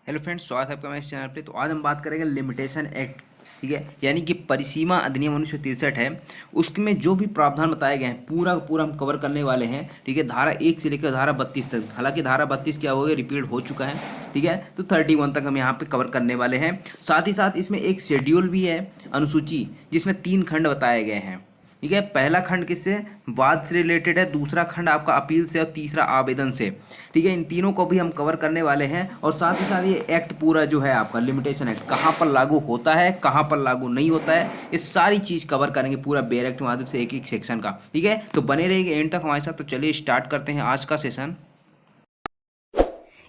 Hello friends, स्वागत है आपका मेरे इस चैनल पे। तो आज हम बात करेंगे लिमिटेशन एक्ट। ठीक है, यानी कि परिसीमा अधिनियम 1963 है, उसमें जो भी प्रावधान बताए गए हैं पूरा का पूरा हम कवर करने वाले हैं। ठीक है, धारा 1 से लेकर धारा 32 तक। हालांकि धारा 32 क्या हो गया, रिपीट हो चुका है। ठीक है, तो 31 तक हम यहाँ पे कवर करने वाले हैं। साथ ही साथ इसमें एक शेड्यूल भी है, अनुसूची, जिसमें 3 खंड बताए गए हैं। ठीक है, पहला खंड किससे, वाद से रिलेटेड है, दूसरा खंड आपका अपील से और तीसरा आवेदन से। ठीक है, इन तीनों को भी हम कवर करने वाले हैं। और साथ ही साथ ये एक्ट पूरा जो है आपका लिमिटेशन एक्ट कहाँ पर लागू होता है, कहाँ पर लागू नहीं होता है, ये सारी चीज़ कवर करेंगे पूरा बेयर एक्ट के माध्यम से, एक एक सेक्शन का। ठीक है, तो बने रहेंगे एंड तक हमारे साथ। तो चलिए स्टार्ट करते हैं आज का सेशन।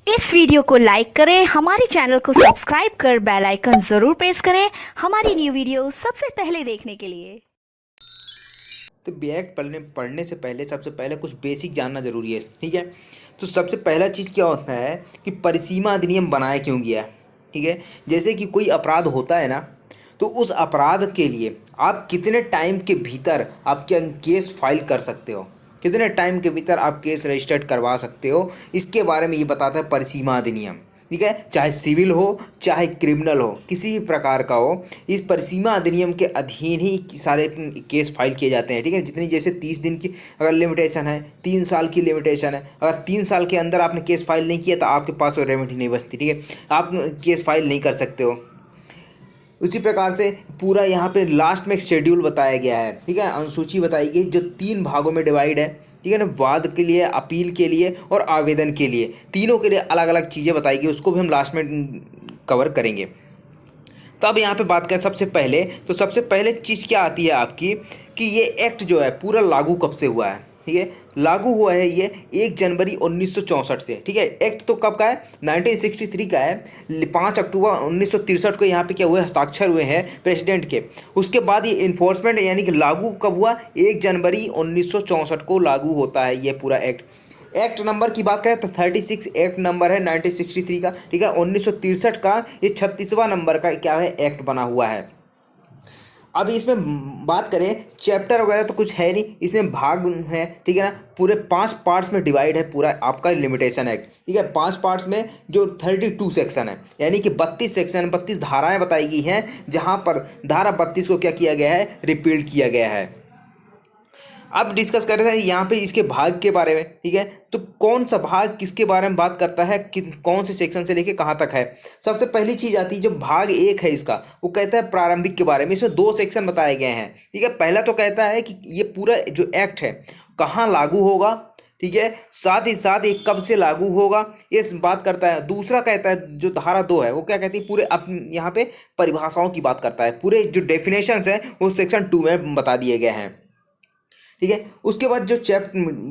इस वीडियो को लाइक करें, हमारे चैनल को सब्सक्राइब कर बेल आइकन जरूर प्रेस करें हमारी न्यू वीडियो सबसे पहले देखने के लिए। तो बेयर एक्ट पढ़ने से पहले सबसे पहले कुछ बेसिक जानना जरूरी है। ठीक है, तो सबसे पहला चीज़ क्या होता है कि परिसीमा अधिनियम बनाया क्यों गया है। ठीक है, जैसे कि कोई अपराध होता है ना, तो उस अपराध के लिए आप कितने टाइम के भीतर आप क्या केस फाइल कर सकते हो, कितने टाइम के भीतर आप केस रजिस्टर्ड करवा सकते हो, इसके बारे में ये बताता है परिसीमा अधिनियम। ठीक है, चाहे सिविल हो चाहे क्रिमिनल हो, किसी भी प्रकार का हो, इस परिसीमा अधिनियम के अधीन ही सारे केस फाइल किए जाते हैं। ठीक है, जितनी जैसे 30 दिन की अगर लिमिटेशन है, 3 साल की लिमिटेशन है, अगर 3 साल के अंदर आपने केस फाइल नहीं किया तो आपके पास वो रेमेडी नहीं बचती। ठीक है, आप केस फाइल नहीं कर सकते हो। उसी प्रकार से पूरा यहाँ पे लास्ट में एक शेड्यूल बताया गया है। ठीक है, अनुसूची बताई गई जो 3 भागों में डिवाइड है। ठीक है ना, वाद के लिए, अपील के लिए और आवेदन के लिए, तीनों के लिए अलग अलग चीज़ें बताई गई, उसको भी हम लास्ट में कवर करेंगे। तो अब यहाँ पे बात करें सबसे पहले चीज़ क्या आती है आपकी, कि ये एक्ट जो है पूरा लागू कब से हुआ है। ठीक है, लागू हुआ है ये 1 जनवरी 1964 से। ठीक है, एक्ट तो कब का है, 1963 का है। 5 अक्टूबर 1963 को यहाँ पे क्या हुए, हस्ताक्षर हुए हैं प्रेसिडेंट के। उसके बाद ये इन्फोर्समेंट यानी कि लागू कब हुआ, 1 जनवरी 1964 को लागू होता है ये पूरा एक्ट। एक्ट नंबर की बात करें तो 36 एक्ट नंबर है 1963 का। ठीक है, 1963 का ये 36वां नंबर का क्या है, एक्ट बना हुआ है। अब इसमें बात करें, चैप्टर वगैरह तो कुछ है नहीं, इसमें भाग है। ठीक है ना, पूरे 5 पार्ट्स में डिवाइड है पूरा आपका लिमिटेशन एक्ट। ठीक है, 5 पार्ट्स में जो 32 सेक्शन है, यानी कि 32 सेक्शन, 32 धाराएं बताई गई हैं, जहां पर धारा 32 को क्या किया गया है, रिपील किया गया है। अब डिस्कस कर रहे हैं यहाँ पे इसके भाग के बारे में। ठीक है, तो कौन सा भाग किसके बारे में बात करता है, कि कौन से सेक्शन से लेके कहाँ तक है। सबसे पहली चीज़ आती है जो भाग 1 है इसका, वो कहता है प्रारंभिक के बारे में। इसमें 2 सेक्शन बताए गए हैं। ठीक है, पहला तो कहता है कि ये पूरा जो एक्ट है कहाँ लागू होगा। ठीक है, साथ ही साथ ये कब से लागू होगा, ये बात करता है। दूसरा कहता है जो धारा 2 है, वो क्या कहती है, पूरे यहाँ पे परिभाषाओं की बात करता है। पूरे जो डेफिनेशंस हैं वो सेक्शन 2 में बता दिए गए हैं। ठीक है, उसके बाद जो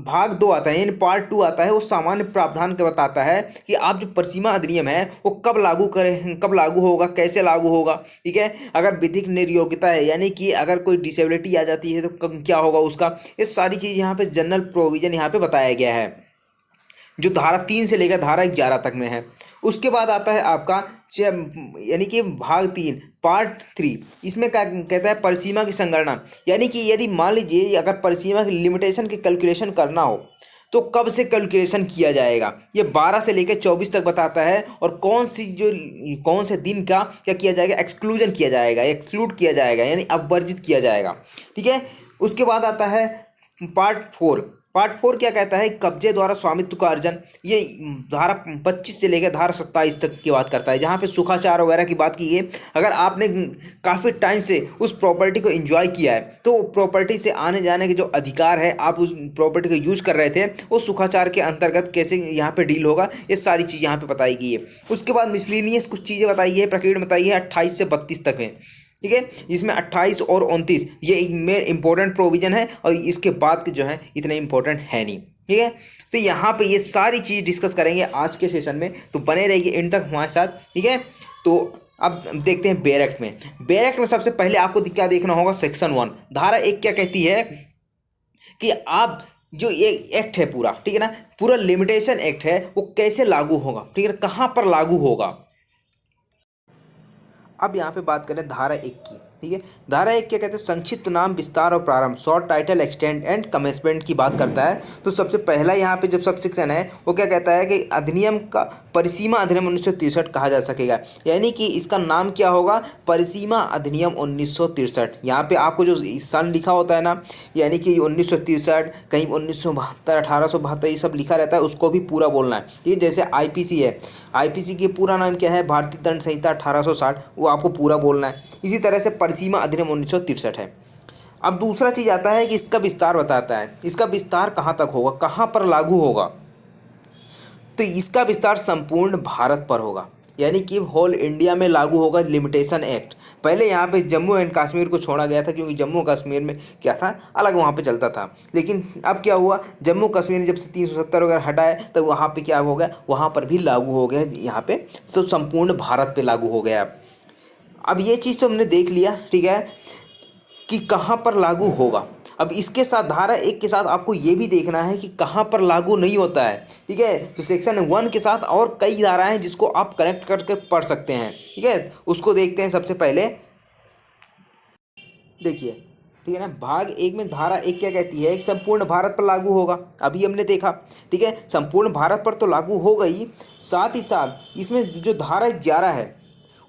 भाग 2 आता है, यानी पार्ट 2 आता है, वो सामान्य प्रावधान का बताता है कि आप जो परिसीमा अधिनियम है वो कब लागू करें, कब लागू होगा, कैसे लागू होगा। ठीक है, अगर विधिक निर्योग्यता है, यानी कि अगर कोई डिसेबिलिटी आ जाती है तो क्या होगा उसका, ये सारी चीज़ यहाँ पे जनरल प्रोविजन यहाँ पे बताया गया है, जो धारा 3 से लेकर धारा 11 तक में है। उसके बाद आता है आपका यानी कि भाग 3 पार्ट 3। इसमें क्या कहता है, परिसीमा की संगणना, यानी कि यदि मान लीजिए अगर परिसीमा की लिमिटेशन की कैलकुलेशन करना हो तो कब से कैलकुलेशन किया जाएगा, ये 12 से लेकर 24 तक बताता है। और कौन से दिन का क्या किया जाएगा, एक्सक्लूजन किया जाएगा, एक्सक्लूड किया जाएगा, यानी अपवर्जित किया जाएगा। ठीक है, उसके बाद आता है पार्ट 4 क्या कहता है, कब्जे द्वारा स्वामित्व का अर्जन। ये धारा 25 से लेकर धारा 27 तक की बात करता है, जहाँ पे सुखाचार वगैरह की बात की है। अगर आपने काफ़ी टाइम से उस प्रॉपर्टी को एंजॉय किया है तो प्रॉपर्टी से आने जाने के जो अधिकार है, आप उस प्रॉपर्टी को यूज कर रहे थे, वो सुखाचार के अंतर्गत कैसे यहाँ पे डील होगा, ये सारी चीज़ यहाँ पे बताई गई है। उसके बाद मिसलिनियस कुछ चीज़ें बताई है, प्रकीर्ण बताई है 28 से 32 तक है। ठीक है, इसमें 28 और 29 ये एक मेन इंपॉर्टेंट प्रोविजन है, और इसके बाद के जो है इतने इंपॉर्टेंट है नहीं। ठीक है, तो यहाँ पे ये सारी चीज़ डिस्कस करेंगे आज के सेशन में, तो बने रहिए इन तक हमारे साथ। ठीक है, तो अब देखते हैं बेयर एक्ट में। बेयर एक्ट में सबसे पहले आपको क्या देखना होगा, सेक्शन 1 धारा 1 क्या कहती है कि आप जो ये एक्ट है पूरा, ठीक है ना, पूरा लिमिटेशन एक्ट है, वो कैसे लागू होगा। ठीक है, कहाँ पर लागू होगा। अब यहाँ पे बात करें धारा 1 की। ठीक है। धारा 1 क्या कहते हैं, संक्षिप्त नाम, विस्तार और प्रारंभ, short title, extend and commencement की बात करता है। तो सबसे पहला यहाँ पे जो सब सेक्शन है वो क्या कहता है कि अधिनियम का परिसीमा अधिनियम 1963 कहा जा सकेगा, यानी कि इसका नाम क्या होगा, परिसीमा अधिनियम 1963। यहाँ पे आपको जो सन लिखा होता है ना, यानी कि 1963, कहीं 1972, 1872 ये सब लिखा रहता है, उसको भी पूरा बोलना है। ये जैसे आईपीसी है, आईपीसी की पूरा नाम क्या है, भारतीय दंड संहिता 1860, वो आपको पूरा बोलना है। इसी तरह से परिसीमा अधिनियम 1963 है। अब दूसरा चीज़ आता है कि इसका विस्तार बताता है, इसका विस्तार कहाँ तक होगा, कहाँ पर लागू होगा। तो इसका विस्तार संपूर्ण भारत पर होगा, यानी कि होल इंडिया में लागू होगा लिमिटेशन एक्ट। पहले यहाँ पे जम्मू एंड कश्मीर को छोड़ा गया था, क्योंकि जम्मू कश्मीर में क्या था, अलग वहाँ पे चलता था। लेकिन अब क्या हुआ, जम्मू कश्मीर ने जब से 370 वगैरह हटाए तो वहाँ पे क्या हो गया, वहाँ पर भी लागू हो गया यहाँ पे, तो संपूर्ण भारत पे लागू हो गया। अब ये चीज़ तो हमने देख लिया, ठीक है, कि कहाँ पर लागू होगा। अब इसके साथ धारा 1 के साथ आपको ये भी देखना है कि कहाँ पर लागू नहीं होता है, ठीक है। तो सेक्शन 1 के साथ और कई धाराएं हैं जिसको आप कनेक्ट करके पढ़ सकते हैं, ठीक है। उसको देखते हैं। सबसे पहले देखिए, ठीक है ना, भाग 1 में धारा 1 क्या कहती है, एक संपूर्ण भारत पर लागू होगा, अभी हमने देखा, ठीक है। संपूर्ण भारत पर तो लागू हो गई, साथ ही साथ इसमें जो धारा 11 है,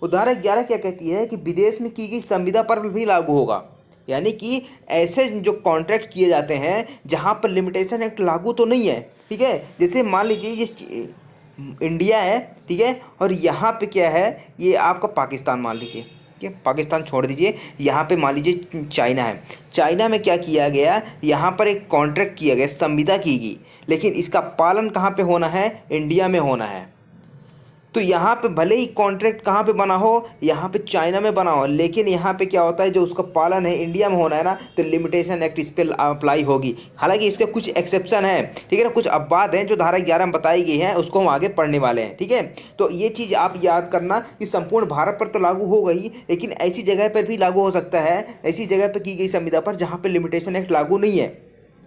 वो धारा 11 क्या कहती है कि विदेश में की गई संविदा पर भी लागू होगा, यानी कि ऐसे जो कॉन्ट्रैक्ट किए जाते हैं जहाँ पर लिमिटेशन एक्ट लागू तो नहीं है, ठीक है। जैसे मान लीजिए ये इंडिया है, ठीक है, और यहाँ पे क्या है, ये आपका पाकिस्तान मान लीजिए, ठीक है, पाकिस्तान छोड़ दीजिए, यहाँ पे मान लीजिए चाइना है। चाइना में क्या किया गया, यहाँ पर एक कॉन्ट्रैक्ट किया गया, संविदा की गई, लेकिन इसका पालन कहाँ पे होना है, इंडिया में होना है। तो यहाँ पे भले ही कॉन्ट्रैक्ट कहाँ पे बना हो, यहाँ पे चाइना में बना हो, लेकिन यहाँ पे क्या होता है, जो उसका पालन है इंडिया में होना है ना, तो लिमिटेशन एक्ट इस पर अप्लाई होगी। हालांकि इसके कुछ एक्सेप्शन है, ठीक है ना, कुछ अपवाद हैं जो धारा 11 में बताई गई हैं, उसको हम आगे पढ़ने वाले हैं, ठीक है। तो ये चीज़ आप याद करना कि संपूर्ण भारत पर तो लागू हो गई, लेकिन ऐसी जगह पर भी लागू हो सकता है, ऐसी जगह पर की गई संविदा पर जहाँ पर लिमिटेशन एक्ट लागू नहीं है,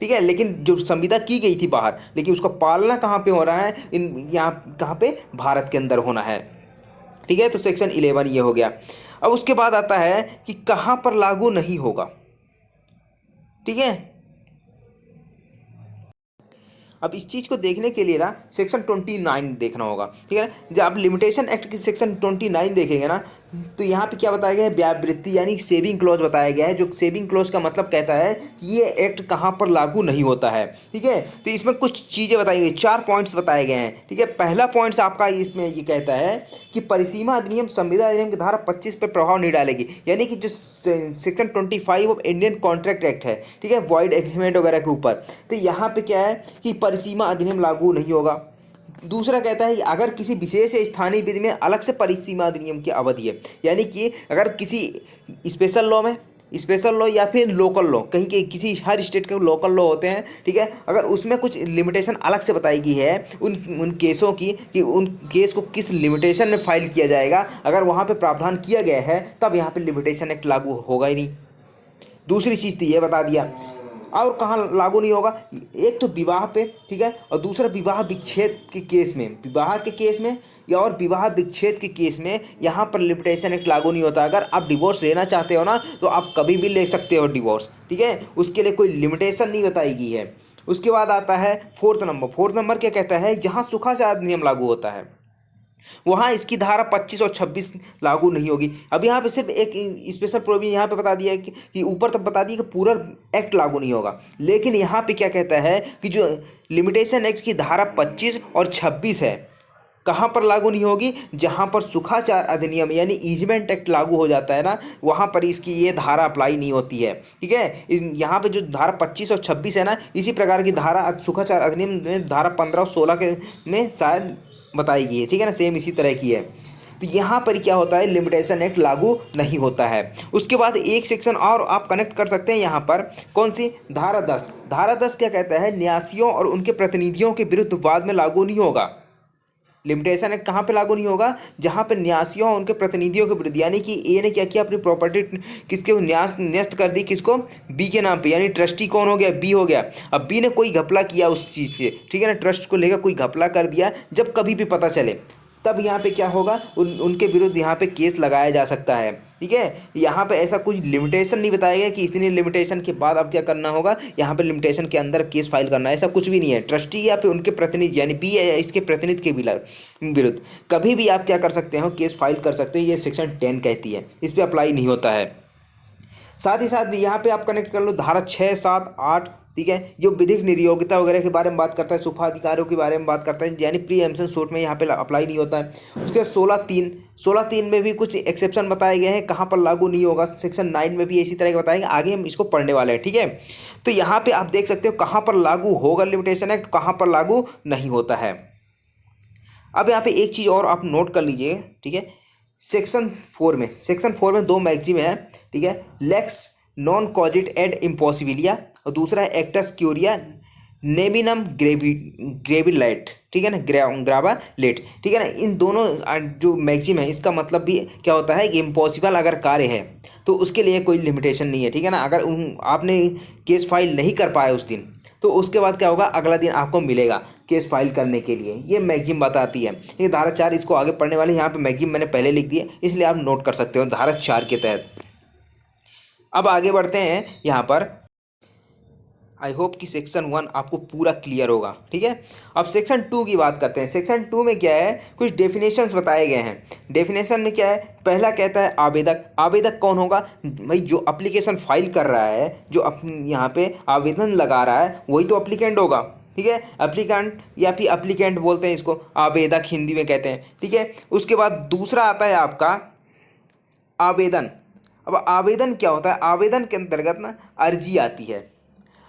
ठीक है। लेकिन जो संविदा की गई थी बाहर, लेकिन उसका पालना कहाँ पे हो रहा है, यहाँ कहाँ पे, भारत के अंदर होना है, ठीक है। तो सेक्शन 11 ये हो गया। अब उसके बाद आता है कि कहाँ पर लागू नहीं होगा, ठीक है। अब इस चीज़ को देखने के लिए ना सेक्शन 29 देखना होगा, ठीक है ना। जब आप लिमिटेशन एक्ट की सेक्शन 29 देखेंगे ना, तो यहाँ पे क्या बताया गया है, व्यावृत्ति यानी सेविंग क्लॉज बताया गया है, जो सेविंग क्लॉज का मतलब कहता है कि ये एक्ट कहाँ पर लागू नहीं होता है, ठीक है। तो इसमें कुछ चीज़ें बताई गई, 4 पॉइंट्स बताए गए हैं, ठीक है। पहला पॉइंट्स आपका इसमें ये कहता है कि परिसीमा अधिनियम संविदा अधिनियम की धारा 25 पर प्रभाव नहीं डालेगी, यानी कि जो section 25 of Indian contract act है, ठीक है, वॉइड एग्रीमेंट वगैरह के ऊपर, तो यहाँ पे क्या है कि परिसीमा अधिनियम लागू नहीं होगा। दूसरा कहता है कि अगर किसी विशेष स्थानीय विधि में अलग से परिसीमा अधिनियम की अवधि है, यानी कि अगर किसी स्पेशल लॉ में, स्पेशल लॉ या फिर लोकल लॉ, कहीं के किसी हर स्टेट के लोकल लॉ होते हैं, ठीक है, अगर उसमें कुछ लिमिटेशन अलग से बताई गई है उन केसों की, कि उन केस को किस लिमिटेशन में फाइल किया जाएगा, अगर वहाँ पे प्रावधान किया गया है, तब यहाँ पे लिमिटेशन एक्ट लागू होगा ही नहीं। दूसरी चीज़ तो ये बता दिया। और कहाँ लागू नहीं होगा, एक तो विवाह पे, ठीक है, और दूसरा विवाह विच्छेद के केस में, विवाह के केस में या और विवाह विच्छेद के केस में यहाँ पर लिमिटेशन एक्ट लागू नहीं होता। अगर आप डिवोर्स लेना चाहते हो ना, तो आप कभी भी ले सकते हो डिवोर्स, ठीक है, उसके लिए कोई लिमिटेशन नहीं बताई गई है। उसके बाद आता है 4th नंबर क्या कहता है, जहाँ सुखाचार अधिनियम लागू होता है वहाँ इसकी धारा 25 और 26 लागू नहीं होगी। अब यहाँ पे सिर्फ एक स्पेशल प्रोविजन यहाँ पे बता दिया है कि ऊपर तक बता दिया कि पूरा एक्ट लागू नहीं होगा, लेकिन यहाँ पे क्या कहता है कि जो लिमिटेशन एक्ट की धारा 25 और 26 है, कहाँ पर लागू नहीं होगी, जहाँ पर सुखाचार अधिनियम यानी ईजमेंट एक्ट लागू हो जाता है ना, वहाँ पर इसकी ये धारा अप्लाई नहीं होती है, ठीक है। यहाँ पे जो धारा 25 और 26 है ना, इसी प्रकार की धारा सुखाचार अधिनियम में धारा 15 और 16 के में शायद बताई गई है, ठीक है ना, सेम इसी तरह की है। तो यहाँ पर क्या होता है, लिमिटेशन एक्ट लागू नहीं होता है। उसके बाद एक सेक्शन और आप कनेक्ट कर सकते हैं यहाँ पर, कौन सी, धारा 10। धारा 10 क्या कहता है, न्यासियों और उनके प्रतिनिधियों के विरुद्ध वाद में लागू नहीं होगा। लिमिटेशन एक्ट कहाँ पे लागू नहीं होगा, जहाँ पे न्यासियों और उनके प्रतिनिधियों के विरुद्ध, यानी कि ए ने क्या किया, अपनी प्रॉपर्टी किसके न्यस्त कर दी, किसको, बी के नाम पे, यानी ट्रस्टी कौन हो गया, बी हो गया। अब बी ने कोई घपला किया उस चीज़ से, ठीक है ना, ट्रस्ट को लेकर कोई घपला कर दिया, जब कभी भी पता चले, तब यहाँ पे क्या होगा, उनके विरुद्ध यहाँ पे केस लगाया जा सकता है। ठीक है, यहाँ पे ऐसा कुछ लिमिटेशन नहीं बताया गया कि इतनी लिमिटेशन के बाद अब क्या करना होगा, यहाँ पे लिमिटेशन के अंदर केस फाइल करना है, ऐसा कुछ भी नहीं है। ट्रस्टी या फिर उनके प्रतिनिधि यानी बी या इसके प्रतिनिधि के विरुद्ध कभी भी आप क्या कर सकते हो, केस फाइल कर सकते हो। ये सेक्शन 10 कहती है, इस पर अप्लाई नहीं होता है। साथ ही साथ यहाँ पे आप कनेक्ट कर लो धारा 6, 7, 8। ठीक है, जो विधिक निर्योग्यता वगैरह के बारे में बात करता है, सुखाधिकारों के बारे में बात करता है, यानी प्री एम्पशन सूट में यहाँ पे अप्लाई नहीं होता है। उसके 16(3) में भी कुछ एक्सेप्शन बताए गए हैं, कहाँ पर लागू नहीं होगा। सेक्शन 9 में भी इसी तरह के बताएंगे, आगे हम इसको पढ़ने वाले हैं। ठीक है, तो यहाँ पे आप देख सकते हो कहाँ पर लागू होगा लिमिटेशन एक्ट, कहाँ पर लागू नहीं होता है। अब यहाँ पे एक चीज़ और आप नोट कर लीजिए। ठीक है, सेक्शन 4 में 2 मैगजीम है। ठीक है, लेक्स नॉन कॉजिट एड इम्पॉसिबिलिया और दूसरा है एक्टस क्यूरिया नेमिनम ग्रेविलेट। ठीक है ना, ग्रावा लेट। ठीक है ना, इन दोनों जो मैगजीम है इसका मतलब भी क्या होता है कि इम्पॉसिबल अगर कार्य है तो उसके लिए कोई लिमिटेशन नहीं है। ठीक है ना, अगर आपने केस फाइल नहीं कर पाए उस दिन, तो उसके बाद क्या होगा, अगला दिन आपको मिलेगा केस फाइल करने के लिए। ये मैगजीम बताती है। ये धारा 4 इसको आगे पढ़ने वाले, यहाँ पे मैगजीम मैंने पहले लिख दी है, इसलिए आप नोट कर सकते हो धारा 4 के तहत। अब आगे बढ़ते हैं यहाँ पर। आई होप कि सेक्शन 1 आपको पूरा क्लियर होगा। ठीक है, अब सेक्शन 2 की बात करते हैं। सेक्शन 2 में क्या है, कुछ डेफिनेशंस बताए गए हैं। डेफिनेशन में क्या है, पहला कहता है आवेदक। आवेदक कौन होगा भाई, जो एप्लीकेशन फाइल कर रहा है, जो यहाँ पे आवेदन लगा रहा है, वही तो एप्लीकेंट होगा। ठीक है, एप्लीकेंट या फिर एप्लीकेंट बोलते हैं इसको, आवेदक हिंदी में कहते हैं। ठीक है, उसके बाद दूसरा आता है आपका आवेदन। अब आवेदन क्या होता है, आवेदन के अंतर्गत ना अर्जी आती है।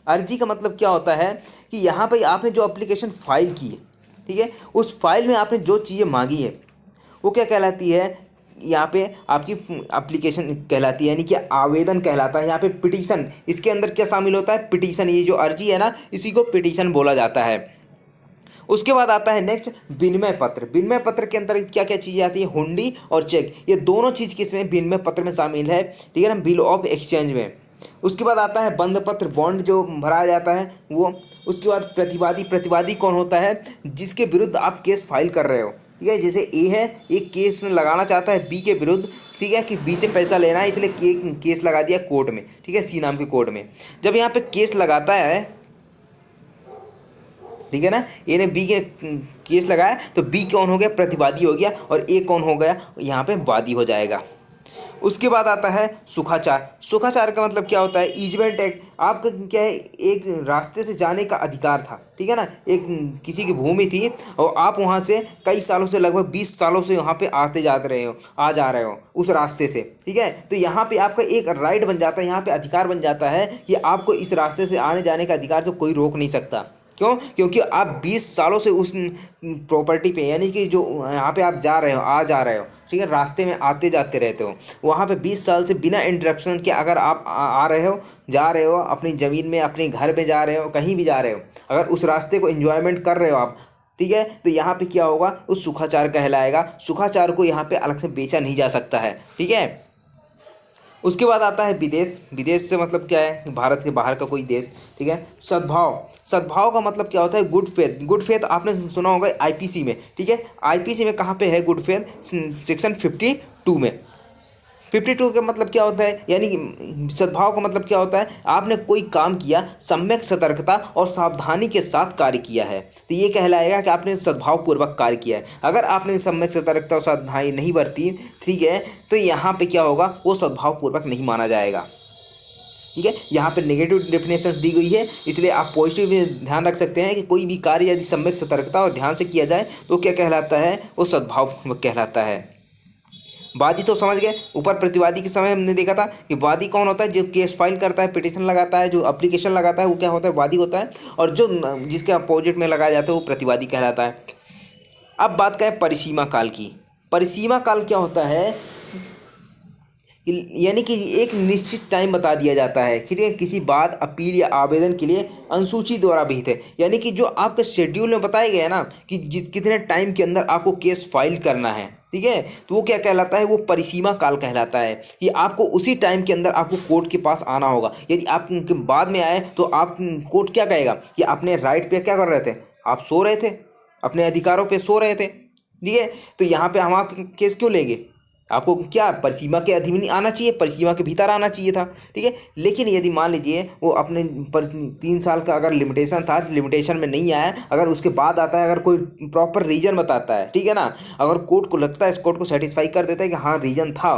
अर्जी का मतलब क्या होता है कि यहाँ पे आपने जो एप्लीकेशन फाइल की है, ठीक है, उस फाइल में आपने जो चीज़ें मांगी है वो क्या कहलाती है, यहाँ पे आपकी एप्लीकेशन कहलाती है, यानी कि आवेदन कहलाता है। यहाँ पे पिटीशन, इसके अंदर क्या शामिल होता है, पिटीशन। ये जो अर्जी है ना, इसी को पिटीशन बोला जाता है। उसके बाद आता है नेक्स्ट विनिमय पत्र। विनिमय पत्र के अंदर क्या क्या चीज़ें आती है, हुंडी और चेक, ये दोनों चीज़ किसमें, विनिमय पत्र में शामिल है। ठीक है ना, बिल ऑफ एक्सचेंज में। उसके बाद आता है बंध पत्र, बॉन्ड जो भरा जाता है वो। उसके बाद प्रतिवादी। प्रतिवादी कौन होता है, जिसके विरुद्ध आप केस फाइल कर रहे हो। ठीक है, जैसे ए है, एक केस लगाना चाहता है बी के विरुद्ध। ठीक है, कि बी से पैसा लेना है, इसलिए केस लगा दिया कोर्ट में। ठीक है, सी नाम के कोर्ट में। जब यहाँ पे केस लगाता है, ठीक है ना, ए ने बी के केस लगाया तो बी कौन हो गया, प्रतिवादी हो गया, और ए कौन हो गया, यहाँ पे वादी हो जाएगा। उसके बाद आता है सुखाचार। सुखाचार का मतलब क्या होता है, ईजमेंट एक्ट। आपका क्या है, एक रास्ते से जाने का अधिकार था। ठीक है ना, एक किसी की भूमि थी और आप वहाँ से कई सालों से, लगभग 20 सालों से वहाँ पे आते जाते रहे हो, आ जा रहे हो उस रास्ते से। ठीक है, तो यहाँ पे आपका एक राइट बन जाता है, यहाँ पे अधिकार बन जाता है कि आपको इस रास्ते से आने जाने का अधिकार से कोई रोक नहीं सकता। क्यों, क्योंकि आप 20 सालों से उस प्रॉपर्टी पे, यानी कि जो यहाँ पे आप जा रहे हो, आ जा रहे हो, ठीक है, रास्ते में आते जाते रहते हो, वहाँ पे 20 साल से बिना इंटरप्शन के अगर आप आ रहे हो, जा रहे हो, अपनी ज़मीन में, अपने घर में जा रहे हो, कहीं भी जा रहे हो, अगर उस रास्ते को एंजॉयमेंट कर रहे हो आप, ठीक है, तो यहाँ पे क्या होगा, उस सुखाचार कहलाएगा। सुखाचार को यहाँ पे अलग से बेचा नहीं जा सकता है। ठीक है, उसके बाद आता है विदेश। विदेश से मतलब क्या है, भारत के बाहर का कोई देश। ठीक है, सद्भाव। सद्भाव का मतलब क्या होता है, गुड फेथ। गुड फेथ आपने सुना होगा आईपीसी में। ठीक है, आईपीसी में कहाँ पे है गुड फेथ, सेक्शन 52 में। 52 का मतलब क्या होता है, यानी कि सद्भाव का मतलब क्या होता है, आपने कोई काम किया, सम्यक सतर्कता और सावधानी के साथ कार्य किया है, तो ये कहलाएगा कि आपने सद्भावपूर्वक कार्य किया है। अगर आपने सम्यक सतर्कता और सावधानी नहीं बरती, ठीक है, तो यहाँ पे क्या होगा, वो सद्भावपूर्वक नहीं माना जाएगा। ठीक है, यहाँ पे नेगेटिव डेफिनेशन दी गई है, इसलिए आप पॉजिटिव में ध्यान रख सकते हैं कि कोई भी कार्य यदि सम्यक सतर्कता और ध्यान से किया जाए तो क्या कहलाता है, वो सद्भाव कहलाता है। वादी तो समझ गए। ऊपर प्रतिवादी के समय हमने देखा था कि वादी कौन होता है, जो केस फाइल करता है, पिटीशन लगाता है, जो एप्लीकेशन लगाता है, वो क्या होता है, वादी होता है, और जो जिसके अपोजिट में लगाया जाता है वो प्रतिवादी कहलाता है। अब बात करें परिसीमा काल की। परिसीमा काल क्या होता है, यानी कि एक निश्चित टाइम बता दिया जाता है कि किसी बात, अपील या आवेदन के लिए अनुसूची द्वारा विहित है, यानी कि जो आपके शेड्यूल में बताया गया है ना कि कितने टाइम के अंदर आपको केस फाइल करना है। ठीक है, तो वो क्या कहलाता है, वो परिसीमा काल कहलाता है कि आपको उसी टाइम के अंदर आपको कोर्ट के पास आना होगा। यदि आप उनके बाद में आए तो आप, कोर्ट क्या कहेगा कि अपने राइट पे क्या कर रहे थे, आप सो रहे थे, अपने अधिकारों पे सो रहे थे। ठीक है। तो यहाँ पे हम आपका केस क्यों लेंगे? आपको क्या परिसीमा के अधीन आना चाहिए, परिसीमा के भीतर आना चाहिए था, ठीक है। लेकिन यदि मान लीजिए वो अपने 3 साल का अगर लिमिटेशन था, लिमिटेशन में नहीं आया, अगर उसके बाद आता है, अगर कोई प्रॉपर रीजन बताता है, ठीक है ना, अगर कोर्ट को लगता है, इस कोर्ट को सेटिस्फाई कर देता है कि हाँ रीजन था,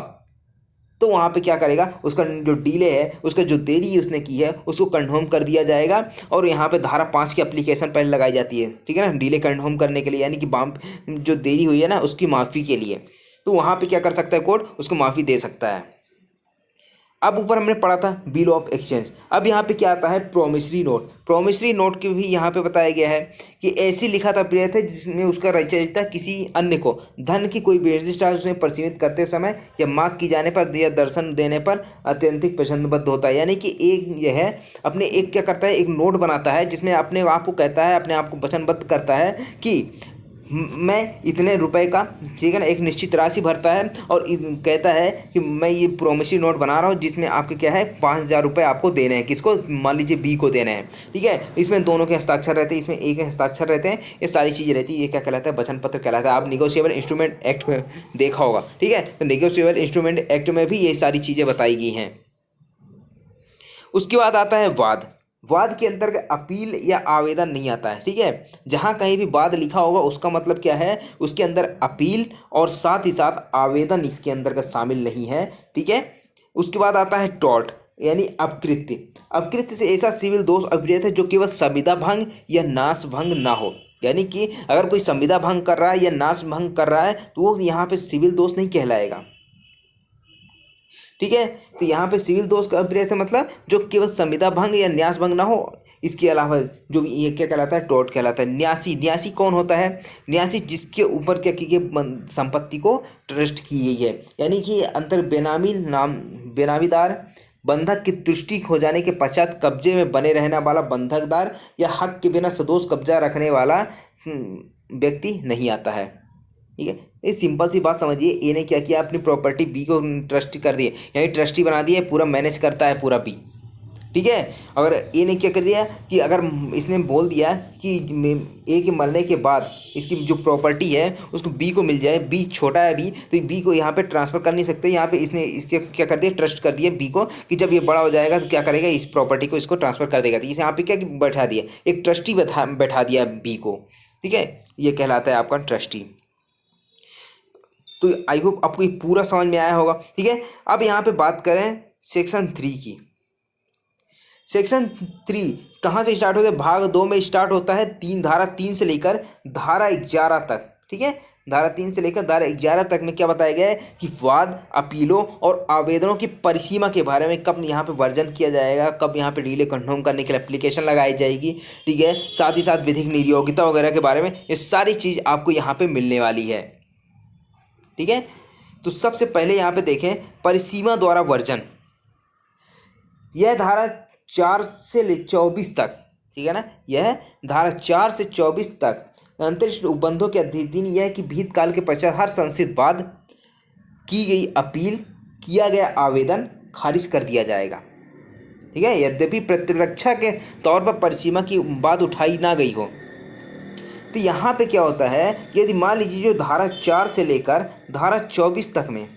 तो वहाँ पे क्या करेगा, उसका जो डिले है, उसका जो देरी उसने की है, उसको कंफर्म कर दिया जाएगा। और यहाँ पे धारा 5 की एप्लीकेशन पहले लगाई जाती है, ठीक है ना, डिले कंफर्म करने के लिए, यानी कि जो देरी हुई है ना उसकी माफ़ी के लिए। तो वहाँ पे क्या कर सकता है कोर्ट, उसको माफ़ी दे सकता है। अब ऊपर हमने पढ़ा था बिल ऑफ एक्सचेंज। अब यहाँ पे क्या आता है, प्रोमिसरी नोट। प्रोमिसरी नोट के भी यहाँ पे बताया गया है कि ऐसी लिखा था प्रेरित है जिसमें उसका रचयिता किसी अन्य को धन की कोई विशिष्ट उसमें परिसीमित करते समय या मांग की जाने पर या दर्शन देने पर अत्यंतिक पसंदबद्ध होता है। यानी कि एक यह है अपने एक क्या करता है, एक नोट बनाता है जिसमें अपने आप को कहता है, अपने आप को वचनबद्ध करता है कि मैं इतने रुपए का, ठीक है ना, एक निश्चित राशि भरता है और कहता है कि मैं ये प्रोमिसरी नोट बना रहा हूँ जिसमें आपके क्या है 5,000 रुपये आपको देने हैं। किसको? मान लीजिए बी को देने हैं, ठीक है। इसमें दोनों के हस्ताक्षर रहते हैं, इसमें एक के हस्ताक्षर रहते हैं, ये सारी चीज़ें रहती है। ये क्या कहलाता है? वचन पत्र कहलाता है। आप निगोशिएबल इंस्ट्रूमेंट एक्ट में देखा होगा, ठीक है। तो निगोशिएबल इंस्ट्रूमेंट एक्ट में भी ये सारी चीज़ें बताई गई हैं। उसके बाद आता है वाद। वाद के अंतर्गत अपील या आवेदन नहीं आता है, ठीक है। जहाँ कहीं भी वाद लिखा होगा उसका मतलब क्या है, उसके अंदर अपील और साथ ही साथ आवेदन इसके अंतर्गत शामिल नहीं है, ठीक है। उसके बाद आता है टॉर्ट यानी अपकृत्य। अपकृत्य से ऐसा सिविल दोष अभिप्रेत है जो केवल संविदा भंग या नाश भंग ना हो। यानी कि अगर कोई संविदा भंग कर रहा है या नाश भंग कर रहा है तो वो यहाँ पे सिविल दोष नहीं कहलाएगा, ठीक है। तो यहाँ पे सिविल दोष का अभिप्रेत है मतलब जो केवल संविदा भंग या न्यास भंग ना हो। इसके अलावा जो ये क्या कहलाता है, टॉर्ट कहलाता है। न्यासी, न्यासी कौन होता है? न्यासी जिसके ऊपर क्या की गई संपत्ति को ट्रस्ट की गई है, यानी कि अंतर बेनामी नाम बेनामीदार, बंधक की तुष्टि हो जाने के पश्चात कब्जे में बने रहने वाला बंधकदार या हक के बिना सदोष कब्जा रखने वाला व्यक्ति नहीं आता है, ठीक है। ये सिंपल सी बात समझिए, ए ने क्या किया, अपनी प्रॉपर्टी बी को ट्रस्टी कर दिए, यानी ट्रस्टी बना दिया, पूरा मैनेज करता है पूरा बी, ठीक है। अगर ए ने क्या कर दिया कि अगर इसने बोल दिया कि ए के मरने के बाद इसकी जो प्रॉपर्टी है उसको बी को मिल जाए, बी छोटा है बी, तो बी को यहाँ पे ट्रांसफ़र कर नहीं सकते। यहाँ पे इसने इसके क्या कर दिया, ट्रस्ट कर दिया बी को कि जब ये बड़ा हो जाएगा तो क्या करेगा, इस प्रॉपर्टी को इसको ट्रांसफ़र कर देगा। तो इसे यहाँ पे क्या बैठा दिया, एक ट्रस्टी बैठा दिया बी को, ठीक है। ये कहलाता है आपका ट्रस्टी। तो आई होप आपको ये पूरा समझ में आया होगा, ठीक है। अब यहाँ पे बात करें सेक्शन 3 की। सेक्शन 3 कहाँ से स्टार्ट होता है? भाग 2 में स्टार्ट होता है, धारा 3 से लेकर धारा 11 तक, ठीक है। धारा 3 से लेकर धारा 11 तक में क्या बताया गया है कि वाद, अपीलों और आवेदनों की परिसीमा के बारे में कब यहाँ पे वर्जन किया जाएगा, कब यहाँ पे डिले कंफर्म करने के लिए एप्लीकेशन लगाई जाएगी, ठीक है। साथ ही साथ विधिक नियोगिता वगैरह के बारे में ये सारी चीज़ आपको यहाँ पे मिलने वाली है, ठीक है। तो सबसे पहले यहाँ पे देखें परिसीमा द्वारा वर्जन। यह धारा 4 से 24 तक, ठीक है ना, यह धारा 4 से 24 तक अंतरिक्ष उपबंधों के अधीन यह कि विहित काल के पश्चात हर संशोधित बाद की गई अपील, किया गया आवेदन खारिज कर दिया जाएगा, ठीक है। यद्यपि प्रतिरक्षा के तौर पर परिसीमा की बात उठाई ना गई हो। तो यहाँ पे क्या होता है, यदि मान लीजिए जो धारा 4 से लेकर धारा 24 तक में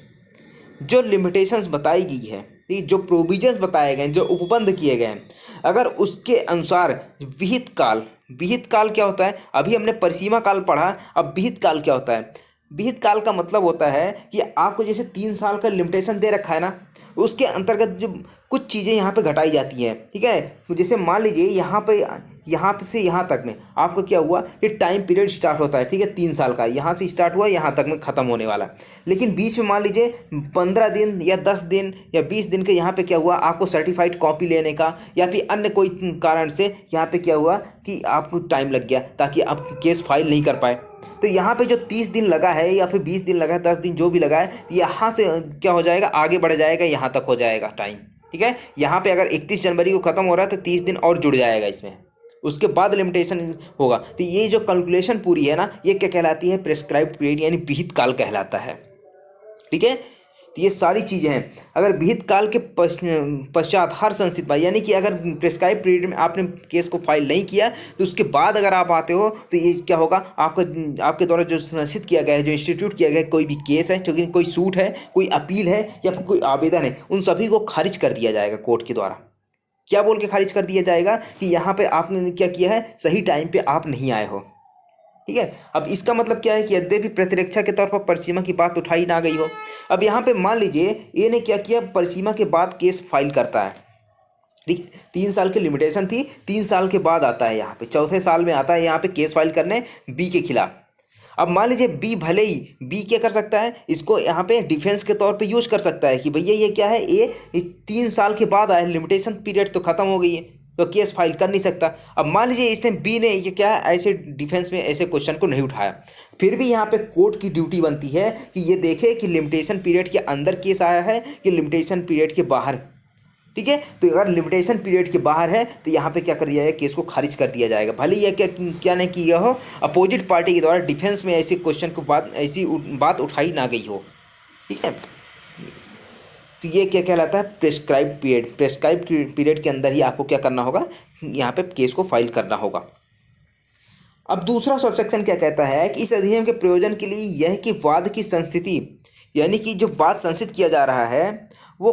जो लिमिटेशंस बताई गई है, जो प्रोविजंस बताए गए हैं, जो उपबंध किए गए हैं, अगर उसके अनुसार विहित काल क्या होता है? अभी हमने परिसीमा काल पढ़ा, अब विहित काल क्या होता है? विहित काल का मतलब होता है कि आपको जैसे 3 साल का लिमिटेशन दे रखा है ना, उसके अंतर्गत जो कुछ चीज़ें यहाँ पे घटाई जाती हैं, ठीक है। तो जैसे मान लीजिए यहाँ पे से यहाँ तक में आपको क्या हुआ कि टाइम पीरियड स्टार्ट होता है, ठीक है, 3 साल का, यहाँ से स्टार्ट हुआ यहाँ तक में ख़त्म होने वाला। लेकिन बीच में मान लीजिए 15 दिन या 10 दिन या 20 दिन के यहाँ पे क्या हुआ, आपको सर्टिफाइड कॉपी लेने का या फिर अन्य कोई कारण से यहाँ पे क्या हुआ कि आपको टाइम लग गया ताकि आप केस फाइल नहीं कर पाए। तो यहाँ पे जो 30 दिन लगा है या फिर 20 दिन लगा है, 10 दिन जो भी लगा है, यहाँ से क्या हो जाएगा, आगे बढ़ जाएगा, यहाँ तक हो जाएगा टाइम, ठीक है। यहाँ पे अगर 31 जनवरी को ख़त्म हो रहा है तो 30 दिन और जुड़ जाएगा इसमें, उसके बाद लिमिटेशन होगा। तो ये जो कैलकुलेशन पूरी है ना, ये क्या कहलाती है? प्रेस्क्राइब्ड पीरियड यानी विहित काल कहलाता है, ठीक है। तो ये सारी चीज़ें हैं। अगर विहित काल के पश्चात हर संस्थित बात, यानी कि अगर प्रिस्क्राइब पीरियड में आपने केस को फाइल नहीं किया तो उसके बाद अगर आप आते हो तो ये क्या होगा, आपके द्वारा जो संस्थित किया गया है, जो इंस्टीट्यूट किया गया है, कोई भी केस है, ठीक है, कोई सूट है, कोई अपील है या फिर कोई आवेदन है, उन सभी को खारिज कर दिया जाएगा कोर्ट के द्वारा। क्या बोल के खारिज कर दिया जाएगा कि यहाँ पे आपने क्या किया है, सही टाइम पे आप नहीं आए हो। ठीक है, अब इसका मतलब क्या है कि यद्यपि प्रतिरक्षा के तौर पर परिसीमा की बात उठाई ना गई हो। अब यहाँ पे मान लीजिए ए ने क्या किया, परिसीमा के बाद केस फाइल करता है। ठीक, 3 साल की लिमिटेशन थी, 3 साल के बाद आता है, यहाँ पे चौथे साल में आता है यहाँ पे केस फाइल करने बी के खिलाफ। अब मान लीजिए बी, भले ही बी क्या कर सकता है, इसको यहाँ पे डिफेंस के तौर पे यूज कर सकता है कि भैया ये क्या है, ए 3 साल के बाद आया, लिमिटेशन पीरियड तो खत्म हो गई है, तो केस फाइल कर नहीं सकता। अब मान लीजिए इसने बी ने ये क्या है, ऐसे डिफेंस में ऐसे क्वेश्चन को नहीं उठाया, फिर भी यहाँ पे कोर्ट की ड्यूटी बनती है कि ये देखे कि लिमिटेशन पीरियड के अंदर केस आया है कि लिमिटेशन पीरियड के बाहर। ठीक है, तो अगर लिमिटेशन पीरियड के बाहर है तो यहाँ पे क्या कर दिया जाएगा, केस को खारिज कर दिया जाएगा, भले ये क्या नहीं किया हो, अपोजिट पार्टी के द्वारा डिफेंस में ऐसे क्वेश्चन को ऐसी बात उठाई ना गई हो। ठीक है, तो ये क्या कहलाता है, प्रेस्क्राइब पीरियड। प्रेस्क्राइब पीरियड के अंदर ही आपको क्या करना होगा, यहाँ पे केस को फाइल करना होगा। अब दूसरा सबसेक्शन क्या कहता है कि इस अधिनियम के प्रयोजन के लिए यह कि वाद की संस्थिति, यानी कि जो वाद संस्थित किया जा रहा है वो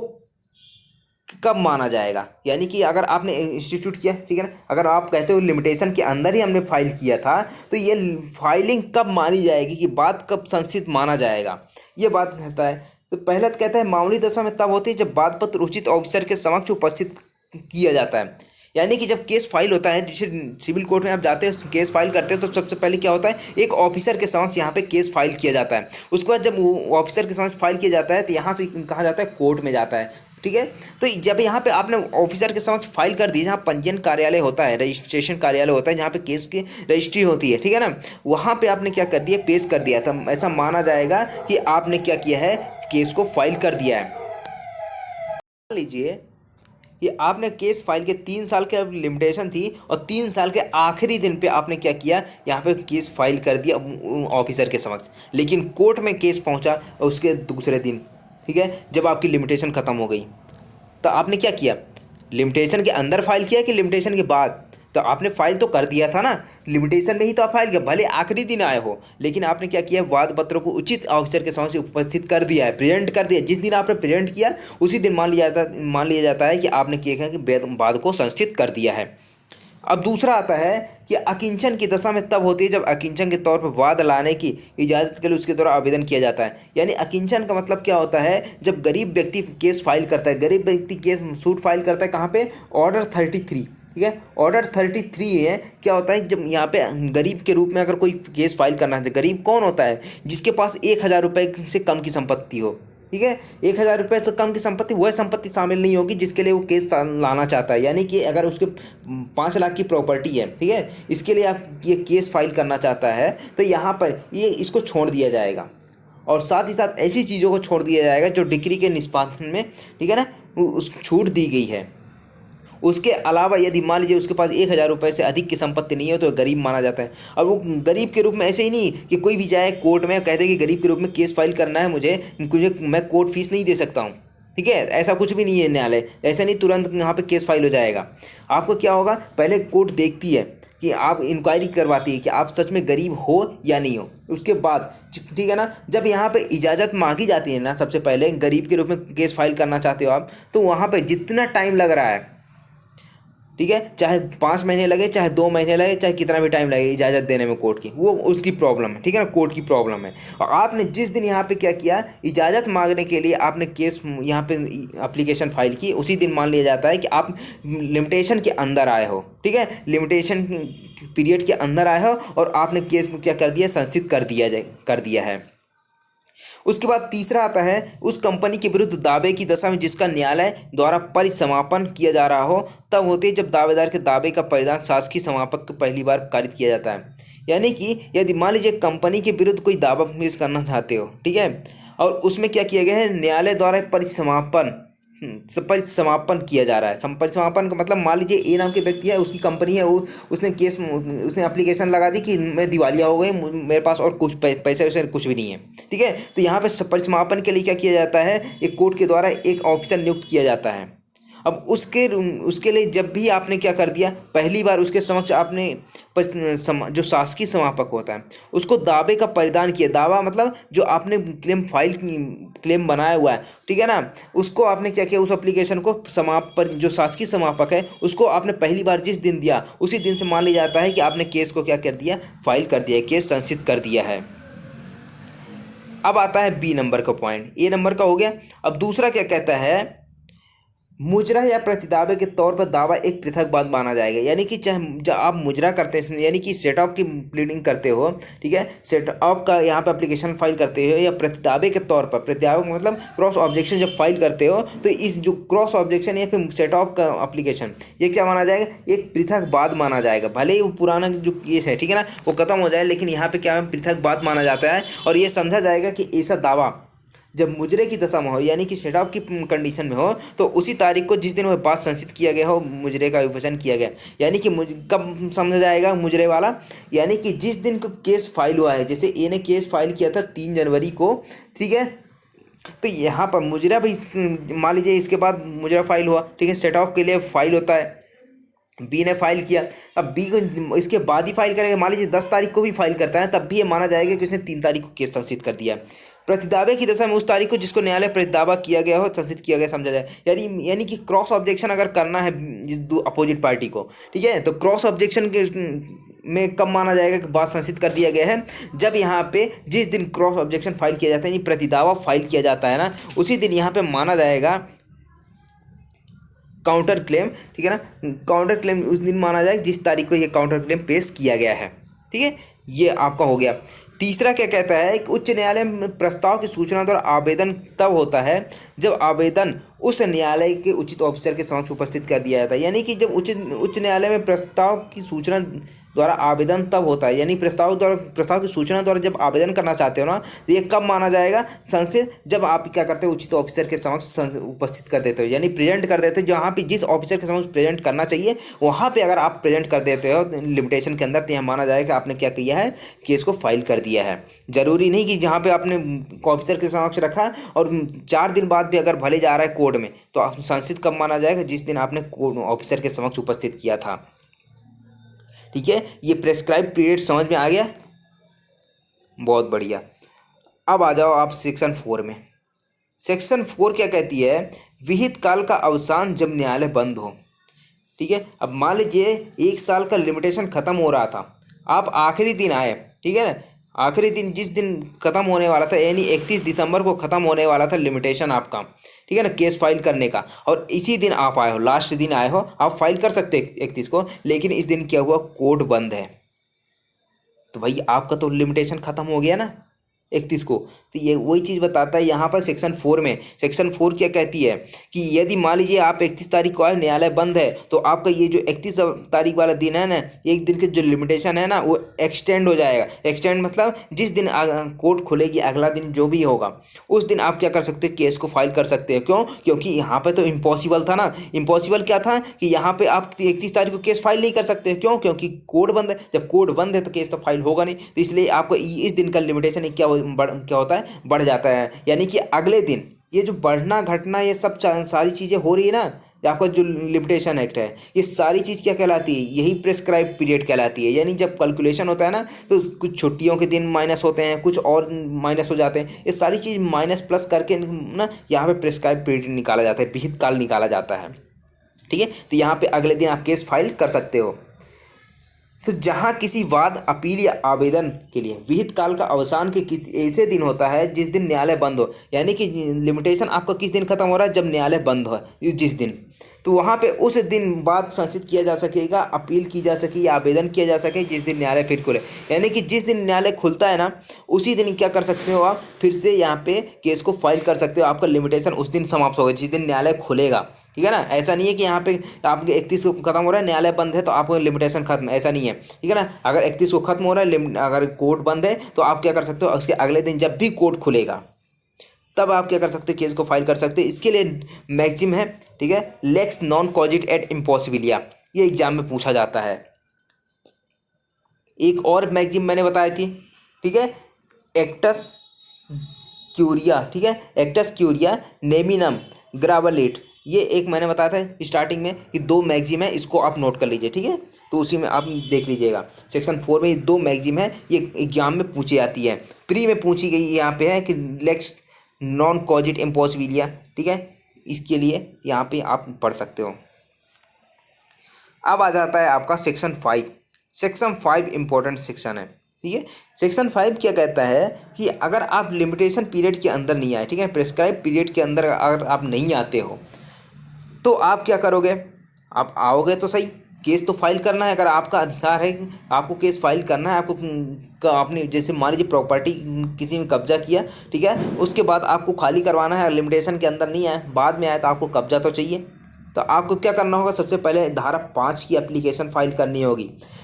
कब माना जाएगा, यानी कि अगर आपने इंस्टीट्यूट किया, ठीक है ना, अगर आप कहते हो लिमिटेशन के अंदर ही हमने फाइल किया था, तो ये फाइलिंग कब मानी जाएगी, कि बात कब संस्थित माना जाएगा, ये बात कहता है। तो पहला तो कहता है मामूली दशा में तब होती है जब वाद पत्र उचित ऑफिसर के समक्ष उपस्थित किया जाता है, यानी कि जब केस फाइल होता है, जैसे सिविल कोर्ट में आप जाते हो केस फाइल करते हो, तो सबसे पहले क्या होता है, एक ऑफिसर के समक्ष यहाँ पे केस फाइल किया जाता है। उसके बाद जब ऑफिसर के समक्ष फाइल किया जाता है तो यहाँ से कहा जाता है कोर्ट में जाता है। ठीक है, तो जब यहाँ पे आपने ऑफिसर के समक्ष फाइल कर दी, जहाँ पंजीयन कार्यालय होता है, रजिस्ट्रेशन कार्यालय होता है, जहाँ पे केस की रजिस्ट्री होती है, ठीक है ना, वहाँ पे आपने क्या कर दिया, पेश कर दिया था, ऐसा माना जाएगा कि आपने क्या किया है, केस को फाइल कर दिया है। मान लीजिए ये आपने केस फाइल के 3 साल के लिमिटेशन थी और 3 साल के आखिरी दिन पे आपने क्या किया, यहाँ पे केस फाइल कर दिया ऑफिसर के समक्ष, लेकिन कोर्ट में केस पहुँचा उसके दूसरे दिन, ठीक है, जब आपकी लिमिटेशन ख़त्म हो गई, तो आपने क्या किया, लिमिटेशन के अंदर फाइल किया कि लिमिटेशन के बाद, तो आपने फाइल तो कर दिया था ना, लिमिटेशन में ही तो आप फाइल किया, भले आखिरी दिन आए हो, लेकिन आपने क्या किया, वाद पत्रों को उचित ऑफिसर के समक्ष उपस्थित कर दिया है, प्रेजेंट कर दिया। जिस दिन आपने प्रेजेंट किया उसी दिन मान लिया जाता है कि आपने क्या कि वाद को संस्थित कर दिया है। अब दूसरा आता है कि अकिंचन की दशा में तब होती है जब अकिंचन के तौर पर वाद लाने की इजाज़त के लिए उसके द्वारा आवेदन किया जाता है। यानी अकिंचन का मतलब क्या होता है, जब गरीब व्यक्ति केस फाइल करता है, गरीब व्यक्ति केस सूट फाइल करता है, कहाँ पे, ऑर्डर 33, ठीक है, ऑर्डर 33 है, क्या होता है, जब यहाँ पे गरीब के रूप में अगर कोई केस फाइल करना है, गरीब कौन होता है, जिसके पास 1000 रुपये से कम की संपत्ति हो, ठीक है, 1000 रुपये से कम की संपत्ति, वह संपत्ति शामिल नहीं होगी जिसके लिए वो केस लाना चाहता है। यानी कि अगर उसके 5 लाख की प्रॉपर्टी है, ठीक है, इसके लिए आप ये केस फाइल करना चाहता है, तो यहाँ पर ये इसको छोड़ दिया जाएगा, और साथ ही साथ ऐसी चीज़ों को छोड़ दिया जाएगा जो डिक्री के निष्पादन में, ठीक है ना, उस छूट दी गई है। उसके अलावा यदि मान लीजिए उसके पास 1000 रुपये से अधिक की संपत्ति नहीं हो तो गरीब माना जाता है। और वो गरीब के रूप में ऐसे ही नहीं कि कोई भी जाए कोर्ट में कहते कि गरीब के रूप में केस फाइल करना है मुझे मैं कोर्ट फीस नहीं दे सकता हूँ, ठीक है, ऐसा कुछ भी नहीं है न्यायालय, ऐसा नहीं तुरंत यहाँ पे केस फाइल हो जाएगा। आपको क्या होगा, पहले कोर्ट देखती है कि आप इंक्वायरी करवाती है कि आप सच में गरीब हो या नहीं हो, उसके बाद, ठीक है ना, जब यहाँ पे इजाज़त मांगी जाती है ना, सबसे पहले गरीब के रूप में केस फाइल करना चाहते हो आप, तो वहाँ पे जितना टाइम लग रहा है, ठीक है, चाहे 5 महीने लगे, चाहे 2 महीने लगे, चाहे कितना भी टाइम लगे इजाज़त देने में कोर्ट की, वो उसकी प्रॉब्लम है, ठीक है ना, कोर्ट की प्रॉब्लम है। और आपने जिस दिन यहाँ पे क्या किया, इजाज़त मांगने के लिए आपने केस यहाँ पे एप्लीकेशन फाइल की, उसी दिन मान लिया जाता है कि आप लिमिटेशन के अंदर आए हो, ठीक है, लिमिटेशन पीरियड के अंदर आए हो और आपने केस क्या कर दिया, संस्थित कर दिया है। उसके बाद तीसरा आता है उस कंपनी के विरुद्ध दावे की दशा में जिसका न्यायालय द्वारा परिसमापन किया जा रहा हो, तब होती है जब दावेदार के दावे का परिणाम शासकीय समापक को पहली बार पारित किया जाता है। यानी कि यदि मान लीजिए कंपनी के विरुद्ध कोई दावा पेश करना चाहते हो, ठीक है, और उसमें क्या किया गया है, न्यायालय द्वारा परिसमापन परिसमापन किया जा रहा है। परिसमापन का मतलब मान लीजिए ए नाम के व्यक्ति है, उसकी कंपनी है, वो उसने एप्लीकेशन लगा दी कि मैं दिवालिया हो गई, मेरे पास और कुछ पैसे वैसे कुछ भी नहीं है, ठीक है। तो यहाँ पे परिसमापन के लिए क्या किया जाता है, एक कोर्ट के द्वारा एक ऑफिसर नियुक्त किया जाता है। अब उसके लिए जब भी आपने क्या कर दिया, पहली बार उसके समक्ष आपने जो शासकीय समापक होता है उसको दावे का परिदान किया। दावा मतलब जो आपने क्लेम बनाया हुआ है, ठीक है ना, उसको आपने क्या किया, उस एप्लीकेशन को जो शासकीय समापक है उसको आपने पहली बार जिस दिन दिया उसी दिन से मान लिया जाता है कि आपने केस को क्या कर दिया, फाइल कर दिया है, केस संसित कर दिया है। अब आता है बी नंबर का पॉइंट, ए नंबर का हो गया। अब दूसरा क्या कहता है, मुजरा या प्रतिदावे के तौर पर दावा एक पृथक बात माना जाएगा। यानी कि चाहे जब आप मुजरा करते हैं, यानी कि सेट ऑफ की प्लीडिंग करते हो, ठीक है, सेट ऑफ का यहाँ पे एप्लीकेशन फाइल करते हो, या प्रतिदावे के तौर पर, प्रतिदावे मतलब क्रॉस ऑब्जेक्शन जब फाइल करते हो, तो इस जो क्रॉस ऑब्जेक्शन या फिर सेट ऑफ का एप्लीकेशन, ये क्या माना जाएगा, एक पृथक बात माना जाएगा। भले ही वो पुराना जो केस है, ठीक है ना, वो खत्म हो जाए, लेकिन यहाँ पे क्या है, पृथक बात माना जाता है। और ये समझा जाएगा कि ऐसा दावा जब मुजरे की दशा में हो, यानी कि सेट ऑफ की कंडीशन में हो, तो उसी तारीख को जिस दिन वह बात संसित किया गया हो, मुजरे का विभाजन किया गया, यानी कि कब समझा जाएगा मुजरे वाला, यानी कि जिस दिन को केस फाइल हुआ है। जैसे ए ने केस फाइल किया था 3 जनवरी को, ठीक है, तो यहाँ पर मुजरा भी मान लीजिए इसके बाद मुजरा फाइल हुआ, ठीक है, सेट ऑफ के लिए फाइल होता है, बी ने फाइल किया, अब बी को इसके बाद ही फाइल करेगा, मान लीजिए 10 तारीख को भी फाइल करता है, तब भी ये माना जाएगा कि उसने 3 तारीख को केस संसित कर दिया। प्रतिदावे की दशा में उस तारीख को जिसको न्यायालय प्रतिदावा किया गया हो, संसित किया गया समझा जाए। यानी कि क्रॉस ऑब्जेक्शन अगर करना है अपोजिट पार्टी को, ठीक है, तो क्रॉस ऑब्जेक्शन के में कब माना जाएगा कि बात संसित कर दिया गया है, जब यहाँ पे जिस दिन क्रॉस ऑब्जेक्शन फाइल किया जाता है, यानी प्रतिदावा फाइल किया जाता है ना, उसी दिन यहाँ पे माना जाएगा काउंटर क्लेम, ठीक है ना, काउंटर क्लेम उस दिन माना जाएगा जिस तारीख को ये काउंटर क्लेम पेश किया गया है, ठीक है, ये आपका हो गया। तीसरा क्या कहता है कि उच्च न्यायालय में प्रस्ताव की सूचना द्वारा आवेदन तब होता है जब आवेदन उस न्यायालय के उचित ऑफिसर के समक्ष उपस्थित कर दिया जाता है। यानी कि जब उच्च न्यायालय में प्रस्ताव की सूचना द्वारा आवेदन तब होता है, यानी प्रस्ताव की सूचना द्वारा जब आवेदन करना चाहते हो ना, तो ये कब माना जाएगा, संसित, जब आप क्या करते हो, उचित ऑफिसर के समक्ष उपस्थित कर देते हो, यानी प्रेजेंट कर देते हो। जहाँ पे जिस ऑफिसर के समक्ष प्रेजेंट करना चाहिए वहाँ पे अगर आप प्रेजेंट कर देते हो लिमिटेशन के अंदर, तो यह माना जाएगा आपने क्या किया है, केस को फाइल कर दिया है। जरूरी नहीं कि जहाँ पे आपने ऑफिसर के समक्ष रखा और 4 दिन बाद भी अगर भले जा रहा है कोर्ट में, तो आप संसित कब माना जाएगा, जिस दिन आपने ऑफिसर के समक्ष उपस्थित किया था, ठीक है। ये प्रेस्क्राइब पीरियड समझ में आ गया, बहुत बढ़िया। अब आ जाओ आप सेक्शन 4 में। सेक्शन 4 क्या कहती है, विहित काल का अवसान जब न्यायालय बंद हो, ठीक है। अब मान लीजिए 1 साल का लिमिटेशन खत्म हो रहा था, आप आखिरी दिन आए, ठीक है ना, आखिरी दिन जिस दिन खत्म होने वाला था, यानी 31 दिसंबर को खत्म होने वाला था लिमिटेशन आपका, ठीक है ना, केस फाइल करने का, और इसी दिन आप आए हो, लास्ट दिन आए हो, आप फाइल कर सकते 31 को, लेकिन इस दिन क्या हुआ, कोर्ट बंद है, तो भाई आपका तो लिमिटेशन खत्म हो गया ना 31 को। तो ये वही चीज़ बताता है यहाँ पर सेक्शन 4 में। सेक्शन 4 क्या कहती है कि यदि मान लीजिए आप 31 तारीख को आए, न्यायालय बंद है, तो आपका ये जो 31 तारीख वाला दिन है ना, एक दिन के जो लिमिटेशन है ना, वो एक्सटेंड हो जाएगा। एक्सटेंड मतलब जिस दिन कोर्ट खुलेगी, अगला दिन जो भी होगा, उस दिन आप क्या कर सकते हो, केस को फाइल कर सकते हो। क्यों? क्योंकि यहाँ पर तो इम्पॉसिबल था ना। इम्पॉसिबल क्या था कि यहाँ पर आप 31 तारीख को केस फाइल नहीं कर सकते। क्यों? क्योंकि कोर्ट बंद है। जब कोर्ट बंद है तो केस तो फाइल होगा नहीं, तो इसलिए आपको इस दिन का लिमिटेशन क्या होता है, बढ़ जाता है। यानी कि अगले दिन ये जो बढ़ना घटना ये सब सारी चीज़ें हो रही है ना, आपका जो लिमिटेशन एक्ट है, ये सारी चीज़ क्या कहलाती है, यही प्रेस्क्राइब पीरियड कहलाती है। यानी जब कैलकुलेशन होता है ना, तो कुछ छुट्टियों के दिन माइनस होते हैं, कुछ और माइनस हो जाते हैं, ये सारी चीज़ माइनस प्लस करके ना यहाँ पे प्रेस्क्राइब पीरियड निकाला जाता है, विहित काल निकाला जाता है, ठीक है। तो यहाँ पे अगले दिन आप केस फाइल कर सकते हो। तो जहाँ किसी वाद, अपील या आवेदन के लिए विहित काल का अवसान के किसी ऐसे दिन होता है जिस दिन न्यायालय बंद हो, यानी कि लिमिटेशन आपका किस दिन खत्म हो रहा है, जब न्यायालय बंद हो जिस दिन, तो वहाँ पे उस दिन बाद संसित किया जा सकेगा, अपील की जा सके या आवेदन किया जा सके जिस दिन न्यायालय फिर खुले। यानी कि जिस दिन न्यायालय खुलता है ना, उसी दिन क्या कर सकते हो, आप फिर से यहाँ पे केस को फाइल कर सकते हो। आपका लिमिटेशन उस दिन समाप्त होगा जिस दिन न्यायालय खुलेगा, ठीक है ना। ऐसा नहीं है कि यहाँ पे आपके 31 को खत्म हो रहा है, न्यायालय बंद है तो आपको लिमिटेशन खत्म, ऐसा नहीं है, ठीक है ना। अगर 31 को खत्म हो रहा है, अगर कोर्ट बंद है, तो आप क्या कर सकते हो, उसके अगले दिन जब भी कोर्ट खुलेगा, तब आप क्या कर सकते हो, केस को फाइल कर सकते हो। इसके लिए मैक्सिम है, ठीक है, लेक्स नॉन कॉजिट एट इम्पॉसिबिलिया, ये एग्जाम में पूछा जाता है। एक और मैक्सिम मैंने बताई थी, ठीक है, एक्टस क्यूरिया, ठीक है, एक्टस क्यूरिया नेमिनम ग्रावलेट, ये एक मैंने बताया था स्टार्टिंग में कि दो मैक्सिम है, इसको आप नोट कर लीजिए, ठीक है। तो उसी में आप देख लीजिएगा, सेक्शन 4 में ये दो मैक्सिम है, ये एग्जाम में पूछी जाती है। प्री में पूछी गई यहाँ पे है कि लेक्स नॉन कॉजिट इम्पॉसिबिलिया, ठीक है, इसके लिए यहाँ पे आप पढ़ सकते हो। अब आ जाता है आपका सेक्शन 5। सेक्शन 5 इंपॉर्टेंट सेक्शन है, ठीक है। सेक्शन 5 क्या कहता है कि अगर आप लिमिटेशन पीरियड के अंदर नहीं आए, ठीक है, प्रेस्क्राइब पीरियड के अंदर अगर आप नहीं आते हो तो आप क्या करोगे, आप आओगे तो सही, केस तो फाइल करना है, अगर आपका अधिकार है आपको केस फाइल करना है, आपको आपने जैसे मान लीजिए प्रॉपर्टी किसी ने कब्जा किया, ठीक है, उसके बाद आपको खाली करवाना है, लिमिटेशन के अंदर नहीं आए, बाद में आए तो आपको कब्जा तो चाहिए। तो आपको क्या करना होगा, सबसे पहले धारा 5 की एप्लीकेशन फाइल करनी होगी।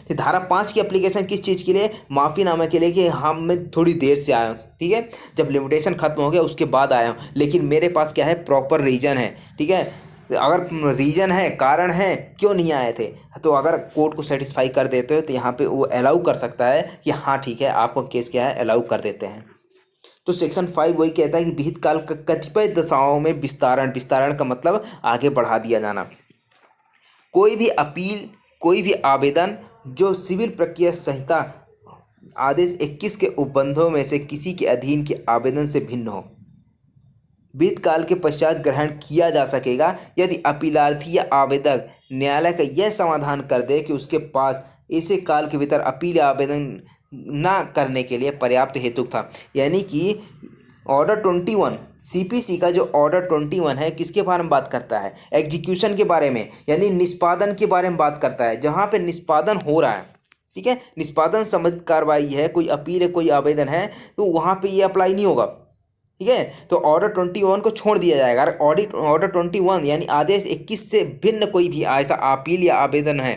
तो धारा 5 की एप्लीकेशन किस चीज़ के लिए, माफ़ीनामे के लिए कि हम मैं थोड़ी देर से आया हूँ, ठीक है, जब लिमिटेशन खत्म हो गया उसके बाद आया हूँ, लेकिन मेरे पास क्या है, प्रॉपर रीज़न है, ठीक है। अगर रीज़न है, कारण है क्यों नहीं आए थे, तो अगर कोर्ट को सेटिस्फाई कर देते हो तो यहाँ पे वो अलाउ कर सकता है कि हाँ ठीक है, आपका केस क्या है, अलाउ कर देते हैं। तो सेक्शन 5 वही कहता है कि विहित काल का कतिपय दशाओं में विस्तारण, विस्तारण का मतलब आगे बढ़ा दिया जाना। कोई भी अपील, कोई भी आवेदन जो सिविल प्रक्रिया संहिता आदेश 21 के उपबंधों में से किसी के अधीन के आवेदन से भिन्न हो, विहित काल के पश्चात ग्रहण किया जा सकेगा यदि अपीलार्थी या आवेदक न्यायालय का यह समाधान कर दे कि उसके पास ऐसे काल के भीतर अपील या आवेदन ना करने के लिए पर्याप्त हेतु था। यानी कि ऑर्डर 21 सीपीसी का जो ऑर्डर 21 है किसके बारे में बात करता है, एग्जीक्यूशन के बारे में, यानी निष्पादन के बारे में बात करता है। जहाँ पे निष्पादन हो रहा है, ठीक है, निष्पादन संबंधित कार्रवाई है, कोई अपील है, कोई आवेदन है, तो वहाँ पे ये अप्लाई नहीं होगा, ठीक है। तो ऑर्डर 21 को छोड़ दिया जाएगा। अगर ऑर्डर 21 यानी आदेश 21 से भिन्न कोई भी ऐसा अपील या आवेदन है,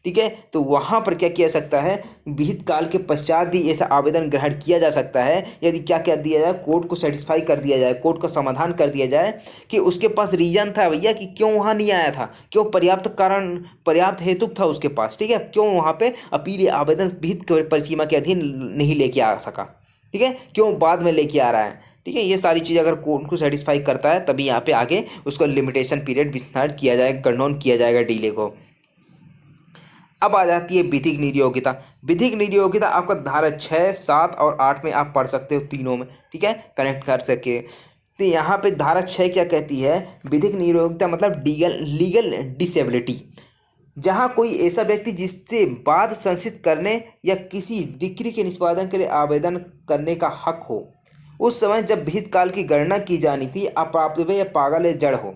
ठीक है, तो वहाँ पर क्या किया सकता है, विहित काल के पश्चात भी ऐसा आवेदन ग्रहण किया जा सकता है यदि क्या कर दिया जाए, कोर्ट को सेटिस्फाई कर दिया जाए, कोर्ट का समाधान कर दिया जाए कि उसके पास रीजन था भैया कि क्यों वहाँ नहीं आया था, क्यों पर्याप्त कारण, पर्याप्त हेतु था उसके पास, ठीक है, क्यों वहाँ पे अपील या आवेदन विहित परिसीमा के अधीन नहीं लेके आ सका, ठीक है, क्यों बाद में लेके आ रहा है, ठीक है। ये सारी चीज़ अगर कोर्ट को सेटिस्फाई करता है तभी यहाँ पे आगे उसको लिमिटेशन पीरियड विस्तार किया जाएगा, कंडोन किया जाएगा डीले को। अब आ जाती है विधिक नियोगिता। विधिक नियोगिता आपका धारा 6, 7 और 8 में आप पढ़ सकते हो, तीनों में, ठीक है, कनेक्ट कर सके। तो यहाँ पे धारा 6 क्या कहती है, विधिक नियोगिता मतलब लीगल डिसेबिलिटी, जहाँ कोई ऐसा व्यक्ति जिससे वाद संसित करने या किसी डिक्री के निष्पादन के लिए आवेदन करने का हक हो, उस समय जब विहित काल की गणना की जानी थी अप्राप्त या पागल या जड़ हो,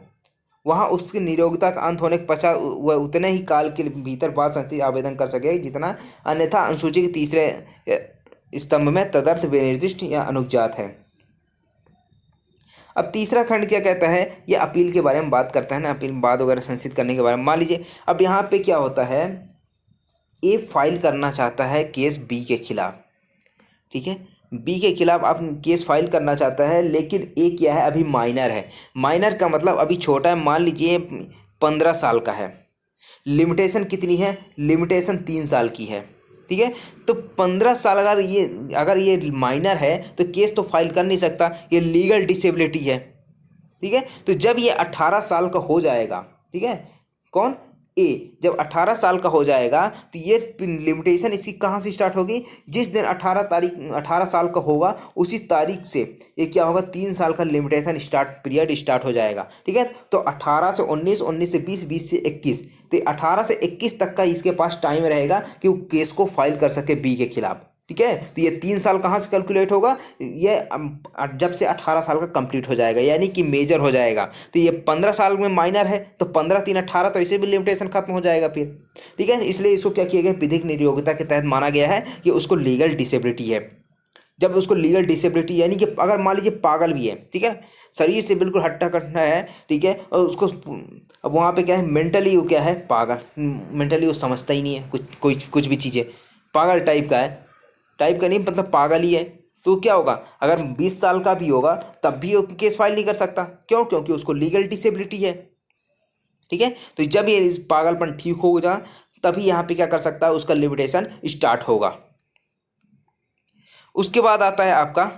वहाँ उसकी नियोगिता का अंत होने के पश्चात वह उतने ही काल के भीतर वाद संसित आवेदन कर सके जितना अन्यथा अनुसूची के तीसरे स्तंभ में तदर्थ विनिर्दिष्ट या अनुज्ञात है। अब तीसरा खंड क्या कहता है, ये अपील के बारे में बात करता है ना, अपील वाद वगैरह संसित करने के बारे में। मान लीजिए अब यहाँ पे क्या होता है, ए फाइल करना चाहता है केस बी के खिलाफ, ठीक है, बी के खिलाफ आप केस फाइल करना चाहता है, लेकिन ए क्या है, अभी माइनर है। माइनर का मतलब अभी छोटा है, मान लीजिए 15 साल का है। लिमिटेशन कितनी है, लिमिटेशन 3 साल की है, ठीक है। तो 15 साल अगर ये माइनर है तो केस तो फाइल कर नहीं सकता, ये लीगल डिसेबिलिटी है, ठीक है। तो जब ये 18 साल का हो जाएगा, ठीक है, कौन, ए, जब 18 साल का हो जाएगा तो ये लिमिटेशन इसकी कहाँ से स्टार्ट होगी, जिस दिन 18 साल का होगा उसी तारीख से ये क्या होगा, 3 साल का लिमिटेशन पीरियड स्टार्ट हो जाएगा, ठीक है। तो 18 से 19, 19 से 20, 20 से 21, तो 18 से 21 तक का इसके पास टाइम रहेगा कि वो केस को फाइल कर सके बी के खिलाफ, ठीक है। तो ये 3 साल कहाँ से कैलकुलेट होगा, ये जब से 18 साल का कंप्लीट हो जाएगा, यानी कि मेजर हो जाएगा। तो ये 15 साल में माइनर है, तो 15, 3, 18, तो इसे भी लिमिटेशन खत्म हो जाएगा फिर, ठीक है। इसलिए इसको क्या किया गया, विधिक नियोगिता के तहत माना गया है कि उसको लीगल डिसेबिलिटी है। जब उसको लीगल डिसेबिलिटी यानी कि अगर मान लीजिए पागल भी है, ठीक है, शरीर से बिल्कुल हट्टा कट्टा है, ठीक है, और उसको अब वहाँ पे क्या है, मेंटली वो क्या है, पागल, मेंटली वो समझता ही नहीं है कुछ भी चीज़ें, पागल टाइप का है, टाइप का नहीं मतलब पागल ही है, तो क्या होगा, अगर 20 साल का भी होगा तब भी वो केस फाइल नहीं कर सकता। क्यों? क्योंकि उसको लीगल डिसेबिलिटी है। ठीक है, तो जब ये पागलपन ठीक हो जा तभी यहाँ पे क्या कर सकता है, उसका लिमिटेशन स्टार्ट होगा। उसके बाद आता है आपका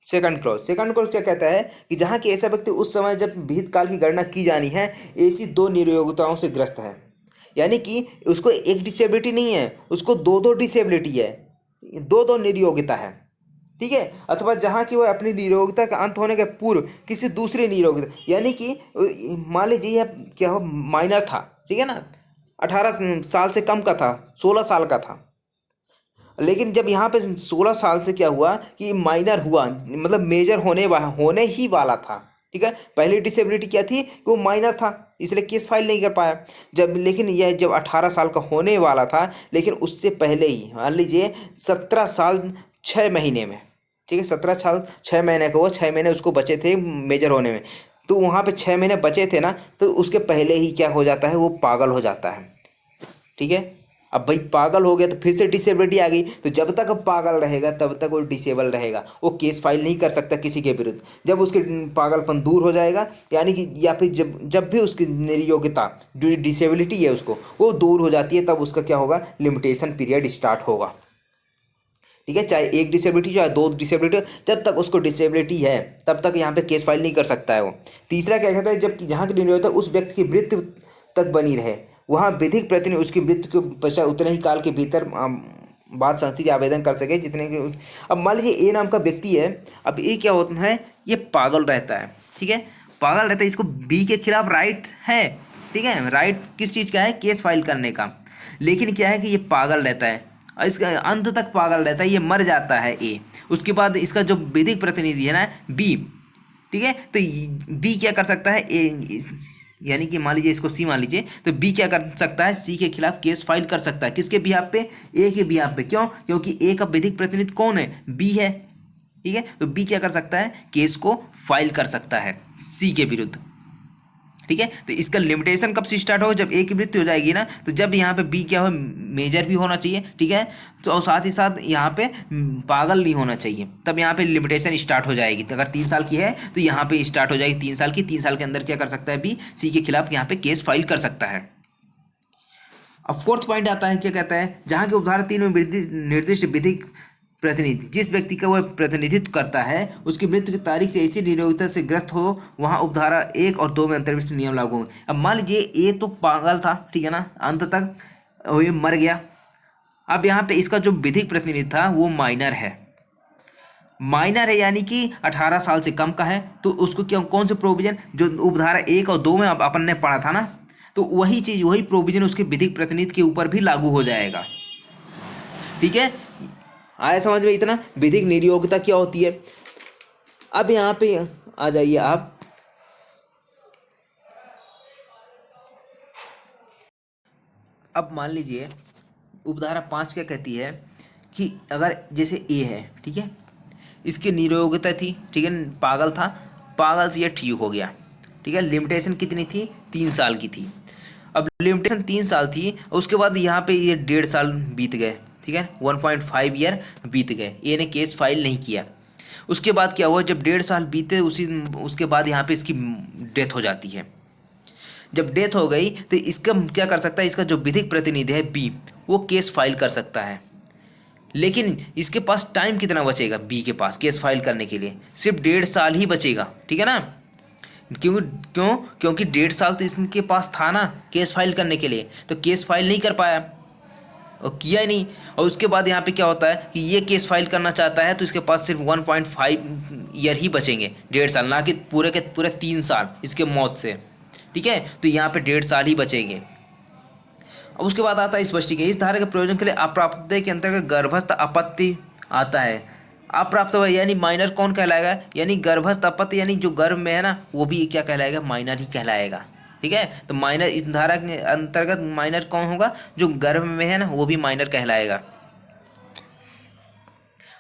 सेकंड क्लॉज। सेकंड क्लॉज क्या कहता है कि जहाँ की ऐसा व्यक्ति उस समय जब विहित काल की गणना की जानी है ऐसी दो नियोग्यताओं से ग्रस्त है, यानी कि उसको एक डिसेबिलिटी नहीं है, उसको दो दो डिसेबिलिटी है, दो दो नियोग्यता है। ठीक है, अथवा जहाँ की वह अपनी नियोग्यता का अंत होने के पूर्व किसी दूसरी नियोग्यता, यानी कि मान लीजिए यह क्या हो, माइनर था, ठीक है ना, 18 साल से कम का था, 16 साल का था, लेकिन जब यहाँ पे 16 साल से क्या हुआ कि माइनर हुआ, मतलब मेजर होने ही वाला था। ठीक है, पहली डिसेबिलिटी क्या थी कि वो माइनर था, इसलिए केस फाइल नहीं कर पाया। लेकिन यह जब 18 साल का होने वाला था, लेकिन उससे पहले ही मान लीजिए 17 साल 6 महीने में, ठीक है, 17 साल 6 महीने को, वो 6 महीने उसको बचे थे मेजर होने में, तो वहाँ पे 6 महीने बचे थे ना, तो उसके पहले ही क्या हो जाता है, वो पागल हो जाता है। ठीक है, अब भाई पागल हो गया तो फिर से डिसेबिलिटी आ गई, तो जब तक पागल रहेगा तब तक वो डिसेबल रहेगा, वो केस फाइल नहीं कर सकता किसी के विरुद्ध। जब उसके पागलपन दूर हो जाएगा, यानी कि या फिर जब भी उसकी नियोग्यता जो डिसेबिलिटी है उसको वो दूर हो जाती है, तब उसका क्या होगा, लिमिटेशन पीरियड स्टार्ट होगा। ठीक है, चाहे एक डिसेबिलिटी चाहे दो डिसेबिलिटी, जब तक उसको डिसेबिलिटी है तब तक यहाँ पे केस फाइल नहीं कर सकता है वो। तीसरा क्या कहता है, जब यहाँ की नियोग्यता उस व्यक्ति की मृत्यु तक बनी रहे, वहाँ विधिक प्रतिनिधि उसकी मृत्यु के पश्चात उतने ही काल के भीतर बाद संस्थिति आवेदन कर सके जितने के। अब मान लीजिए ए नाम का व्यक्ति है, अब ये क्या होता है, ये पागल रहता है। ठीक है, पागल रहता है, इसको बी के खिलाफ राइट है। ठीक है, राइट किस चीज़ का है, केस फाइल करने का, लेकिन क्या है कि ये पागल रहता है, इसका अंत तक पागल रहता है, ये मर जाता है ए। उसके बाद इसका जो विधिक प्रतिनिधि है ना बी, ठीक है, तो बी क्या कर सकता है, ए यानी कि मान लीजिए इसको सी मान लीजिए, तो बी क्या कर सकता है, सी के खिलाफ केस फाइल कर सकता है। किसके बिहाफ पे, ए के बिहाफ पे। क्यों? क्योंकि ए का विधिक प्रतिनिधि कौन है, बी है। ठीक है, तो बी क्या कर सकता है, केस को फाइल कर सकता है सी के विरुद्ध। ठीक है, तो इसका लिमिटेशन कब से स्टार्ट होगा, जब ए की मृत्यु हो जाएगी ना, तो जब यहाँ पे बी क्या हो, मेजर भी होना चाहिए। ठीक है, तो और साथ ही साथ यहाँ पे पागल नहीं होना चाहिए, तब यहाँ पे लिमिटेशन स्टार्ट हो जाएगी। तो अगर 3 साल की है तो यहाँ पे स्टार्ट हो जाएगी 3 साल की। 3 साल के अंदर क्या कर सकता है, बी सी के खिलाफ यहाँ पे केस फाइल कर सकता है। अब फोर्थ पॉइंट आता है, क्या कहता है, जहाँ के उपधारा 3 में निर्दिष्ट विधिक प्रतिनिधि जिस व्यक्ति का वह प्रतिनिधित्व करता है उसकी मृत्यु की तारीख से ऐसी नियोग्यता से ग्रस्त हो, वहाँ उपधारा 1 और 2 में अंतर्विष्ट नियम लागू हों। अब मान लीजिए ए तो पागल था, ठीक है ना, अंत तक ये मर गया। अब यहाँ पे इसका जो विधिक प्रतिनिधि था वो माइनर है, माइनर है यानी कि 18 साल से कम का है, तो उसको क्यों, कौन से प्रोविजन, जो उपधारा 1 और 2 में अपन ने पढ़ा था ना, तो वही चीज़, वही प्रोविजन उसके विधिक प्रतिनिधि के ऊपर भी लागू हो जाएगा। ठीक है, आया समझ में इतना, विधिक नियोग्यता क्या होती है। अब यहाँ पे आ जाइए आप, अब मान लीजिए उपधारा 5 क्या कहती है कि अगर जैसे ए है, ठीक है, इसकी नियोग्यता थी, ठीक है, पागल था, पागल से ये ठीक हो गया। ठीक है, लिमिटेशन कितनी थी, 3 साल की थी। अब लिमिटेशन 3 साल थी, उसके बाद यहाँ पे ये 1.5 साल बीत गए। ठीक है, 1.5 ईयर बीत गए, ये ने केस फाइल नहीं किया। उसके बाद क्या हुआ, जब 1.5 साल बीते उसके बाद यहाँ पे इसकी डेथ हो जाती है। जब डेथ हो गई तो इसका क्या कर सकता है, इसका जो विधिक प्रतिनिधि है बी, वो केस फाइल कर सकता है। लेकिन इसके पास टाइम कितना बचेगा, बी के पास केस फाइल करने के लिए सिर्फ 1.5 साल ही बचेगा। ठीक है ना, क्योंकि 1.5 साल तो इसके पास था ना केस फाइल करने के लिए, तो केस फाइल नहीं कर पाया और किया ही नहीं। और उसके बाद यहाँ पे क्या होता है कि ये केस फाइल करना चाहता है, तो इसके पास सिर्फ 1.5 ईयर ही बचेंगे, 1.5 साल, ना कि पूरे के पूरे 3 साल इसके मौत से। ठीक है, तो यहाँ पे 1.5 साल ही बचेंगे। अब उसके बाद आता है स्पष्टीकरण, इस धारा के प्रयोजन के लिए अप्राप्तता के अंतर्गत गर्भस्थ आपत्ति आता है। अप्राप्त यानी माइनर कौन कहलाएगा, यानी गर्भस्थ आपत्ति यानी जो गर्भ में है ना, वो भी क्या कहलाएगा, माइनर ही कहलाएगा। ठीक है, तो माइनर इस धारा के अंतर्गत माइनर कौन होगा, जो गर्भ में है ना, वो भी माइनर कहलाएगा।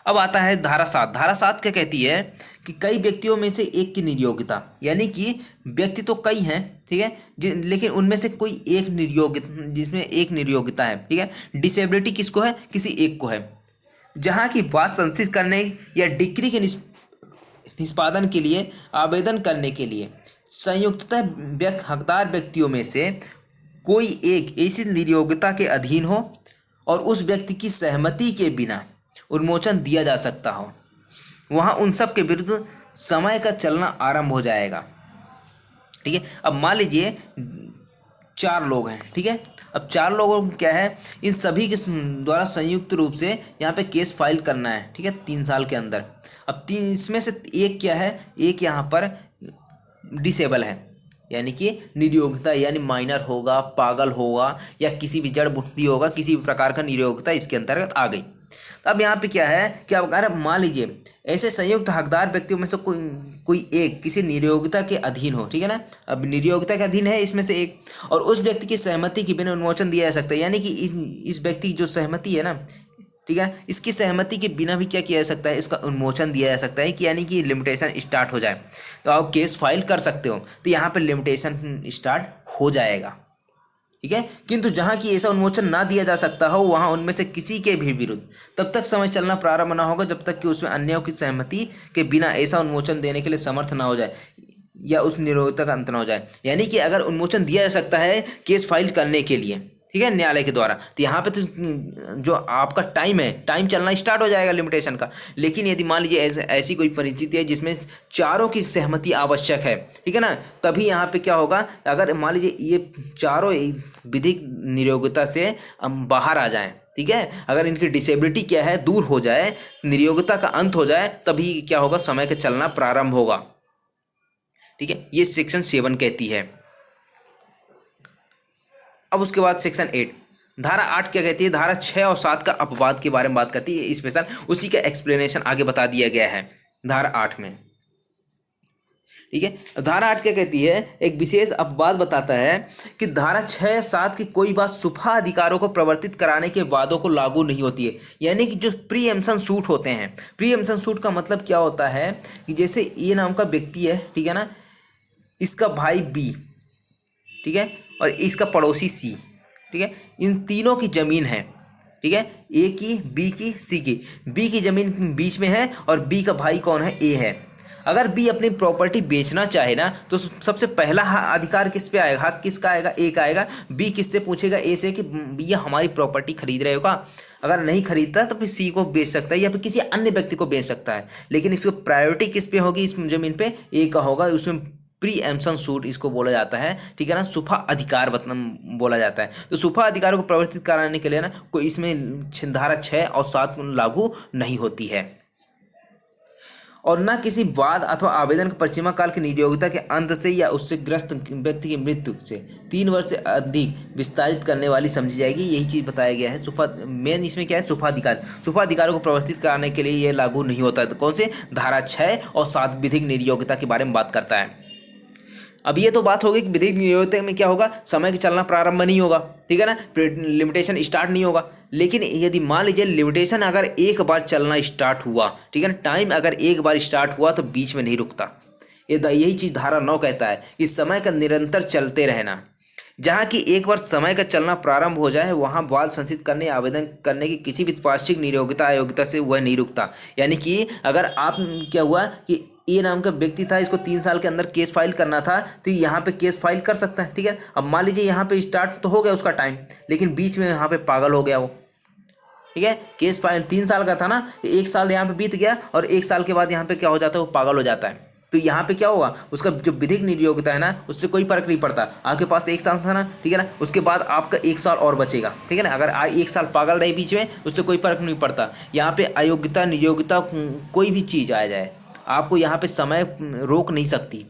अब आता है धारा 7। धारा 7 क्या कहती है कि कई व्यक्तियों में से एक की नियोग्यता, यानी कि व्यक्ति तो कई हैं, ठीक है, लेकिन उनमें से कोई एक नियोग्य, जिसमें एक नियोग्यता है। ठीक है, डिसेबिलिटी किसको है, किसी एक को है। जहाँ की वाद संस्थित करने या डिक्री के निष्पादन के लिए आवेदन करने के लिए संयुक्ततः हकदार व्यक्तियों में से कोई एक ऐसी नियोक्ता के अधीन हो और उस व्यक्ति की सहमति के बिना उन्मोचन दिया जा सकता हो, वहाँ उन सब के विरुद्ध समय का चलना आरंभ हो जाएगा। ठीक है, अब मान लीजिए 4 लोग हैं। ठीक है, अब 4 लोगों को क्या है, इन सभी के द्वारा संयुक्त रूप से यहाँ पे केस फाइल करना है। ठीक है, 3 साल के अंदर। अब 3 इसमें से एक क्या है, एक यहाँ पर डिसेबल है, यानी कि निरयोग्यता, यानी माइनर होगा, पागल होगा या किसी भी जड़ बुद्धि होगा, किसी भी प्रकार का निरयोग्यता इसके अंतर्गत आ गई। तो अब यहाँ पे क्या है कि अगर मान लीजिए ऐसे संयुक्त हकदार व्यक्तियों में से कोई एक किसी निरयोग्यता के अधीन हो, ठीक है ना, अब निरयोग्यता के अधीन है इसमें से एक, और उस व्यक्ति की सहमति के बिना उन्मोचन दिया जा सकता है, यानी कि इस व्यक्ति की जो सहमति है ना, ठीक है, इसकी सहमति के बिना भी क्या किया जा सकता है, इसका उन्मोचन दिया जा सकता है कि यानी कि लिमिटेशन स्टार्ट हो जाए, तो आप केस फाइल कर सकते हो, तो यहाँ पर लिमिटेशन स्टार्ट हो जाएगा। ठीक है, किंतु जहां की ऐसा उन्मोचन ना दिया जा सकता हो, वहां उनमें से किसी के भी विरुद्ध तब तक समय चलना प्रारंभ ना होगा जब तक कि उसमें अन्यों की सहमति के बिना ऐसा उन्मोचन देने के लिए समर्थ ना हो जाए या उस निरयोग्यता का अंत ना हो जाए। यानी कि अगर उन्मोचन दिया जा सकता है केस फाइल करने के लिए, ठीक है, न्यायालय के द्वारा, तो यहाँ पे तो जो आपका टाइम है, टाइम चलना स्टार्ट हो जाएगा लिमिटेशन का। लेकिन यदि मान लीजिए ऐसी कोई परिस्थिति है जिसमें चारों की सहमति आवश्यक है, ठीक है ना, तभी यहाँ पे क्या होगा, अगर मान लीजिए ये चारों विधिक निरयोग्यता से बाहर आ जाएं, ठीक है, अगर इनकी डिसेबिलिटी क्या है दूर हो जाए, निरयोग्यता का अंत हो जाए, तभी क्या होगा, समय का चलना प्रारंभ होगा। ठीक है, ये सेक्शन 7 कहती है। अब उसके बाद सेक्शन 8, धारा 8 क्या कहती है, धारा 6 और 7 का अपवाद के बारे में बात करती है स्पेशल, उसी का एक्सप्लेनेशन आगे बता दिया गया है धारा 8 में। ठीक है, धारा 8 क्या कहती है, एक विशेष अपवाद बताता है कि धारा 6 7 की कोई बात सुफा अधिकारों को प्रवर्तित कराने के वादों को लागू नहीं होती है। यानी कि जो प्रीएम्पशन सूट होते हैं, प्रीएम्पशन सूट का मतलब क्या होता है कि जैसे ए नाम का व्यक्ति है, ठीक है ना, इसका भाई बी, ठीक है, और इसका पड़ोसी सी, ठीक है, इन तीनों की ज़मीन है, ठीक है, ए की, बी की, सी की। बी की ज़मीन बीच में है और बी का भाई कौन है, ए है। अगर बी अपनी प्रॉपर्टी बेचना चाहे ना, तो सबसे पहला अधिकार किस पे आएगा, हक किसका आएगा, ए का आएगा। बी किससे पूछेगा, ए से, कि भैया हमारी प्रॉपर्टी खरीद रहे हो का। अगर नहीं खरीदता तो फिर सी को बेच सकता है या फिर किसी अन्य व्यक्ति को बेच सकता है, लेकिन इसको प्रायोरिटी किस पे होगी, इस ज़मीन पे ए का होगा। उसमें प्रीएम्पशन सूट इसको बोला जाता है, ठीक है ना, सुफा अधिकार बोला जाता है। तो सुफा अधिकारों को प्रवर्तित कराने के लिए ना कोई इसमें धारा 6 और 7 लागू नहीं होती है, और ना किसी वाद अथवा आवेदन के परिसीमा काल की निरयोग्यता के अंत से या उससे ग्रस्त व्यक्ति की मृत्यु से 3 वर्ष से अधिक विस्तारित करने वाली समझी जाएगी। यही चीज़ बताया गया है। सुफा मेन इसमें क्या है, सुफा अधिकार, सुफा अधिकारों को प्रवर्तित कराने के लिए ये लागू नहीं होता है। तो कौन से, धारा 6 और 7 विधिक निरयोग्यता के बारे में बात करता है। अब ये तो बात होगी कि विधिक निरयोग्यता में क्या होगा, समय का चलना प्रारंभ नहीं होगा, ठीक है ना, लिमिटेशन स्टार्ट नहीं होगा। लेकिन यदि मान लीजिए लिमिटेशन अगर एक बार चलना स्टार्ट हुआ, ठीक है ना, टाइम अगर एक बार स्टार्ट हुआ तो बीच में नहीं रुकता। यही चीज़ धारा 9 कहता है कि समय का निरंतर चलते रहना। जहाँ की एक बार समय का चलना प्रारंभ हो जाए, वहाँ वाद संचित करने, आवेदन करने की किसी भी पार्श्विक निरयोग्यता अयोग्यता से वह नहीं रुकता। यानी कि अगर आप क्या हुआ कि ए नाम का व्यक्ति था, इसको 3 साल के अंदर केस फाइल करना था, तो यहाँ पे केस फाइल कर सकता है, ठीक है। अब मान लीजिए यहाँ पे स्टार्ट तो हो गया उसका टाइम, लेकिन बीच में यहाँ पे पागल हो गया वो, ठीक है, केस फाइल 3 साल का था ना, 1 साल यहाँ पे बीत गया और 1 साल के बाद यहाँ पे क्या हो जाता है, वो पागल हो जाता है। तो यहाँ पे क्या होगा, उसका जो विधिक निरयोग्यता है ना, उससे कोई फर्क नहीं पड़ता। आपके पास तो 1 साल था ना, ठीक है ना, उसके बाद आपका 1 साल और बचेगा, ठीक है ना। अगर 1 साल पागल रहे बीच में, उससे कोई फर्क नहीं पड़ता। यहाँ पे अयोग्यता निरयोग्यता कोई भी चीज़ आ जाए, आपको यहाँ पे समय रोक नहीं सकती,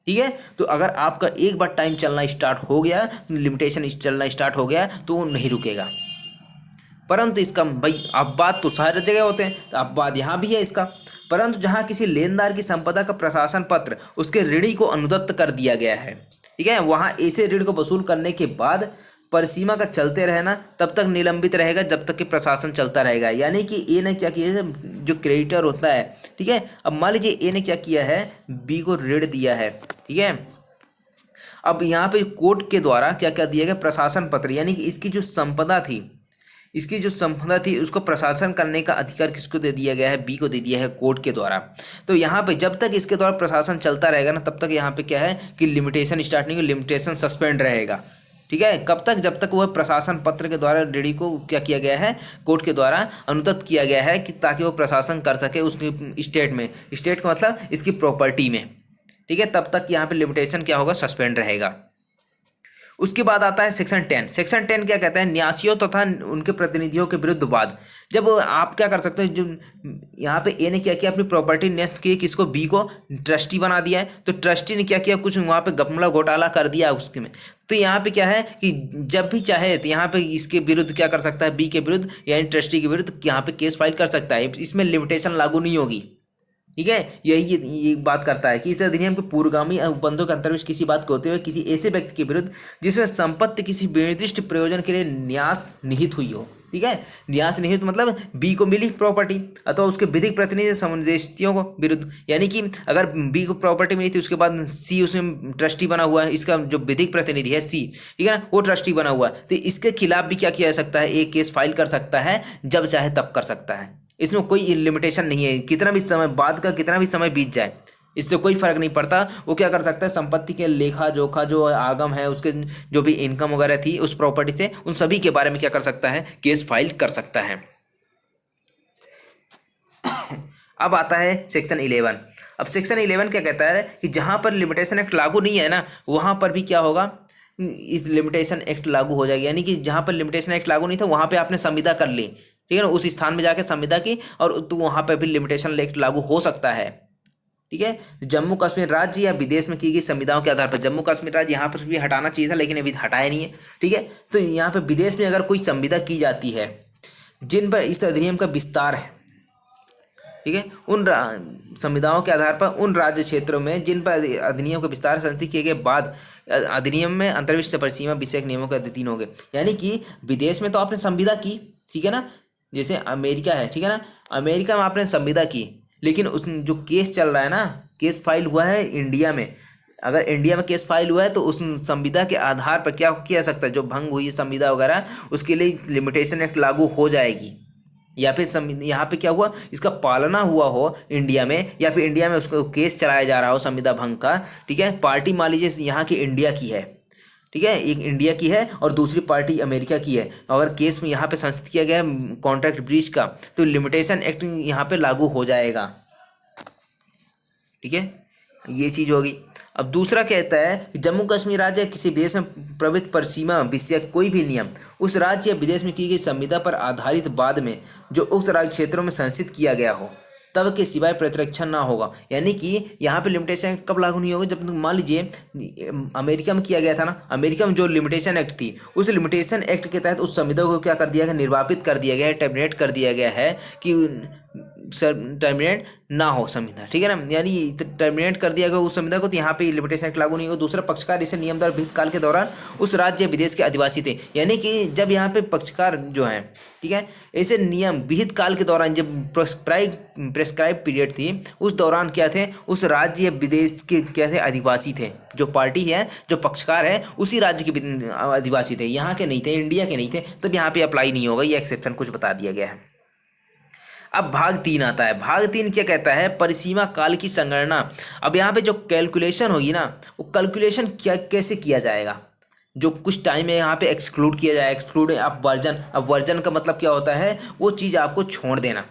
ठीक है। तो अगर आपका एक बार टाइम चलना स्टार्ट हो गया, लिमिटेशन चलना स्टार्ट हो गया, तो वो नहीं रुकेगा। परंतु इसका भाई अपवाद तो सारी जगह होते हैं, तो अपवाद यहाँ भी है इसका। परंतु जहाँ किसी लेनदार की संपदा का प्रशासन पत्र उसके ऋणी को अनुदत्त कर दिया गया है, ठीक है, वहाँ ऐसे ऋण को वसूल करने के बाद परिसीमा का चलते रहना तब तक निलंबित रहेगा जब तक कि प्रशासन चलता रहेगा। यानी कि ए ने क्या किया है, जो क्रेडिटर होता है, ठीक है, अब मान लीजिए ए ने क्या किया है, बी को ऋण दिया है, ठीक है। अब यहाँ पे कोर्ट के द्वारा क्या क्या दिया गया, प्रशासन पत्र, यानी कि इसकी जो संपदा थी, इसकी जो संपदा थी उसको प्रशासन करने का अधिकार किसको दे दिया गया है, बी को दे दिया है, कोर्ट के द्वारा। तो यहाँ पे जब तक इसके द्वारा प्रशासन चलता रहेगा ना, तब तक यहाँ पे क्या है कि लिमिटेशन स्टार्ट नहीं, लिमिटेशन सस्पेंड रहेगा। ठीक है, कब तक, जब तक वह प्रशासन पत्र के द्वारा डीडी को क्या किया गया है, कोर्ट के द्वारा अनुदत्त किया गया है कि ताकि वो प्रशासन कर सके उसकी स्टेट में, स्टेट का मतलब इसकी प्रॉपर्टी में। ठीक है, तब तक यहाँ पे लिमिटेशन क्या होगा, सस्पेंड रहेगा। उसके बाद आता है सेक्शन 10। सेक्शन 10 क्या कहता है, न्यासियों तथा उनके प्रतिनिधियों के विरुद्ध वाद। जब आप क्या कर सकते हो, जो यहाँ पे ए ने क्या किया, अपनी प्रॉपर्टी न्यस्त की, किसको, बी को ट्रस्टी बना दिया है। तो ट्रस्टी ने क्या किया, कुछ वहाँ पे गपला घोटाला कर दिया उसके में। तो यहाँ पे क्या है कि जब भी चाहे तो यहाँ पे इसके विरुद्ध क्या कर सकता है, बी के विरुद्ध यानी ट्रस्टी के विरुद्ध यहाँ पे केस फाइल कर सकता है। इसमें लिमिटेशन लागू नहीं होगी। ठीक है, यही ये बात करता है कि इस अधिनियम के पूर्वगामी अनुबंधों के अंतर्गत किसी बात को होते हुए किसी ऐसे व्यक्ति के विरुद्ध जिसमें संपत्ति किसी निर्दिष्ट प्रयोजन के लिए न्यास निहित हुई हो। ठीक है, न्यास निहित मतलब बी को मिली प्रॉपर्टी अथवा उसके विधिक प्रतिनिधि समुदेशियों को विरुद्ध, यानी कि अगर बी को प्रॉपर्टी मिली थी, उसके बाद सी उसमें ट्रस्टी बना हुआ है, इसका जो विधिक प्रतिनिधि है सी, ठीक है ना, वो ट्रस्टी बना हुआ है, तो इसके खिलाफ भी क्या किया जा सकता है, एक केस फाइल कर सकता है, जब चाहे तब कर सकता है। इसमें कोई लिमिटेशन नहीं है, कितना भी समय बाद का कितना भी समय बीत जाए, इससे कोई फर्क नहीं पड़ता। वो क्या कर सकता है, संपत्ति के लेखा जोखा जो आगम है, उसके जो भी इनकम वगैरह थी उस प्रॉपर्टी से, उन सभी के बारे में क्या कर सकता है, केस फाइल कर सकता है। अब आता है सेक्शन 11। अब सेक्शन 11 क्या कहता है कि जहां पर लिमिटेशन एक्ट लागू नहीं है ना, वहां पर भी क्या होगा, इस लिमिटेशन एक्ट लागू हो जाएगी। यानी कि जहां पर लिमिटेशन एक्ट लागू नहीं था, वहां पे आपने संविदा कर ली, ठीक है ना, उस स्थान में जाके संविदा की, और तो वहां पर भी लिमिटेशन एक्ट लागू हो सकता है। ठीक है, जम्मू कश्मीर राज्य या विदेश में की गई संविधाओं के आधार पर, जम्मू कश्मीर राज्य यहाँ पर भी हटाना चाहिए था, लेकिन अभी हटाया नहीं है। ठीक है, तो यहाँ पे विदेश में अगर कोई संविदा की जाती है जिन पर इस अधिनियम का विस्तार है, ठीक है, उन संविधाओं के आधार पर उन राज्य क्षेत्रों में जिन पर अधिनियम का विस्तार संशोधित किए गए बाद अधिनियम में अंतर्विश्व परिसीमा विषयक नियमों के अधीन हो गए। यानी कि विदेश में तो आपने संविदा की, ठीक है ना, जैसे अमेरिका है, ठीक है ना, अमेरिका में आपने संविदा की, लेकिन उस जो केस चल रहा है ना, केस फाइल हुआ है इंडिया में, अगर इंडिया में केस फाइल हुआ है तो उस संविदा के आधार पर क्या किया सकता है, जो भंग हुई संविदा वगैरह, उसके लिए लिमिटेशन एक्ट लागू हो जाएगी। या फिर यहाँ पे क्या हुआ, इसका पालना हुआ हो इंडिया में, या फिर इंडिया में उसको केस चलाया जा रहा हो संविदा भंग का। ठीक है, पार्टी मान लीजिए यहाँ की इंडिया की है, ठीक है, एक इंडिया की है और दूसरी पार्टी अमेरिका की है, अगर केस में यहाँ पे संशोधित किया गया है कॉन्ट्रैक्ट ब्रीच का, तो लिमिटेशन एक्ट यहाँ पे लागू हो जाएगा। ठीक है, ये चीज़ होगी। अब दूसरा कहता है कि जम्मू कश्मीर राज्य या किसी विदेश में प्रवृत्त परिसीमा विषयक कोई भी नियम उस राज्य या विदेश में की गई संविदा पर आधारित बाद में जो उक्त राज्य क्षेत्रों में संशोधित किया गया हो, तब के सिवाय प्रतिरक्षण ना होगा। यानी कि यहाँ पे लिमिटेशन कब लागू नहीं होगा, जब मान लीजिए अमेरिका में किया गया था ना, अमेरिका में जो लिमिटेशन एक्ट थी, उस लिमिटेशन एक्ट के तहत उस संविदा को क्या कर दिया गया, निर्वापित कर दिया गया है, टर्मिनेट कर दिया गया है कि टर्मिनेट ना हो संविदा। ठीक है ना, यानी टर्मिनेट कर दिया गया उस संविदा को, तो यहाँ पे लिमिटेशन एक्ट लागू नहीं होगा। दूसरा, पक्षकार इसे नियमदार विहित काल के दौरान उस राज्य या विदेश के अधिवासी थे। यानी कि जब यहाँ पे पक्षकार जो हैं, ठीक है, ऐसे नियम विहित काल के दौरान जब प्रेस्क्राइब पीरियड थी, उस दौरान क्या थे, उस राज्य या विदेश के क्या थे, अधिवासी थे। जो पार्टी है, जो पक्षकार है, उसी राज्य के अधिवासी थे, यहाँ के नहीं थे, इंडिया के नहीं थे, तब यहाँ पे अप्लाई नहीं होगा। ये एक्सेप्शन कुछ बता दिया गया है। अब भाग 3 आता है। भाग 3 क्या कहता है, परिसीमा काल की संगणना। अब यहाँ पे जो कैलकुलेशन होगी ना, वो कैलकुलेशन क्या कैसे किया जाएगा, जो कुछ टाइम है यहाँ पे एक्सक्लूड किया जाए, एक्सक्लूड अब वर्जन, अब वर्जन का मतलब क्या होता है, वो चीज़ आपको छोड़ देना।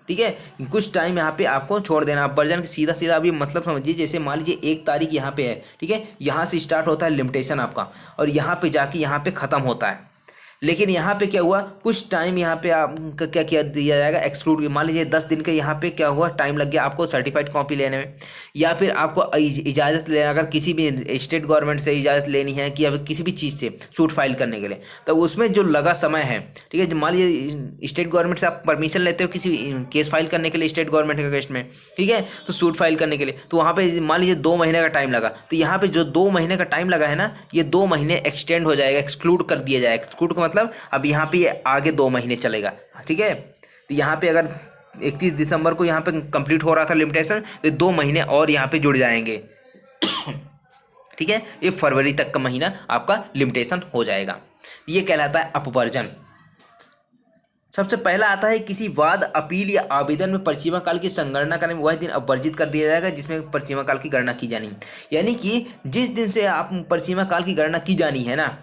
ठीक है, कुछ टाइम यहाँ पे आपको छोड़ देना। अब वर्जन का सीधा सीधा अभी मतलब समझिए, जैसे मान लीजिए 1 तारीख यहाँ पे है, ठीक है, यहाँ से स्टार्ट होता है लिमिटेशन आपका, और यहाँ पे जाके यहाँ पे ख़त्म होता है। लेकिन यहाँ पे क्या हुआ, कुछ टाइम यहाँ पे आपका क्या किया दिया जाएगा, एक्सक्लूड। मान लीजिए 10 दिन का यहाँ पे क्या हुआ, टाइम लग गया आपको सर्टिफाइड कॉपी लेने में, या फिर आपको इजाज़त लेना, अगर किसी भी स्टेट गवर्नमेंट से इजाज़त लेनी है कि या किसी भी चीज़ से सूट फाइल करने के लिए, तो उसमें जो लगा समय है, ठीक है, मान लीजिए स्टेट गवर्नमेंट से आप परमिशन लेते हो किसी केस फाइल करने के लिए, स्टेट गवर्नमेंट के केस में, ठीक है, तो सूट फाइल करने के लिए, तो वहाँ पे मान लीजिए 2 महीने का टाइम लगा, तो यहाँ पे जो 2 महीने का टाइम लगा है ना, ये 2 महीने एक्सटेंड हो जाएगा, एक्सक्लूड कर दिया जाएगा। एक्सक्लूड का मतलब अब यहाँ पे आगे 2 महीने चलेगा। ठीक है, तो यहाँ पे अगर 31 दिसंबर को यहाँ पे कंप्लीट हो रहा था लिमिटेशन, तो 2 महीने और यहाँ पे जुड़ जाएंगे। ठीक है, ये फरवरी तक का महीना आपका लिमिटेशन हो जाएगा। ये कहलाता है अपवर्जन। सबसे पहला आता है किसी वाद, अपील या आवेदन में परिसीमा काल की संगणना करने में वह दिन अवर्जित कर दिया जाएगा जिसमें परिसीमा काल की गणना की जानी। यानी कि जिस दिन से आप परिसीमा काल की गणना की जानी है ना,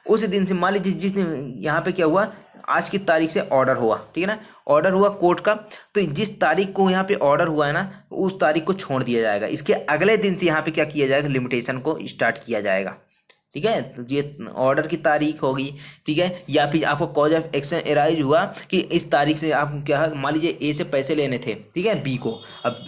उस दिन से मान लीजिए जिस दिन यहाँ पे क्या हुआ, आज की तारीख से ऑर्डर हुआ, ठीक है ना, ऑर्डर हुआ कोर्ट का, तो जिस तारीख को यहाँ पे ऑर्डर हुआ है ना, उस तारीख को छोड़ दिया जाएगा। इसके अगले दिन से यहाँ पे क्या किया जाएगा, लिमिटेशन को स्टार्ट किया जाएगा। ठीक है, तो ये ऑर्डर की तारीख होगी। ठीक है, या फिर आपको कॉज ऑफ एक्शन एराइज हुआ कि इस तारीख से आप क्या, मान लीजिए ए से पैसे लेने थे, ठीक है, बी को, अब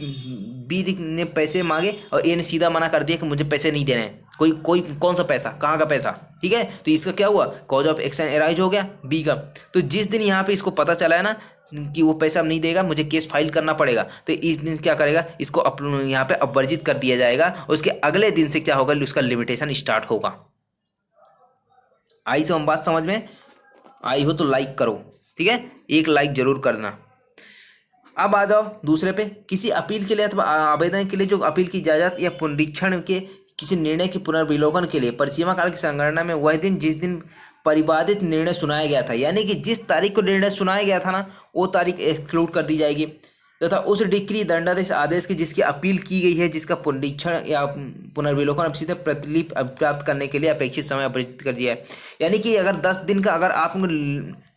बी ने पैसे मांगे और ए ने सीधा मना कर दिया कि मुझे पैसे नहीं देने हैं। कोई कौन सा पैसा, कहाँ का पैसा, ठीक है, तो इसका क्या हुआ, कॉज ऑफ एक्शन एराइज हो गया बी का। तो जिस दिन यहाँ पे इसको पता चला है ना कि वो पैसा नहीं देगा, मुझे केस फाइल करना पड़ेगा, तो इस दिन क्या करेगा, इसको यहाँ पे अवर्जित कर दिया जाएगा और उसके अगले दिन से क्या होगा, उसका लिमिटेशन स्टार्ट होगा। आई हम बात समझ में आई हो तो लाइक करो, ठीक है, एक लाइक जरूर करना। अब आ जाओ दूसरे पे, किसी अपील के लिए अथवा आवेदन के लिए जो अपील की इजाजत या पुनरीक्षण के किसी निर्णय के पुनर्विलोकन के लिए परिसीमा काल की संगणना में वह दिन जिस दिन परिवादित निर्णय सुनाया गया था, यानी कि जिस तारीख को निर्णय सुनाया गया था ना, वो तारीख एक्सक्लूड कर दी जाएगी तथा उस डिक्री दंडादेश आदेश की जिसकी अपील की गई है, जिसका पुनरीक्षण या पुनर्विलोकन अब सीधे प्रतिलिपि प्राप्त करने के लिए अपेक्षित समय अपरिचित कर दिया है। यानी कि अगर 10 दिन का, अगर आप,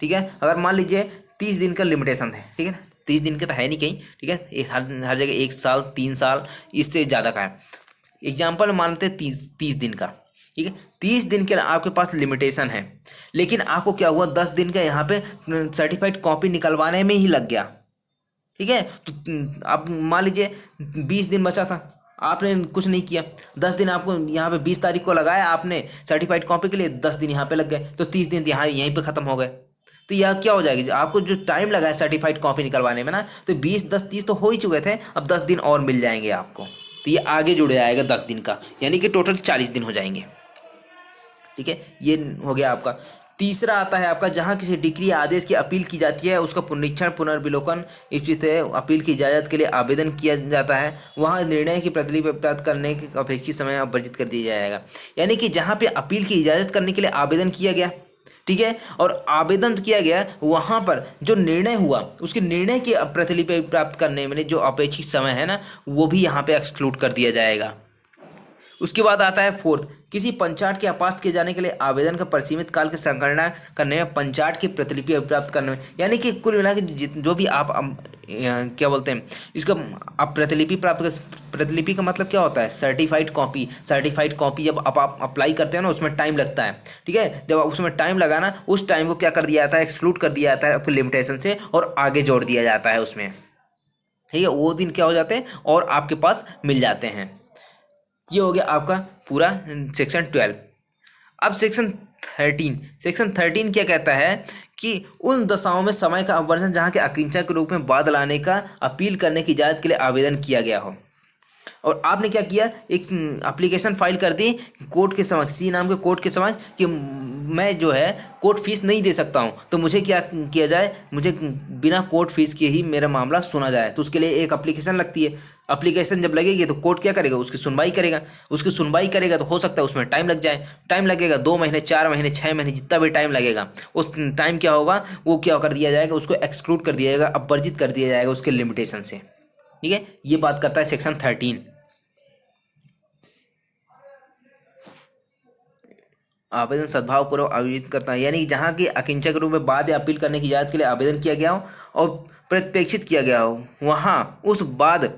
ठीक है, अगर मान लीजिए 30 दिन का लिमिटेशन है, ठीक है ना, 30 दिन का तो है नहीं कहीं, ठीक है, हर जगह 1 साल, 3 साल, इससे ज़्यादा का है। एग्जाम्पल मानते हैं 30 दिन का, ठीक है, 30 दिन के आपके पास लिमिटेशन है, लेकिन आपको क्या हुआ, 10 दिन का यहाँ पे सर्टिफाइड कॉपी निकलवाने में ही लग गया। ठीक है, तो आप मान लीजिए 20 दिन बचा था, आपने कुछ नहीं किया, 10 दिन आपको यहाँ पे 20 तारीख को लगाया आपने सर्टिफाइड कॉपी के लिए, 10 दिन यहाँ पे लग गए, तो 30 दिन यहाँ यहीं पे ख़त्म हो गए। तो यह क्या हो जाएगी, आपको जो टाइम लगा है सर्टिफाइड कॉपी निकलवाने में ना, तो 20, 10, 30 तो हो ही चुके थे, अब 10 दिन और मिल जाएंगे आपको, तो ये आगे जुड़ जाएगा 10 दिन का, यानी कि टोटल 40 दिन हो जाएंगे। ठीक है, ये हो गया आपका। तीसरा आता है आपका, जहां किसी डिक्री आदेश की अपील की जाती है, उसका पुनरीक्षण पुनर्विलोकन इच्छित है, अपील की इजाज़त के लिए आवेदन किया जाता है, वहां निर्णय की प्रतिलिपि प्राप्त करने के अपेक्षित समय अवर्जित कर दिया जाएगा। यानी कि जहां पे अपील की इजाज़त करने के लिए आवेदन किया गया, ठीक है, और आवेदन किया गया, वहां पर जो निर्णय हुआ उसके निर्णय की प्रतिलिपि प्राप्त करने में जो अपेक्षित समय है ना, वो भी यहाँ पे एक्सक्लूड कर दिया जाएगा। उसके बाद आता है फोर्थ, किसी पंचाट के अपास्त किए जाने के लिए आवेदन का परिसीमित काल की संगणना करने में, पंचाट की प्रतिलिपि प्राप्त करने में, यानी कि कुल मिला के जो भी आप क्या बोलते हैं इसका, आप प्रतिलिपि प्राप्त कर, प्रतिलिपि का मतलब क्या होता है, सर्टिफाइड कॉपी। सर्टिफाइड कॉपी जब आप अप्लाई करते हैं ना, उसमें टाइम लगता है, ठीक है, जब उसमें टाइम लगा ना, उस टाइम को क्या कर दिया जाता है, एक्सक्लूड कर दिया जाता है आपके लिमिटेशन से और आगे जोड़ दिया जाता है उसमें। ठीक है, वो दिन क्या हो जाते हैं और आपके पास मिल जाते हैं। ये हो गया आपका पूरा सेक्शन 12। अब सेक्शन 13 क्या कहता है कि उन दशाओं में समय का अवर्जन जहां के अकिंचन के रूप में बाद लाने का अपील करने की इजाज़त के लिए आवेदन किया गया हो, और आपने क्या किया, एक एप्लीकेशन फाइल कर दी कोर्ट के समक्ष, सी नाम के कोर्ट के समक्ष, कि मैं जो है कोर्ट फीस नहीं दे सकता हूँ, तो मुझे क्या किया जाए, मुझे बिना कोर्ट फीस के ही मेरा मामला सुना जाए। तो उसके लिए एक एप्लीकेशन लगती है, एप्लीकेशन जब लगेगी तो कोर्ट क्या करेगा, उसकी सुनवाई करेगा, तो हो सकता है उसमें टाइम लग जाए, टाइम लगेगा 2 महीने, 4 महीने, 6 महीने, जितना भी टाइम लगेगा, उस टाइम क्या होगा, वो क्या कर दिया जाएगा, उसको एक्सक्लूड कर दिया जाएगा, अवर्जित कर दिया जाएगा उसके लिमिटेशन से। ठीक है, ये बात करता है सेक्शन 13। आवेदन सद्भावपूर्वक आयोजित करता है, यानी जहाँ की अकिंचन के रूप में बाद या अपील करने की इजाज़त के लिए आवेदन किया गया हो और प्रत्यपेक्षित किया गया हो, वहाँ उस बाद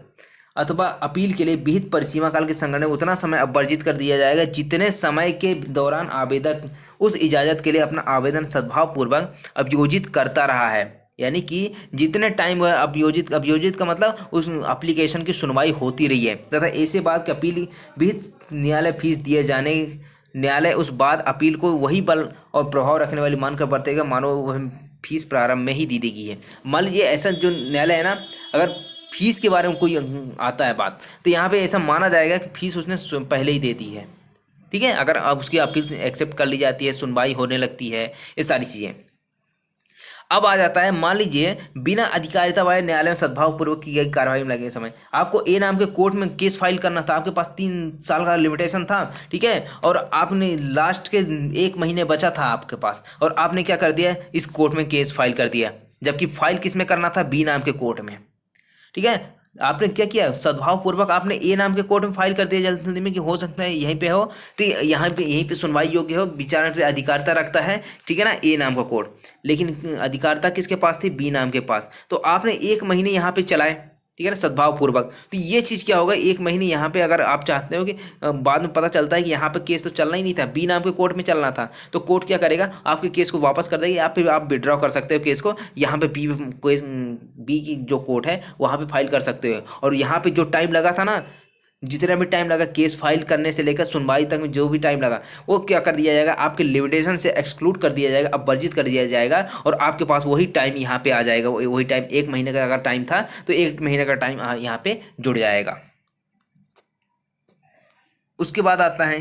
अथवा अपील के लिए विहित परिसीमा काल के संगणना में उतना समय अवर्जित कर दिया जाएगा जितने समय के दौरान आवेदक उस इजाज़त के लिए अपना आवेदन सद्भावपूर्वक अभियोजित करता रहा है। यानी कि जितने टाइम वह अभियोजित का मतलब उस एप्लीकेशन की सुनवाई होती रही है, तथा ऐसे बाद की अपील विहित न्यायालय फीस दिए जाने, न्यायालय उस बाद अपील को वही बल और प्रभाव रखने वाली मानकर बरतेगा मानो वह फीस प्रारंभ में ही दी गई है। मान लीजिए ऐसा जो न्यायालय है ना, अगर फीस के बारे में कोई आता है बात, तो यहाँ पे ऐसा माना जाएगा कि फीस उसने पहले ही दे दी है। ठीक है, अगर अब उसकी अपील एक्सेप्ट कर ली जाती है, सुनवाई होने लगती है, ये सारी चीज़ें। अब आ जाता है, मान लीजिए बिना अधिकारिता वाले न्यायालय में सद्भावपूर्वक की गई कार्रवाई में लगे समय, आपको ए नाम के कोर्ट में केस फाइल करना था, आपके पास 3 साल का लिमिटेशन था, ठीक है, और आपने लास्ट के 1 महीने बचा था आपके पास, और आपने क्या कर दिया, इस कोर्ट में केस फाइल कर दिया, जबकि फाइल किस में करना था, बी नाम के कोर्ट में। ठीक है, आपने क्या किया, सद्भाव पूर्वक आपने ए नाम के कोर्ट में फाइल कर दिया जल्दी में कि हो सकता है यहीं पे हो, तो यहीं पे सुनवाई योग्य हो, विचारण की अधिकारिता रखता है, ठीक है ना, ए नाम का कोर्ट। लेकिन अधिकारिता किसके पास थी, बी नाम के पास। तो आपने 1 महीने यहाँ पे चलाए, ठीक है ना, सद्भाव पूर्वक। तो ये चीज़ क्या होगा, 1 महीने यहाँ पे अगर आप चाहते हो कि बाद में पता चलता है कि यहाँ पे केस तो चलना ही नहीं था, बी नाम के कोर्ट में चलना था, तो कोर्ट क्या करेगा, आपके केस को वापस कर देगी, आप विड्रॉ कर सकते हो केस को, यहाँ पे बी की जो कोर्ट है वहाँ पे फाइल कर सकते हो। और यहाँ पे जो टाइम लगा था ना, जितना भी टाइम लगा केस फाइल करने से लेकर सुनवाई तक में जो भी टाइम लगा, वो क्या कर दिया जाएगा, आपके लिमिटेशन से एक्सक्लूड कर दिया जाएगा, अब वर्जित कर दिया जाएगा, और आपके पास वही टाइम यहाँ पे आ जाएगा। वही टाइम 1 महीने का अगर टाइम था तो 1 महीने का टाइम यहाँ पे जुड़ जाएगा। उसके बाद आता है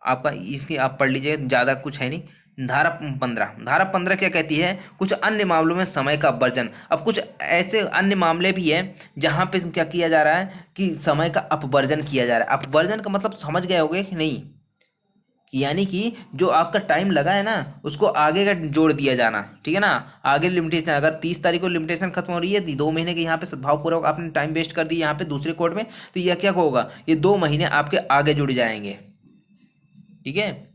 आपका, इसकी आप पढ़ लीजिएगा, ज़्यादा कुछ है नहीं। धारा 15 क्या कहती है, कुछ अन्य मामलों में समय का अपवर्जन। अब कुछ ऐसे अन्य मामले भी है जहाँ पे क्या किया जा रहा है कि समय का अपवर्जन किया जा रहा है। अपवर्जन का मतलब समझ गए होगे कि नहीं, यानी कि जो आपका टाइम लगा है ना उसको आगे का जोड़ दिया जाना, ठीक है ना। आगे लिमिटेशन, अगर 30 तारीख को लिमिटेशन खत्म हो रही है, 2 महीने के यहाँ पे सद्भावपूर्वक आपने टाइम वेस्ट कर दी यहाँ पे दूसरे कोर्ट में, तो यह क्या होगा, ये 2 महीने आपके आगे जुड़ जाएंगे, ठीक है।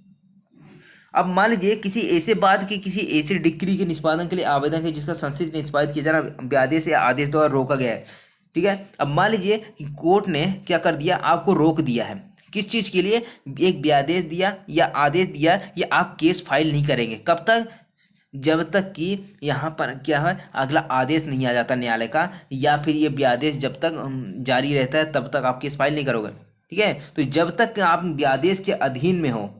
अब मान लीजिए किसी ऐसे बात की, किसी ऐसे डिक्री के निष्पादन के लिए आवेदन है जिसका संस्थित निष्पादित किया जाना व्यादेश या आदेश द्वारा रोका गया है, ठीक है। अब मान लीजिए कि कोर्ट ने क्या कर दिया, आपको रोक दिया है, किस चीज़ के लिए, एक व्यादेश दिया या आदेश दिया, ये आप केस फाइल नहीं करेंगे, कब तक, जब तक कि यहाँ पर क्या है, अगला आदेश नहीं आ जाता न्यायालय का, या फिर ये व्यादेश जब तक जारी रहता है तब तक आप केस फाइल नहीं करोगे, ठीक है। तो जब तक आप व्यादेश के अधीन में हो,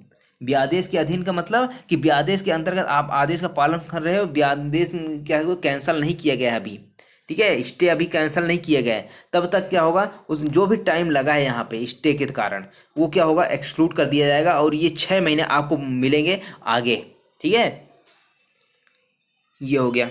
व्यादेश के अधीन का मतलब कि व्यादेश के अंतर्गत आप आदेश का पालन कर रहे हो, व्यादेश क्या है वो कैंसिल नहीं किया गया है अभी, ठीक है, स्टे अभी कैंसिल नहीं किया गया है, तब तक क्या होगा, उस जो भी टाइम लगा है यहाँ पे स्टे के कारण, वो क्या होगा, एक्सक्लूड कर दिया जाएगा, और ये 6 महीने आपको मिलेंगे आगे, ठीक है। ये हो गया।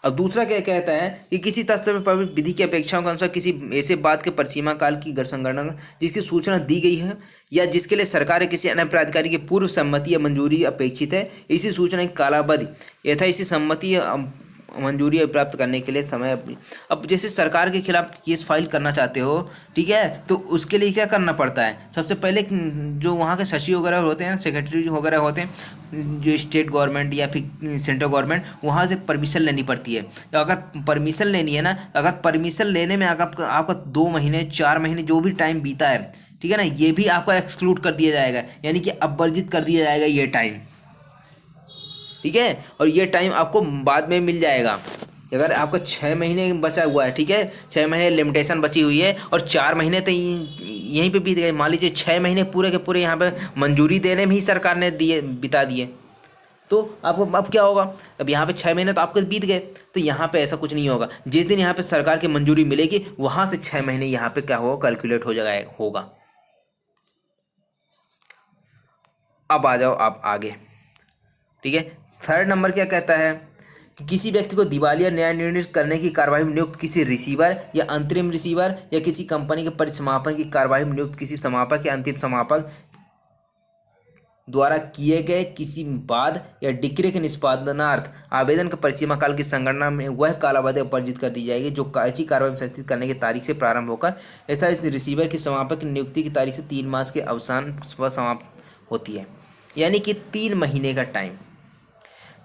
अब दूसरा क्या कहता है कि किसी तथ्य में प्रविष्ट विधि की अपेक्षाओं के अनुसार किसी ऐसे बात के परिसीमा काल की संगणना जिसकी सूचना दी गई है या जिसके लिए सरकार या किसी अन्य प्राधिकारी की पूर्व सम्मति या मंजूरी अपेक्षित है, इसी सूचना की कालावधि यथा इसी सम्मति या मंजूरी प्राप्त करने के लिए समय। अब जैसे सरकार के खिलाफ केस फाइल करना चाहते हो, ठीक है, तो उसके लिए क्या करना पड़ता है, सबसे पहले जो वहाँ के सचिव वगैरह होते हैं, सेक्रेटरी वगैरह होते हैं, जो स्टेट गवर्नमेंट या फिर सेंट्रल गवर्नमेंट, वहाँ से परमिशन लेनी पड़ती है। तो अगर परमिशन लेनी है ना, अगर परमिशन लेने में अगर आपका 2 महीने 4 महीने जो भी टाइम बीता है, ठीक है ना, ये भी आपका एक्सक्लूड कर दिया जाएगा, यानी कि अपवर्जित कर दिया जाएगा ये टाइम, ठीक है। और ये टाइम आपको बाद में मिल जाएगा। अगर आपका 6 महीने बचा हुआ है, ठीक है, 6 महीने लिमिटेशन बची हुई है और 4 महीने तो यहीं पे बीत गए, मान लीजिए 6 महीने पूरे के पूरे यहाँ पे मंजूरी देने में ही सरकार ने बिता दिए, तो आपको अब क्या होगा, अब यहाँ पे 6 महीने तो आपके बीत गए, तो यहाँ पे ऐसा कुछ नहीं होगा। जिस दिन यहाँ पे सरकार की मंजूरी मिलेगी वहाँ से 6 महीने यहाँ पे क्या होगा, कैलकुलेट हो जाएगा होगा। अब आ जाओ आप आगे, ठीक है। 3rd नंबर क्या कहता है कि किसी व्यक्ति को दिवालिया न्याय निर्णित करने की कार्यवाही में नियुक्त किसी रिसीवर या अंतरिम रिसीवर या किसी कंपनी के परिसमापन की कार्यवाही में नियुक्त किसी समापक या अंतिम समापक द्वारा किए गए किसी वाद या डिक्री के निष्पादनार्थ आवेदन का परिसीमा काल की संगणना में वह कालावधि अपवर्जित कर दी जाएगी जो ऐसी कार्रवाई में संस्थित करने की तारीख से प्रारंभ होकर स्थायी रिसीवर की समापक की नियुक्ति की तारीख से 3 मास के अवसान पर समाप्त होती है, यानी कि 3 महीने का टाइम।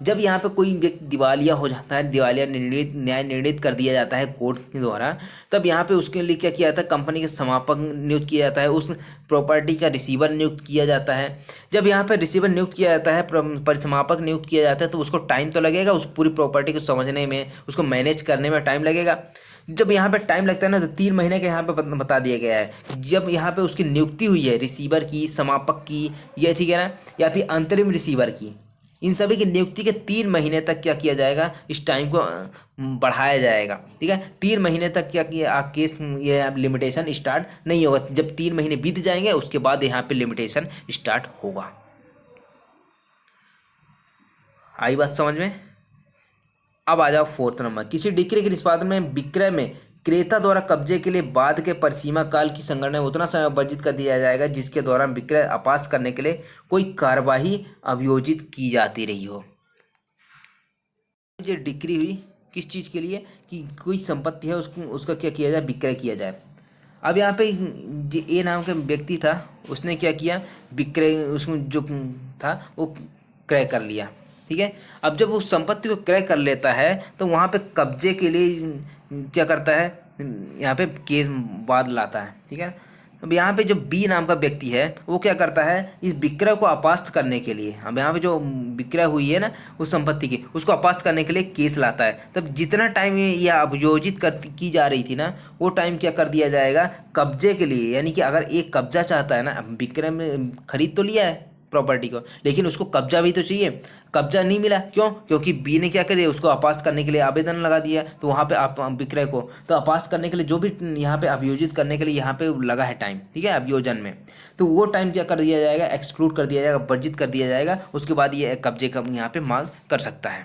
जब यहाँ पे कोई व्यक्ति दिवालिया हो जाता है, दिवालिया न्याय निर्णित कर दिया जाता है कोर्ट के द्वारा, तब यहाँ पे उसके लिए क्या किया जाता है, कंपनी के समापक नियुक्त किया जाता है, उस प्रॉपर्टी का रिसीवर नियुक्त किया जाता है। जब यहाँ पे रिसीवर नियुक्त किया जाता है, परिसमापक नियुक्त किया जाता है, तो उसको टाइम तो लगेगा, उस पूरी प्रॉपर्टी को समझने में, उसको मैनेज करने में टाइम लगेगा। जब यहाँ पे टाइम लगता है ना, तो 3 महीने का यहाँ पे बता दिया गया है। जब यहाँ पे उसकी नियुक्ति हुई है रिसीवर की, समापक की, ये ठीक है ना, या फिर अंतरिम रिसीवर की, इन सभी की नियुक्ति के 3 महीने तक क्या किया जाएगा, इस टाइम को बढ़ाया जाएगा, ठीक है। 3 महीने तक क्या किया केस, ये लिमिटेशन स्टार्ट नहीं होगा। जब 3 महीने बीत जाएंगे उसके बाद यहाँ पे लिमिटेशन स्टार्ट होगा। आई बात समझ में। अब आ जाओ 4th नंबर, किसी डिक्री के निष्पादन में विक्रय में क्रेता द्वारा कब्जे के लिए बाद के परिसीमा काल की संगणना में उतना समय वर्जित कर दिया जाएगा जिसके दौरान विक्रय आपास करने के लिए कोई कार्यवाही अभियोजित की जाती रही हो। ये डिक्री हुई किस चीज़ के लिए कि कोई संपत्ति है उसका क्या किया जाए, विक्रय किया जाए। अब यहाँ पे ए नाम का व्यक्ति था, उसने क्या किया, विक्रय उसमें जो था वो क्रय कर लिया। ठीक है, अब जब वो संपत्ति को क्रय कर लेता है तो वहाँ पे कब्जे के लिए क्या करता है, यहाँ पे केस वाद लाता है। ठीक है, अब यहाँ पे जो बी नाम का व्यक्ति है वो क्या करता है, इस विक्रय को अपास्त करने के लिए, अब यहाँ पे जो विक्रय हुई है ना उस संपत्ति की, उसको अपास्त करने के लिए केस लाता है। तब जितना टाइम यह अभियोजित की जा रही थी ना, वो टाइम क्या कर दिया जाएगा, कब्जे के लिए। यानी कि अगर एक कब्जा चाहता है ना, विक्रय में खरीद तो लिया है प्रॉपर्टी को, लेकिन उसको कब्जा भी तो चाहिए। कब्जा नहीं मिला, क्यों? क्योंकि बी ने क्या कर दिया, उसको अपास्त करने के लिए आवेदन लगा दिया। तो वहाँ पे आप विक्रय को तो अपास्त करने के लिए जो भी यहाँ पे अभियोजित करने के लिए यहाँ पे लगा है टाइम, ठीक है, अभियोजन में, तो वो टाइम क्या कर दिया जाएगा, एक्सक्लूड कर दिया जाएगा, वर्जित कर दिया जाएगा। उसके बाद ये कब्जे का यहाँ पे मांग कर सकता है।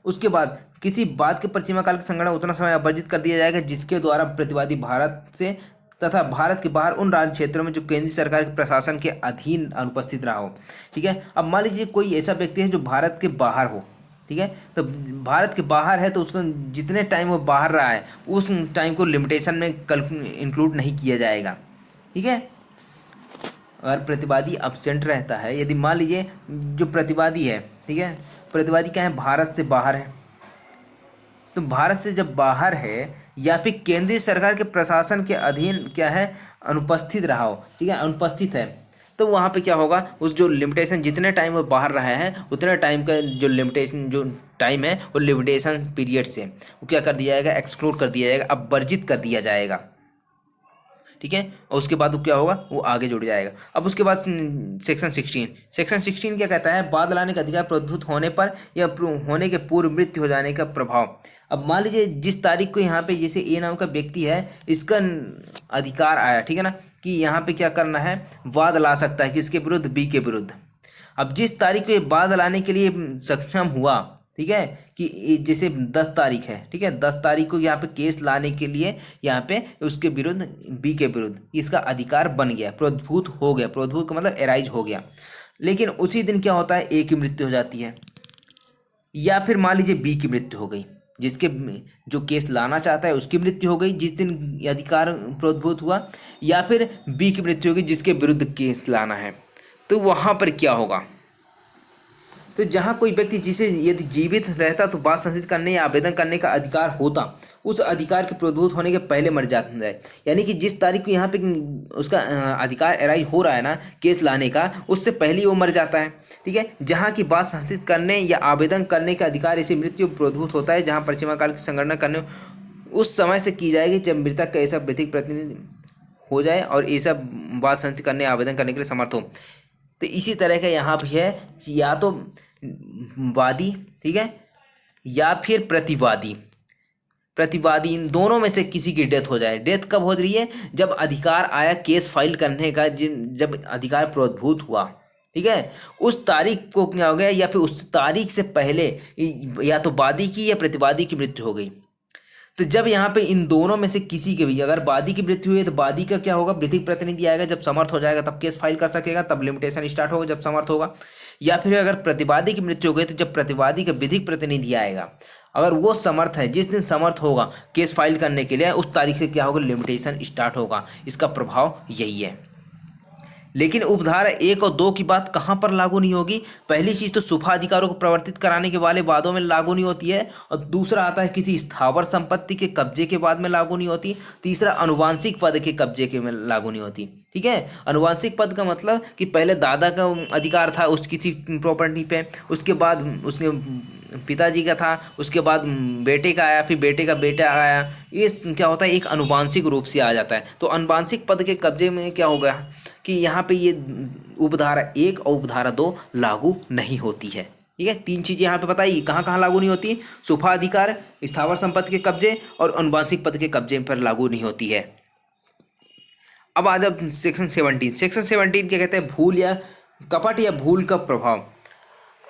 उसके बाद किसी बात के परिसीमा काल के संगणना उतना समय वर्जित कर दिया जाएगा जिसके द्वारा प्रतिवादी भारत से तथा भारत के बाहर उन राज्य क्षेत्रों में जो केंद्रीय सरकार के प्रशासन के अधीन अनुपस्थित रहा हो। ठीक है, अब मान लीजिए कोई ऐसा व्यक्ति है जो भारत के बाहर हो। ठीक है, तो भारत के बाहर है तो उसको जितने टाइम वो बाहर रहा है उस टाइम को लिमिटेशन में इंक्लूड नहीं किया जाएगा। ठीक है, अगर प्रतिवादी अब्सेंट रहता है, यदि मान लीजिए जो प्रतिवादी है, ठीक है, प्रतिवादी क्या है, भारत से बाहर है, तो भारत से जब बाहर है या फिर केंद्रीय सरकार के प्रशासन के अधीन क्या है, अनुपस्थित रहा हो, ठीक है, अनुपस्थित है, तो वहाँ पे क्या होगा, उस जो लिमिटेशन जितने टाइम वो बाहर रहा है उतने टाइम का जो लिमिटेशन जो टाइम है वो लिमिटेशन पीरियड से वो क्या कर दिया जाएगा, एक्सक्लूड कर दिया जाएगा, अब वर्जित कर दिया जाएगा। ठीक है, और उसके बाद वो क्या होगा, वो आगे जुड़ जाएगा। अब उसके बाद सेक्शन 16 क्या कहता है, बाद लाने का अधिकार प्रभुत्व होने पर या होने के पूर्व मृत्यु हो जाने का प्रभाव। अब मान लीजिए जिस तारीख को यहाँ पे जैसे ए नाम का व्यक्ति है, इसका अधिकार आया, ठीक है ना, कि यहाँ पे क्या करना है, वाद ला सकता है किसके विरुद्ध, बी के विरुद्ध। अब जिस तारीख को ये वाद लाने के लिए सक्षम हुआ, ठीक है, कि जैसे 10 तारीख है, ठीक है, 10 तारीख को यहाँ पे केस लाने के लिए यहाँ पे उसके विरुद्ध, बी के विरुद्ध इसका अधिकार बन गया, प्रोद्भूत हो गया, प्रोद्भूत का मतलब एराइज हो गया। लेकिन उसी दिन क्या होता है, ए की मृत्यु हो जाती है, या फिर मान लीजिए बी की मृत्यु हो गई, जिसके जो केस लाना चाहता है उसकी मृत्यु हो गई जिस दिन अधिकार प्रोद्भूत हुआ, या फिर बी की मृत्यु हो गई जिसके विरुद्ध केस लाना है। तो वहाँ पर क्या होगा, तो जहाँ कोई व्यक्ति जिसे यदि जीवित रहता तो बात संसित करने या आवेदन करने का अधिकार होता, उस अधिकार के प्रोद्भूत होने के पहले मर जाता है। यानी कि जिस तारीख को यहाँ पे उसका अधिकार एराइज हो रहा है ना केस लाने का, उससे पहले ही वो मर जाता है। ठीक है, जहाँ की बात संसित करने या आवेदन करने का अधिकार इसे मृत्यु प्रोद्भूत होता है, जहाँ परिसीमा काल की संगणना करने उस समय से की जाएगी जब मृतक का ऐसा विधिक प्रतिनिधि हो जाए और ऐसा बात संसित करने आवेदन करने के लिए समर्थ हो। तो इसी तरह का यहाँ भी है कि या तो वादी, ठीक है, या फिर प्रतिवादी, इन दोनों में से किसी की डेथ हो जाए। डेथ कब हो रही है, जब अधिकार आया केस फाइल करने का, जब अधिकार प्रोद्भूत हुआ, ठीक है, उस तारीख को क्या हो गया, या फिर उस तारीख से पहले या तो वादी की या प्रतिवादी की मृत्यु हो गई। तो जब यहाँ पे इन दोनों में से किसी के भी, अगर वादी की मृत्यु हुई है तो वादी का क्या होगा, विधिक प्रतिनिधि आएगा, जब समर्थ हो जाएगा तब केस फाइल कर सकेगा, तब लिमिटेशन स्टार्ट होगा जब समर्थ होगा। या फिर अगर प्रतिवादी की मृत्यु हो गई तो जब प्रतिवादी का विधिक प्रतिनिधि आएगा, अगर वो समर्थ है, जिस दिन समर्थ होगा केस फाइल करने के लिए, उस तारीख से क्या होगा, लिमिटेशन स्टार्ट होगा। इसका प्रभाव यही है। लेकिन उपधारा 1 और 2 की बात कहाँ पर लागू नहीं होगी। पहली चीज़ तो सुफा अधिकारों को प्रवर्तित कराने के वाले वादों में लागू नहीं होती है, और दूसरा आता है किसी स्थावर संपत्ति के कब्जे के बाद में लागू नहीं होती। तीसरा अनुवांशिक पद के कब्जे के में लागू नहीं होती। ठीक है, अनुवांशिक पद का मतलब कि पहले दादा का अधिकार था उस किसी प्रॉपर्टी पे, उसके बाद उसके पिताजी का था, उसके बाद बेटे का आया, फिर बेटे का बेटा आया। ये क्या होता है, एक अनुवांशिक रूप से आ जाता है। तो अनुवांशिक पद के कब्जे में क्या होगा कि यहाँ पे ये उपधारा 1 और उपधारा 2 लागू नहीं होती है। ठीक है, 3 चीज़ें यहाँ पे बताइए कहाँ कहाँ लागू नहीं होती। सुफा अधिकार, स्थावर संपत्ति के कब्जे और अनुवांशिक पद के कब्जे पर लागू नहीं होती है। अब आ जाओ सेक्शन 17 क्या कहते हैं, भूल या कपट या भूल का प्रभाव।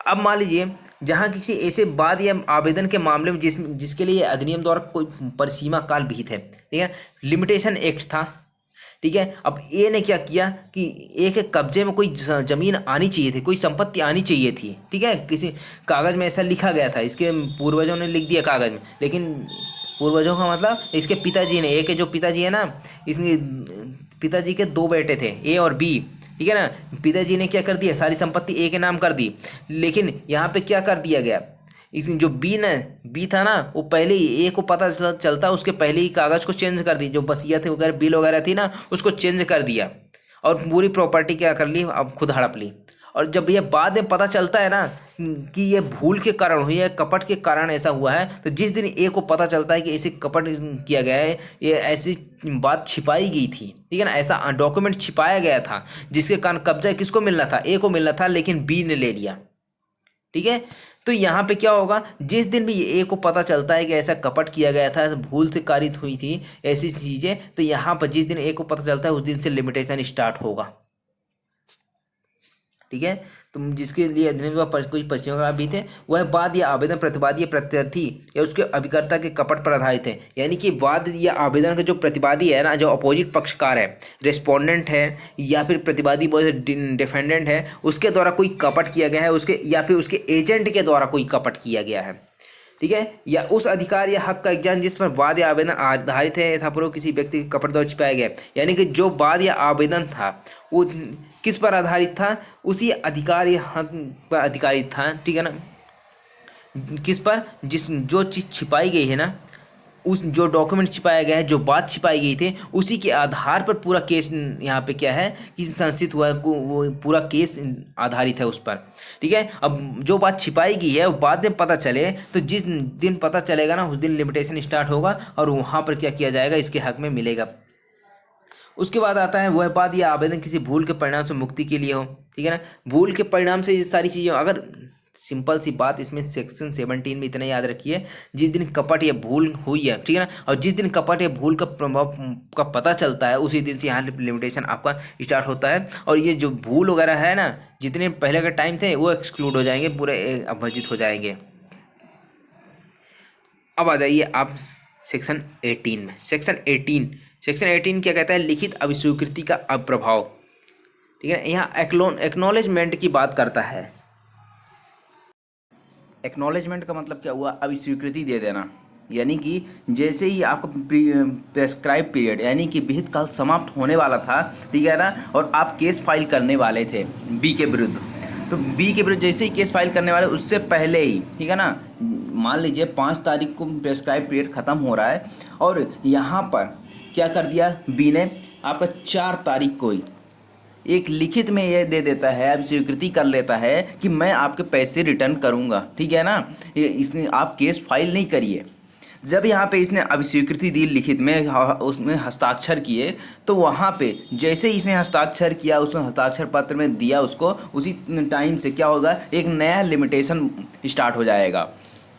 अब मान लीजिए जहाँ किसी ऐसे वाद या आवेदन के मामले में जिसके लिए अधिनियम द्वारा कोई परिसीमा काल विहित है, ठीक है, लिमिटेशन एक्ट था, ठीक है। अब ए ने क्या किया कि ए के कब्जे में कोई जमीन आनी चाहिए थी, कोई संपत्ति आनी चाहिए थी, ठीक है। किसी कागज में ऐसा लिखा गया था, इसके पूर्वजों ने लिख दिया कागज में, लेकिन पूर्वजों का मतलब इसके पिताजी ने, ए के जो पिताजी है ना, इसके पिताजी के दो बेटे थे, ए और बी, ठीक है ना। पिताजी ने क्या कर दिया, सारी संपत्ति ए के नाम कर दी, लेकिन यहाँ पे क्या कर दिया गया, इस जो बी था ना, वो पहले ही ए को पता चलता उसके पहले ही कागज़ को चेंज कर दी, जो वसीयत वगैरह बिल वगैरह थी ना, उसको चेंज कर दिया और पूरी प्रॉपर्टी क्या कर ली, अब खुद हड़प ली। और जब ये बाद में पता चलता है ना कि ये भूल के कारण हुई है, कपट के कारण ऐसा हुआ है, तो जिस दिन ए को पता चलता है कि ऐसे कपट किया गया है, ये ऐसी बात छिपाई गई थी, ठीक है ना, ऐसा डॉक्यूमेंट छिपाया गया था जिसके कारण कब्जा किसको मिलना था, ए को मिलना था, लेकिन बी ने ले लिया, ठीक है। तो यहाँ पे क्या होगा, जिस दिन भी ए को पता चलता है कि ऐसा कपट किया गया था, भूल से कारित हुई थी ऐसी चीज़ें, तो यहाँ पर जिस दिन ए को पता चलता है उस दिन से लिमिटेशन स्टार्ट होगा, ठीक है। तो जिसके लिए अधिनियम कुछ पश्चिम का भी थे, वह वाद या आवेदन प्रतिवादी या प्रत्यर्थी या उसके अभिकर्ता के कपट पर आधारित है। यानी कि वाद या आवेदन का जो प्रतिवादी है ना, जो अपोजिट पक्षकार है, रेस्पोंडेंट है या फिर प्रतिवादी डिफेंडेंट है, उसके द्वारा कोई कपट किया गया है, उसके या फिर उसके एजेंट के द्वारा कोई कपट किया गया है, ठीक है, या उस अधिकार या हक का ज्ञान जिस पर वाद या आवेदन आधारित है यथापूर्वक किसी व्यक्ति के कपट द्वारा छिपाया गया। यानी कि जो वाद या आवेदन था वो किस पर आधारित था, उसी अधिकार या हक पर आधारित था, ठीक है ना। किस पर, जो चीज़ छिपाई गई है ना, उस जो डॉक्यूमेंट छिपाया गया है, जो बात छिपाई गई थी, उसी के आधार पर पूरा केस यहाँ पे क्या है कि संस्थित हुआ है, वो पूरा केस आधारित है उस पर, ठीक है। अब जो बात छिपाई गई है वो बाद में पता चले, तो जिस दिन पता चलेगा ना उस दिन लिमिटेशन स्टार्ट होगा और वहाँ पर क्या किया जाएगा, इसके हक में मिलेगा। उसके बाद आता है वह बात या आवेदन किसी भूल के परिणाम से मुक्ति के लिए हो, ठीक है ना। भूल के परिणाम से ये सारी चीज़ें, अगर सिंपल सी बात इसमें सेक्शन 17 में इतना याद रखिए, जिस दिन कपट या भूल हुई है, ठीक है ना, और जिस दिन कपट या भूल का प्रभाव का पता चलता है उसी दिन से यहाँ लिमिटेशन आपका स्टार्ट होता है। और ये जो भूल वगैरह है ना, जितने पहले के टाइम थे वो एक्सक्लूड हो जाएंगे, पूरे अवर्जित हो जाएंगे। अब आ जाइए आप सेक्शन 18 में। सेक्शन 18 क्या कहता है, लिखित अभिस्वीकृति का अप्रभाव, ठीक है। यहाँ एक्नॉलेजमेंट की बात करता है। एक्नॉलेजमेंट का मतलब क्या हुआ, अभी स्वीकृति दे देना, यानी कि जैसे ही आपका प्रेस्क्राइब पीरियड यानी कि विहित काल समाप्त होने वाला था, ठीक है ना, और आप केस फाइल करने वाले थे बी के विरुद्ध, तो बी के विरुद्ध जैसे ही केस फाइल करने वाले उससे पहले ही, ठीक है ना, मान लीजिए 5 तारीख को प्रेस्क्राइब पीरियड ख़त्म हो रहा है और यहाँ पर क्या कर दिया बी ने, आपका 4 तारीख को ही एक लिखित में यह दे देता है, अब स्वीकृति कर लेता है कि मैं आपके पैसे रिटर्न करूंगा, ठीक है ना। इसने आप केस फाइल नहीं करिए। जब यहाँ पे इसने अब स्वीकृति दी लिखित में, उसमें हस्ताक्षर किए, तो वहाँ पे जैसे ही इसने हस्ताक्षर किया, उसमें हस्ताक्षर पत्र में दिया उसको, उसी टाइम से क्या होगा, एक नया लिमिटेशन स्टार्ट हो जाएगा,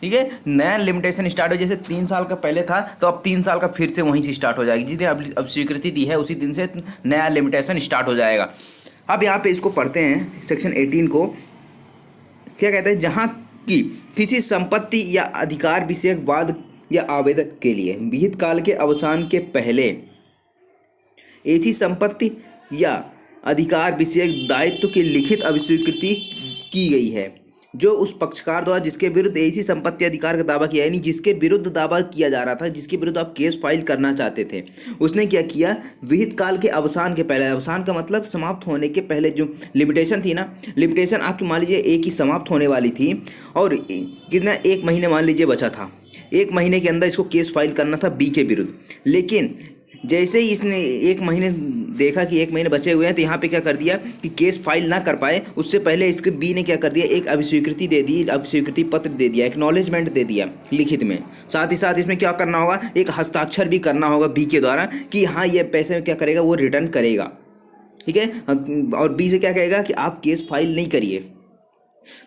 ठीक है। नया लिमिटेशन स्टार्ट हो, जैसे 3 साल का पहले था तो अब 3 साल का फिर से वहीं से स्टार्ट हो जाएगी। जिस दिन अब स्वीकृति दी है उसी दिन से नया लिमिटेशन स्टार्ट हो जाएगा। अब यहाँ पे इसको पढ़ते हैं सेक्शन 18 को, क्या कहते हैं, जहाँ की किसी संपत्ति या अधिकार विषयक वाद या आवेदन के लिए विहित काल के अवसान के पहले ऐसी संपत्ति या अधिकार विषयक दायित्व की लिखित अभिस्वीकृति की गई है जो उस पक्षकार द्वारा जिसके विरुद्ध ऐसी संपत्ति अधिकार का दावा किया, यानी जिसके विरुद्ध दावा किया जा रहा था, जिसके विरुद्ध आप केस फाइल करना चाहते थे, उसने क्या किया, विहित काल के अवसान के पहले, अवसान का मतलब समाप्त होने के पहले जो लिमिटेशन थी ना, लिमिटेशन आपकी मान लीजिए एक ही समाप्त होने वाली थी और कितना 1 महीने मान लीजिए बचा था, 1 महीने के अंदर इसको केस फाइल करना था बी के विरुद्ध। लेकिन जैसे ही इसने 1 महीने देखा कि 1 महीने बचे हुए हैं, तो यहाँ पे क्या कर दिया कि केस फाइल ना कर पाए, उससे पहले इसके बी ने क्या कर दिया, एक अभिस्वीकृति दे दी, अभिस्वीकृति पत्र दे दिया, एक्नॉलेजमेंट दे दिया लिखित में। साथ ही साथ इसमें क्या करना होगा, एक हस्ताक्षर भी करना होगा बी के द्वारा कि हाँ ये पैसे क्या करेगा, वो रिटर्न करेगा, ठीक है। और बी से क्या कहेगा कि आप केस फाइल नहीं करिए।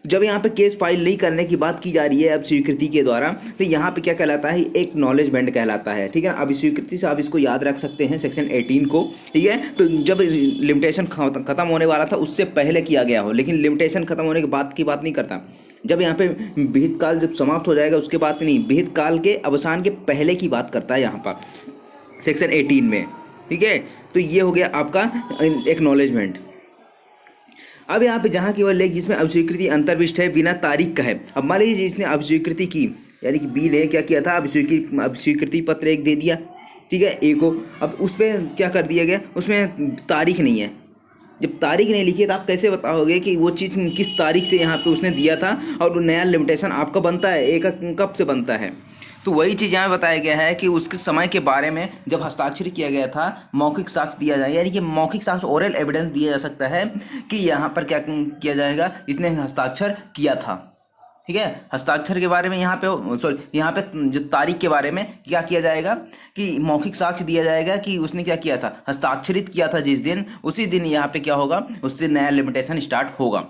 जब यहाँ पे केस फाइल नहीं करने की बात की जा रही है अब स्वीकृति के द्वारा, तो यहाँ पे क्या कहलाता है, एक्नॉलेजमेंट कहलाता है, ठीक है। अब स्वीकृति से आप इसको याद रख सकते हैं सेक्शन 18 को, ठीक है। तो जब लिमिटेशन खत्म होने वाला था उससे पहले किया गया हो, लेकिन लिमिटेशन खत्म होने के बाद की बात नहीं करता, जब यहाँ पे विहित काल जब समाप्त हो जाएगा उसके बाद नहीं, विहित काल के अवसान के पहले की बात करता है यहाँ पर सेक्शन 18 में, ठीक है। तो ये हो गया आपका एक्नॉलेजमेंट। अब यहाँ पे जहाँ केवल लेख जिसमें अभिस्वीकृति अंतर्विष्ट है बिना तारीख का है। अब मान लीजिए जिसने अभिस्वीकृति की, यानी कि बी ने क्या किया था, अभिस्वीकृति पत्र एक दे दिया, ठीक है, ए को। अब उस पर क्या कर दिया गया, उसमें तारीख नहीं है। जब तारीख नहीं लिखी तो आप कैसे बताओगे कि वो चीज़ किस तारीख से यहाँ पे उसने दिया था, और नया लिमिटेशन आपका बनता है, ए का कब से बनता है। तो वही चीज़ यहाँ बताया गया है कि उसके समय के बारे में जब हस्ताक्षर किया गया था मौखिक साक्ष्य दिया जाए, यानी कि मौखिक साक्ष्य ओरल एविडेंस दिया जा सकता है कि यहाँ पर क्या किया जाएगा, इसने हस्ताक्षर किया था, ठीक है। हस्ताक्षर के बारे में यहाँ पे जो तारीख के बारे में क्या किया जाएगा कि मौखिक साक्ष्य दिया जाएगा कि उसने क्या किया था, हस्ताक्षरित किया था जिस दिन, उसी दिन यहाँ पे क्या होगा, उससे नया लिमिटेशन स्टार्ट होगा।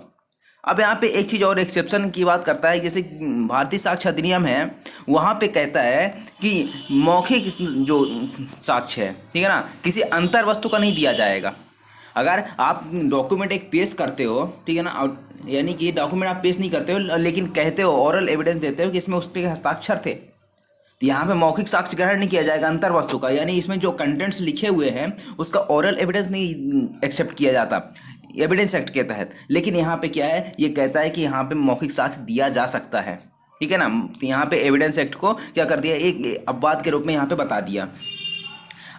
अब यहाँ पे एक चीज़ और एक्सेप्शन की बात करता है, जैसे भारतीय साक्ष्य अधिनियम है, वहाँ पे कहता है कि मौखिक जो साक्ष्य है, ठीक है ना, किसी अंतर वस्तु का नहीं दिया जाएगा। अगर आप डॉक्यूमेंट एक पेश करते हो, ठीक है ना, और यानी कि डॉक्यूमेंट आप पेश नहीं करते हो लेकिन कहते हो, ओरल एविडेंस देते हो कि इसमें उस पर हस्ताक्षर थे, तो यहाँ पे मौखिक साक्ष्य ग्रहण नहीं किया जाएगा अंतर वस्तु का, यानी इसमें जो कंटेंट्स लिखे हुए हैं उसका ओरल एविडेंस नहीं एक्सेप्ट किया जाता एविडेंस एक्ट के तहत। लेकिन यहाँ पे क्या है, ये कहता है कि यहाँ पे मौखिक साक्ष्य दिया जा सकता है, ठीक है ना। तो यहाँ पे एविडेंस एक्ट को क्या कर दिया, एक अपवाद के रूप में यहाँ पे बता दिया।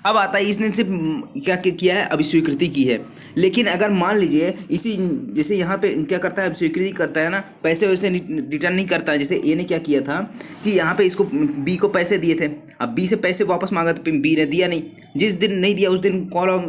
अब आता है इसने सिर्फ क्या किया है, अभिस्वीकृति की है। लेकिन अगर मान लीजिए इसी जैसे यहाँ पे क्या करता है, अभिस्वीकृति करता है ना, पैसे वैसे रिटर्न नहीं करता है। जैसे ए ने क्या किया था कि यहाँ पे इसको बी को पैसे दिए थे, अब बी से पैसे वापस मांगा तो बी ने दिया नहीं। जिस दिन नहीं दिया उस दिन कॉल ऑफ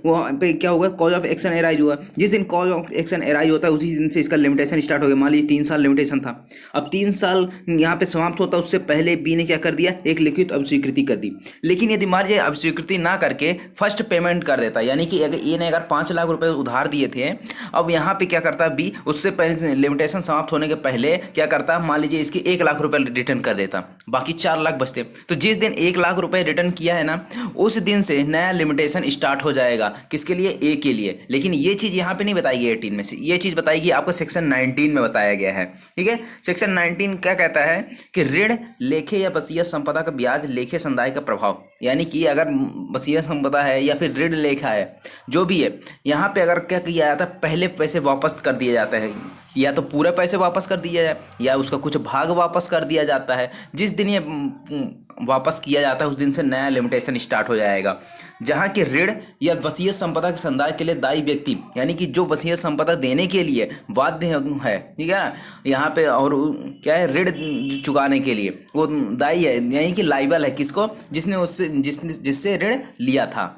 वहाँ पे क्या होगा, कॉज ऑफ एक्शन एराइज हुआ। जिस दिन कॉज ऑफ एक्शन एराइज होता है उसी दिन से इसका लिमिटेशन स्टार्ट हो गया। मान लीजिए 3 साल लिमिटेशन था, अब 3 साल यहाँ पे समाप्त होता, उससे पहले बी ने क्या कर दिया, एक लिखित अभिस्वीकृति कर दी। लेकिन यदि मान लीजिए अभिस्वीकृति ना करके फर्स्ट पेमेंट कर देता, यानी कि अगर ए ने अगर 5 लाख रुपए उधार दिए थे, अब यहाँ पे क्या करता है बी, उससे पहले लिमिटेशन समाप्त होने के पहले क्या करता, मान लीजिए इसके 1 लाख रुपए रिटर्न कर देता, बाकी 4 लाख बचते। तो जिस दिन 1 लाख रुपए रिटर्न किया है ना, उस दिन से नया लिमिटेशन स्टार्ट हो जाएगा। किसके लिए, ए के लिए। लेकिन ये चीज़ यहाँ पे नहीं बताई 18 में से, ये चीज़ बताएगी आपको सेक्शन 19 में बताया गया है, ठीक है। सेक्शन 19 क्या कहता है कि ऋण, लेखे या वसीयत संपदा का ब्याज, लेखे संदाय का प्रभाव, यानी कि अगर वसीयत संपदा है या फिर ऋण लेखा है, जो भी है, यहाँ पे अगर क्या किया जाता है, पहले पैसे वापस कर दिए जाते हैं, या तो पूरे पैसे वापस कर दिया जाए या उसका कुछ भाग वापस कर दिया जाता है। जिस दिन ये वापस किया जाता है उस दिन से नया लिमिटेशन स्टार्ट हो जाएगा। जहाँ कि ऋण या वसीयत संपदा के संदाय के लिए दायी व्यक्ति, यानी कि जो वसीयत संपदा देने के लिए बाध्य है, ठीक है ना, यहाँ पे, और क्या है, ऋण चुकाने के लिए वो दायी है, यानी कि लाइबल है किसको, जिससे ऋण लिया था।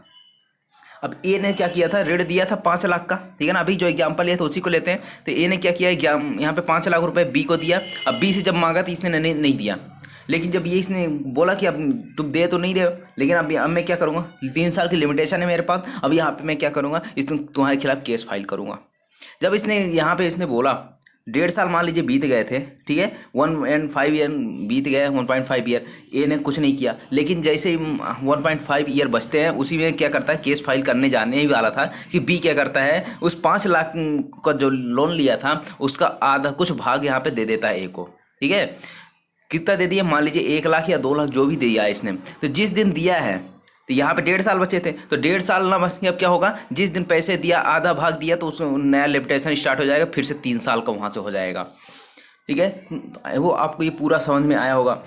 अब ए ने क्या किया था, ऋण दिया था 5 लाख का, ठीक है ना। अभी जो एग्जाम्पल है तो उसी को लेते हैं। तो ए ने क्या किया, यहाँ पे 5 लाख रुपए बी को दिया। अब बी से जब मांगा तो इसने नहीं दिया। लेकिन जब ये इसने बोला कि अब तुम दे तो नहीं रहे हो, लेकिन अब मैं क्या करूँगा, 3 साल की लिमिटेशन है मेरे पास, अब यहाँ पे मैं क्या करूँगा, तुम्हारे खिलाफ केस फाइल करूँगा। जब इसने यहाँ पे इसने बोला, 1.5 साल मान लीजिए बीत गए थे, ठीक है, 1.5 ईयर बीत गए, 1.5 ईयर, ए ने कुछ नहीं किया। लेकिन जैसे ही 1.5 ईयर बचते हैं, उसी में क्या करता है, केस फाइल करने जाने ही वाला था कि बी क्या करता है, उस 5 लाख का जो लोन लिया था उसका आधा कुछ भाग यहाँ पे दे देता है ए को, ठीक है। कितना दे दिया, मान लीजिए 1 लाख या 2 लाख जो भी दिया है इसने। तो जिस दिन दिया है तो यहाँ पे 1.5 साल बचे थे, तो 1.5 साल ना बच के अब क्या होगा, जिस दिन पैसे दिया आधा भाग दिया तो उस नया लिमिटेशन स्टार्ट हो जाएगा, फिर से 3 साल का वहाँ से हो जाएगा, ठीक है। वो आपको ये पूरा समझ में आया होगा।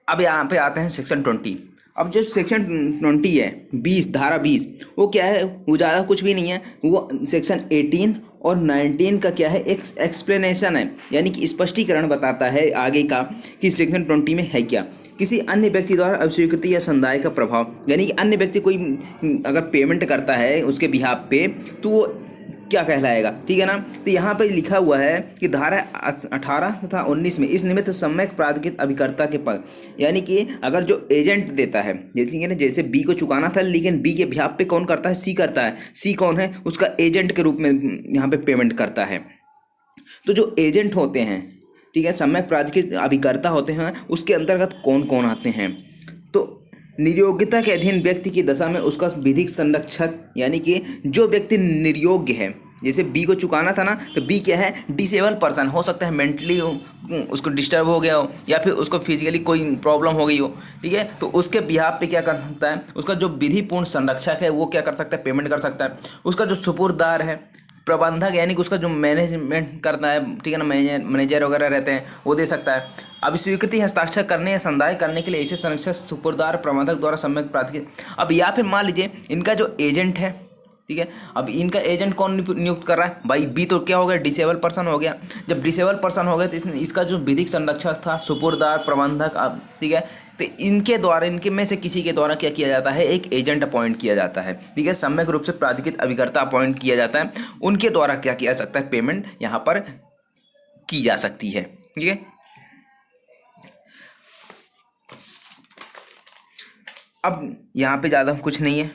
अब यहाँ पे आते हैं सेक्शन 20। अब जो सेक्शन 20 है, 20 धारा 20, वो क्या है, वो ज़्यादा कुछ भी नहीं है, वो सेक्शन 18 और 19 का क्या है, एक एक्सप्लेनेशन है, यानी कि स्पष्टीकरण बताता है आगे का कि सेक्शन 20 में है क्या। किसी अन्य व्यक्ति द्वारा अभिस्वीकृति या संदाय का प्रभाव, यानी कि अन्य व्यक्ति कोई अगर पेमेंट करता है उसके बिहाफ पे तो वो क्या कहलाएगा, ठीक है ना। तो यहाँ पर लिखा हुआ है कि धारा 18 तथा 19 में इस निमित्त सम्यक प्राधिकृत अभिकर्ता के पद, यानी कि अगर जो एजेंट देता है, देखेंगे ना, जैसे बी को चुकाना था लेकिन बी के बिहाफ पे कौन करता है, सी करता है। सी कौन है, उसका एजेंट के रूप में यहाँ पे पेमेंट करता है। तो जो एजेंट होते हैं, ठीक है, सम्यक प्राधिकृत अभिकर्ता होते हैं, उसके अंतर्गत कौन कौन आते हैं। तो निर्योग्यता के अधीन व्यक्ति की दशा में उसका विधिक संरक्षक, यानी कि जो व्यक्ति निर्योग्य है, जैसे बी को चुकाना था ना, तो बी क्या है, डिसेबल पर्सन हो सकता है, मेंटली उसको डिस्टर्ब हो गया हो या फिर उसको फिजिकली कोई प्रॉब्लम हो गई हो, ठीक है। तो उसके बिहाफ पे क्या कर सकता है, उसका जो विधिपूर्ण संरक्षक है वो क्या कर सकता है, पेमेंट कर सकता है। उसका जो सुपुरदार है, प्रबंधक यानी कि उसका जो मैनेजमेंट करता है, ठीक है ना, मैनेजर वगैरह रहते हैं, वो दे सकता है। अब स्वीकृति हस्ताक्षर करने या संदाय करने के लिए ऐसे संरक्षक सुपुरदार प्रबंधक द्वारा सम्यक प्राधिकृत। अब यहाँ पे मान लीजिए इनका जो एजेंट है, ठीक है, अब इनका एजेंट कौन नियुक्त कर रहा है, भाई बी तो क्या हो गया, डिसेबल पर्सन हो गया। जब डिसेबल पर्सन हो गया तो इसका जो विधिक संरक्षक था, सुपुरदार प्रबंधक, अब ठीक है, तो इनके द्वारा, इनके में से किसी के द्वारा क्या किया जाता है, एक एजेंट अपॉइंट किया जाता है, ठीक है, सम्यक रूप से प्राधिकृत अभिकर्ता अपॉइंट किया जाता है। उनके द्वारा क्या किया सकता है, पेमेंट यहाँ पर की जा सकती है, ठीक है। अब यहाँ पे ज़्यादा कुछ नहीं है,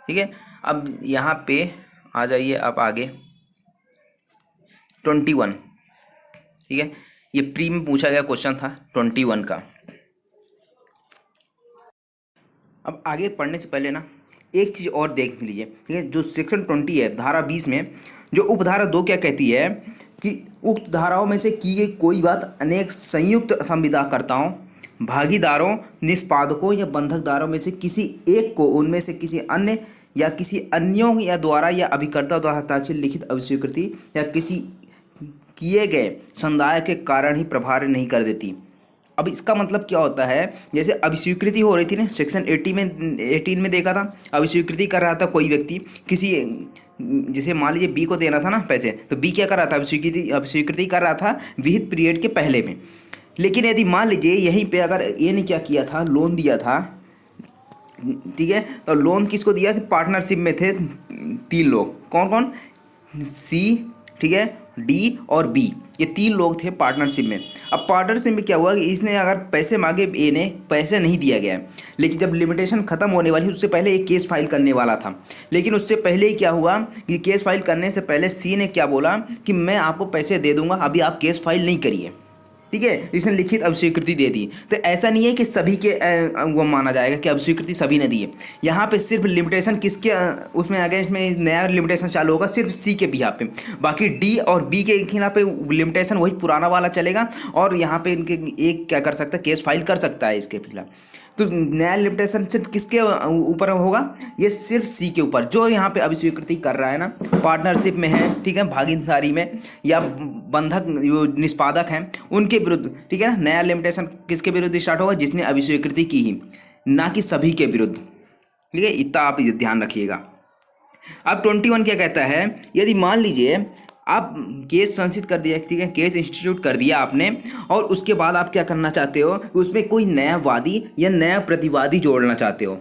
ठीक है। अब यहाँ पे आ जाइए आप आगे 21, ठीक है, ये प्री में पूछा गया क्वेश्चन था 21 का। अब आगे पढ़ने से पहले ना एक चीज़ और देख लीजिए, ठीक है। जो सेक्शन 20 है, धारा 20 में जो उपधारा 2 क्या कहती है कि उक्त धाराओं में से की गई कोई बात अनेक संयुक्त संविदाकर्ताओं, भागीदारों, निष्पादकों या बंधकदारों में से किसी एक को उनमें से किसी अन्य या किसी अन्यों या द्वारा या अभिकर्ता द्वारा हस्ताक्षर लिखित अभिस्वीकृति या किसी किए गए संदाय के कारण ही प्रभावी नहीं कर देती। अब इसका मतलब क्या होता है, जैसे अभिस्वीकृति हो रही थी ना, सेक्शन 18 में देखा था, अभिस्वीकृति कर रहा था कोई व्यक्ति किसी, जैसे मान लीजिए बी को देना था ना पैसे, तो बी क्या कर रहा था, अभिस्वीकृति कर रहा था विहित पीरियड के पहले में। लेकिन यदि मान लीजिए यहीं पे अगर ए ने क्या किया था, लोन दिया था, ठीक है, तो लोन किसको दिया कि पार्टनरशिप में थे 3 लोग, कौन कौन, सी, ठीक है, डी और बी, ये 3 लोग थे पार्टनरशिप में। अब पार्टनरशिप में क्या हुआ कि इसने अगर पैसे मांगे, ए ने पैसे नहीं दिया गया है, लेकिन जब लिमिटेशन खत्म होने वाली उससे पहले एक केस फाइल करने वाला था, लेकिन उससे पहले ही क्या हुआ कि केस फाइल करने से पहले सी ने क्या बोला कि मैं आपको पैसे दे दूंगा, अभी आप केस फाइल नहीं करिए, ठीक है, इसने लिखित अभिस्वीकृति दे दी। तो ऐसा नहीं है कि सभी के वो माना जाएगा कि अभिस्वीकृति सभी ने दी है। यहाँ पे सिर्फ लिमिटेशन किसके उसमें अगेंस्ट में नया लिमिटेशन चालू होगा, सिर्फ सी के बिहाफ पे, बाकी डी और बी के खिलाफ पे लिमिटेशन वही पुराना वाला चलेगा। और यहाँ पे इनके एक क्या कर सकता है, केस फाइल कर सकता है इसके खिलाफ। तो नया लिमिटेशन सिर्फ किसके ऊपर होगा, ये सिर्फ सी के ऊपर, जो यहाँ पे अभिस्वीकृति कर रहा है ना, पार्टनरशिप में है, ठीक है, भागीदारी में या बंधक निष्पादक हैं उनके विरुद्ध, ठीक है ना। नया लिमिटेशन किसके विरुद्ध स्टार्ट होगा, जिसने अभिस्वीकृति की ही, ना कि सभी के विरुद्ध, ठीक है, इतना आप ध्यान रखिएगा। अब 21 क्या कहता है, यदि मान लीजिए आप केस संचित कर दिया, ठीक है, केस इंस्टीट्यूट कर दिया आपने, और उसके बाद आप क्या करना चाहते हो, उसमें कोई नया वादी या नया प्रतिवादी जोड़ना चाहते हो,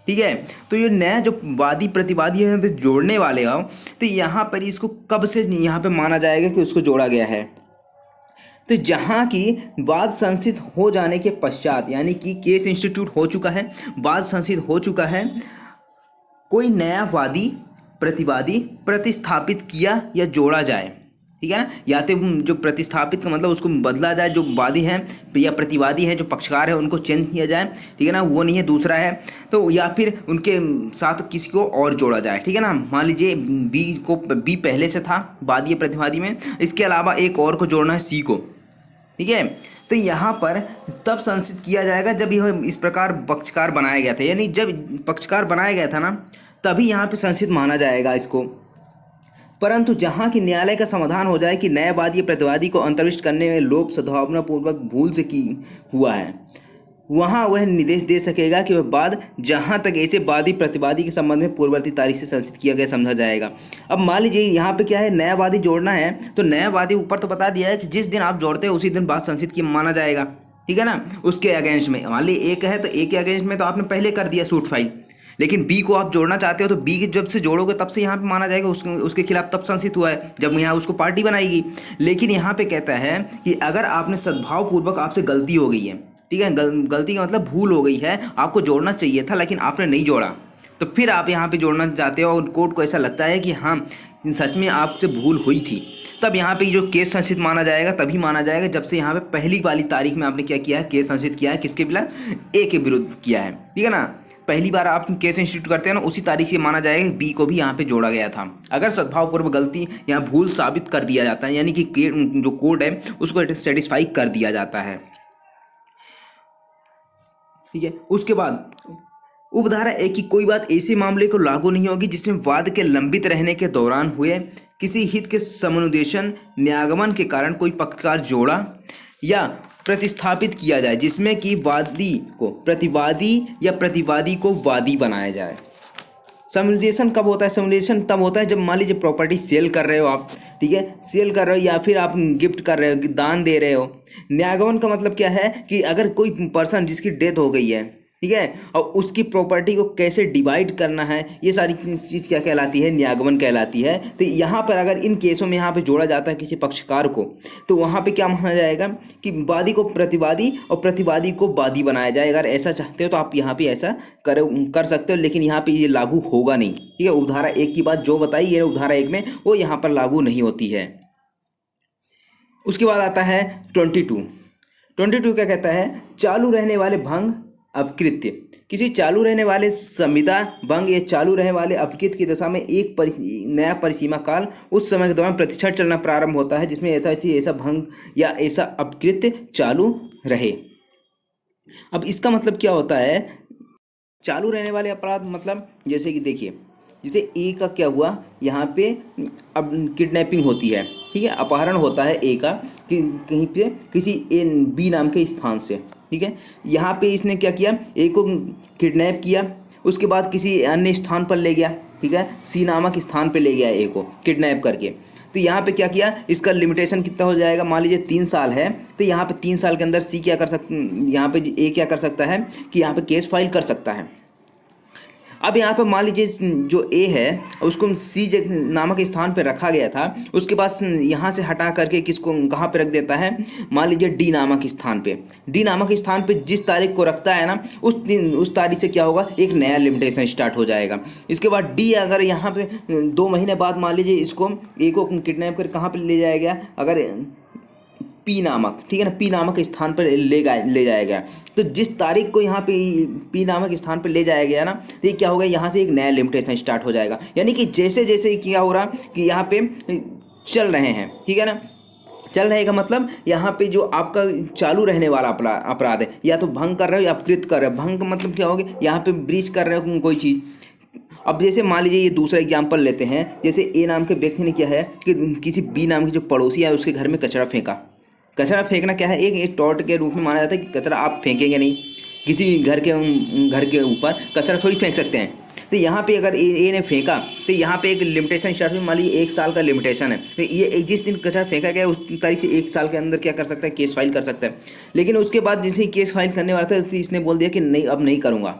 ठीक है। तो ये नया जो वादी प्रतिवादी है जोड़ने वाले हो, तो यहाँ पर इसको कब से यहाँ पे माना जाएगा कि उसको जोड़ा गया है, तो जहाँ की वाद संचित हो जाने के पश्चात, यानी कि केस इंस्टीट्यूट हो चुका है, वाद संचित हो चुका है, कोई नया वादी प्रतिवादी प्रतिस्थापित किया या जोड़ा जाए, ठीक है ना। या तो जो प्रतिस्थापित का मतलब उसको बदला जाए, जो वादी हैं या प्रतिवादी हैं, जो पक्षकार है उनको चेंज किया जाए, ठीक है ना, वो नहीं है, दूसरा है। तो या फिर उनके साथ किसी को और जोड़ा जाए, ठीक है ना। मान लीजिए बी पहले से था वादी या प्रतिवादी में, इसके अलावा एक और को जोड़ना है, सी को, ठीक है। तो यहाँ पर तब संचित किया जाएगा जब यह इस प्रकार पक्षकार बनाया गया था, यानी जब पक्षकार बनाया गया था ना, तभी यहाँ पे संचित माना जाएगा इसको। परंतु जहाँ की न्यायालय का समाधान हो जाए कि नए वादी या प्रतिवादी को अंतर्विष्ट करने में लोभ सद्भावनापूर्वक भूल से की हुआ है, वहाँ वह निर्देश दे सकेगा कि वह वाद जहाँ तक ऐसे वादी प्रतिवादी के संबंध में पूर्ववर्ती तारीख से संचित किया गया समझा जाएगा। अब मान लीजिए यहाँ पे क्या है, नया वादी जोड़ना है, तो नया वादी ऊपर तो बता दिया है कि जिस दिन आप जोड़ते हैं उसी दिन बाद संचित की माना जाएगा, ठीक है ना। उसके अगेंस्ट में मान लीजिए एक है, तो एक के अगेंस्ट में तो आपने पहले कर दिया सूट फाइल, लेकिन बी को आप जोड़ना चाहते हो, तो बी की जब से जोड़ोगे तब से यहाँ पे माना जाएगा उसके खिलाफ तब संचित हुआ है जब यहाँ उसको पार्टी बनाएगी। लेकिन यहाँ पे कहता है कि अगर आपने सद्भावपूर्वक, आपसे गलती हो गई है, ठीक है, गलती का मतलब भूल हो गई है, आपको जोड़ना चाहिए था लेकिन आपने नहीं जोड़ा, तो फिर आप यहाँ पे जोड़ना चाहते हो और कोर्ट को ऐसा लगता है कि हाँ सच में आपसे भूल हुई थी, तब यहाँ पे जो केस संचित माना जाएगा, तभी माना जाएगा जब से यहाँ पे पहली वाली तारीख में आपने क्या किया है, केस संचित किया है, किसके खिलाफ, ए के विरुद्ध किया है, ठीक है ना। पहली बार आप केस इंस्टीट्यूट करते हैं ना, उसी तारीख से माना जाएगा कि बी को भी यहाँ पे जोड़ा गया था। अगर सद्भावपूर्व गलती या भूल साबित कर दिया जाता है, यानी कि जो कोड है उसको सेटिस्फाई कर दिया जाता है, ठीक है। उसके बाद उपधारा एक की कोई बात ऐसे मामले को लागू नहीं होगी जिसमें वाद के लंबित रहने के दौरान हुए किसी हित के समुदेशन न्यागमन के कारण कोई पक्षकार जोड़ा या प्रतिस्थापित किया जाए, जिसमें कि वादी को प्रतिवादी या प्रतिवादी को वादी बनाया जाए। समुदेशन कब होता है? समुदेशन तब होता है जब मान लीजिए प्रॉपर्टी सेल कर रहे हो आप, ठीक है, सेल कर रहे हो या फिर आप गिफ्ट कर रहे हो, दान दे रहे हो। न्यागमन का मतलब क्या है कि अगर कोई पर्सन जिसकी डेथ हो गई है, ठीक है, और उसकी प्रॉपर्टी को कैसे डिवाइड करना है, ये सारी चीज़ क्या कहलाती है? न्यागमन कहलाती है। तो यहाँ पर अगर इन केसों में यहाँ पे जोड़ा जाता है किसी पक्षकार को, तो वहाँ पे क्या माना जाएगा कि वादी को प्रतिवादी और प्रतिवादी को वादी बनाया जाए। अगर ऐसा चाहते हो तो आप यहाँ पे ऐसा कर सकते हो, लेकिन यहाँ पे ये लागू होगा नहीं, ठीक है। उपधारा एक की बात जो बताई है उपधारा एक में, वो यहाँ पर लागू नहीं होती है। उसके बाद आता है 22 क्या कहता है? चालू रहने वाले भंग अपकृत्य, किसी चालू रहने वाले संविदा भंग या चालू रहने वाले अपकृत्य की दशा में एक नया परिसीमा काल उस समय के दौरान प्रतिक्षण चलना प्रारंभ होता है जिसमें ऐसा भंग या ऐसा अपकृत्य चालू रहे। अब इसका मतलब क्या होता है? चालू रहने वाले अपराध मतलब जैसे कि देखिए, जैसे ए का क्या हुआ, यहाँ पे अब किडनैपिंग होती है, ठीक है, अपहरण होता है ए का कहीं पे किसी बी नाम के स्थान से, ठीक है। यहाँ पे इसने क्या किया? ए को किडनैप किया, उसके बाद किसी अन्य स्थान पर ले गया, ठीक है, सी नामक स्थान पे ले गया ए को किडनैप करके। तो यहाँ पे क्या किया? इसका लिमिटेशन कितना हो जाएगा? मान लीजिए 3 साल है, तो यहाँ पे 3 साल के अंदर सी क्या कर सकता, यहाँ पे ए क्या कर सकता है कि यहाँ पे केस फाइल कर सकता है। अब यहाँ पर मान लीजिए जो ए है उसको सी नामक स्थान पर रखा गया था, उसके बाद यहाँ से हटा करके किसको कहाँ पे रख देता है? मान लीजिए डी नामक स्थान पे। डी नामक स्थान पे जिस तारीख को रखता है ना, उस तारीख से क्या होगा? एक नया लिमिटेशन स्टार्ट हो जाएगा। इसके बाद डी अगर यहाँ पे 2 महीने बाद मान लीजिए इसको ए को किडनैप कर कहाँ पर ले जाया गया? अगर पी नामक, ठीक है ना, पी नामक स्थान पर ले जाया गया, तो जिस तारीख को यहाँ पे पी नामक स्थान पर ले जाया गया ना, तो ये क्या होगा? यहाँ से एक नया लिमिटेशन स्टार्ट हो जाएगा। यानी कि जैसे जैसे क्या हो रहा कि यहाँ पे चल रहे हैं, ठीक है ना, चल रहेगा मतलब यहाँ पे जो आपका चालू रहने वाला अपराध है, या तो भंग कर रहे हो या अपकृत कर रहे हो। भंग का मतलब क्या होगा? यहाँ पे ब्रीच कर रहे हो कोई चीज़। अब जैसे मान लीजिए ये दूसरा एग्जाम्पल लेते हैं, जैसे ए नाम के व्यक्ति ने क्या है कि किसी बी नाम के जो पड़ोसी है उसके घर में कचरा फेंका। कचरा फेंकना क्या है? एक टॉर्ट के रूप में माना जाता है कि कचरा आप फेंकेंगे नहीं, किसी घर के ऊपर कचरा थोड़ी फेंक सकते हैं। तो यहाँ पे अगर ए ने फेंका तो यहाँ पे एक लिमिटेशन स्टार्ट हुई, मान लीजिए 1 साल का लिमिटेशन है। तो ये जिस दिन कचरा फेंका गया उस तारीख से 1 साल के अंदर क्या कर सकता है? केस फाइल कर सकता है। लेकिन उसके बाद जैसे ही केस फाइल करने वाला था तो इसने बोल दिया कि नहीं, अब नहीं करूँगा,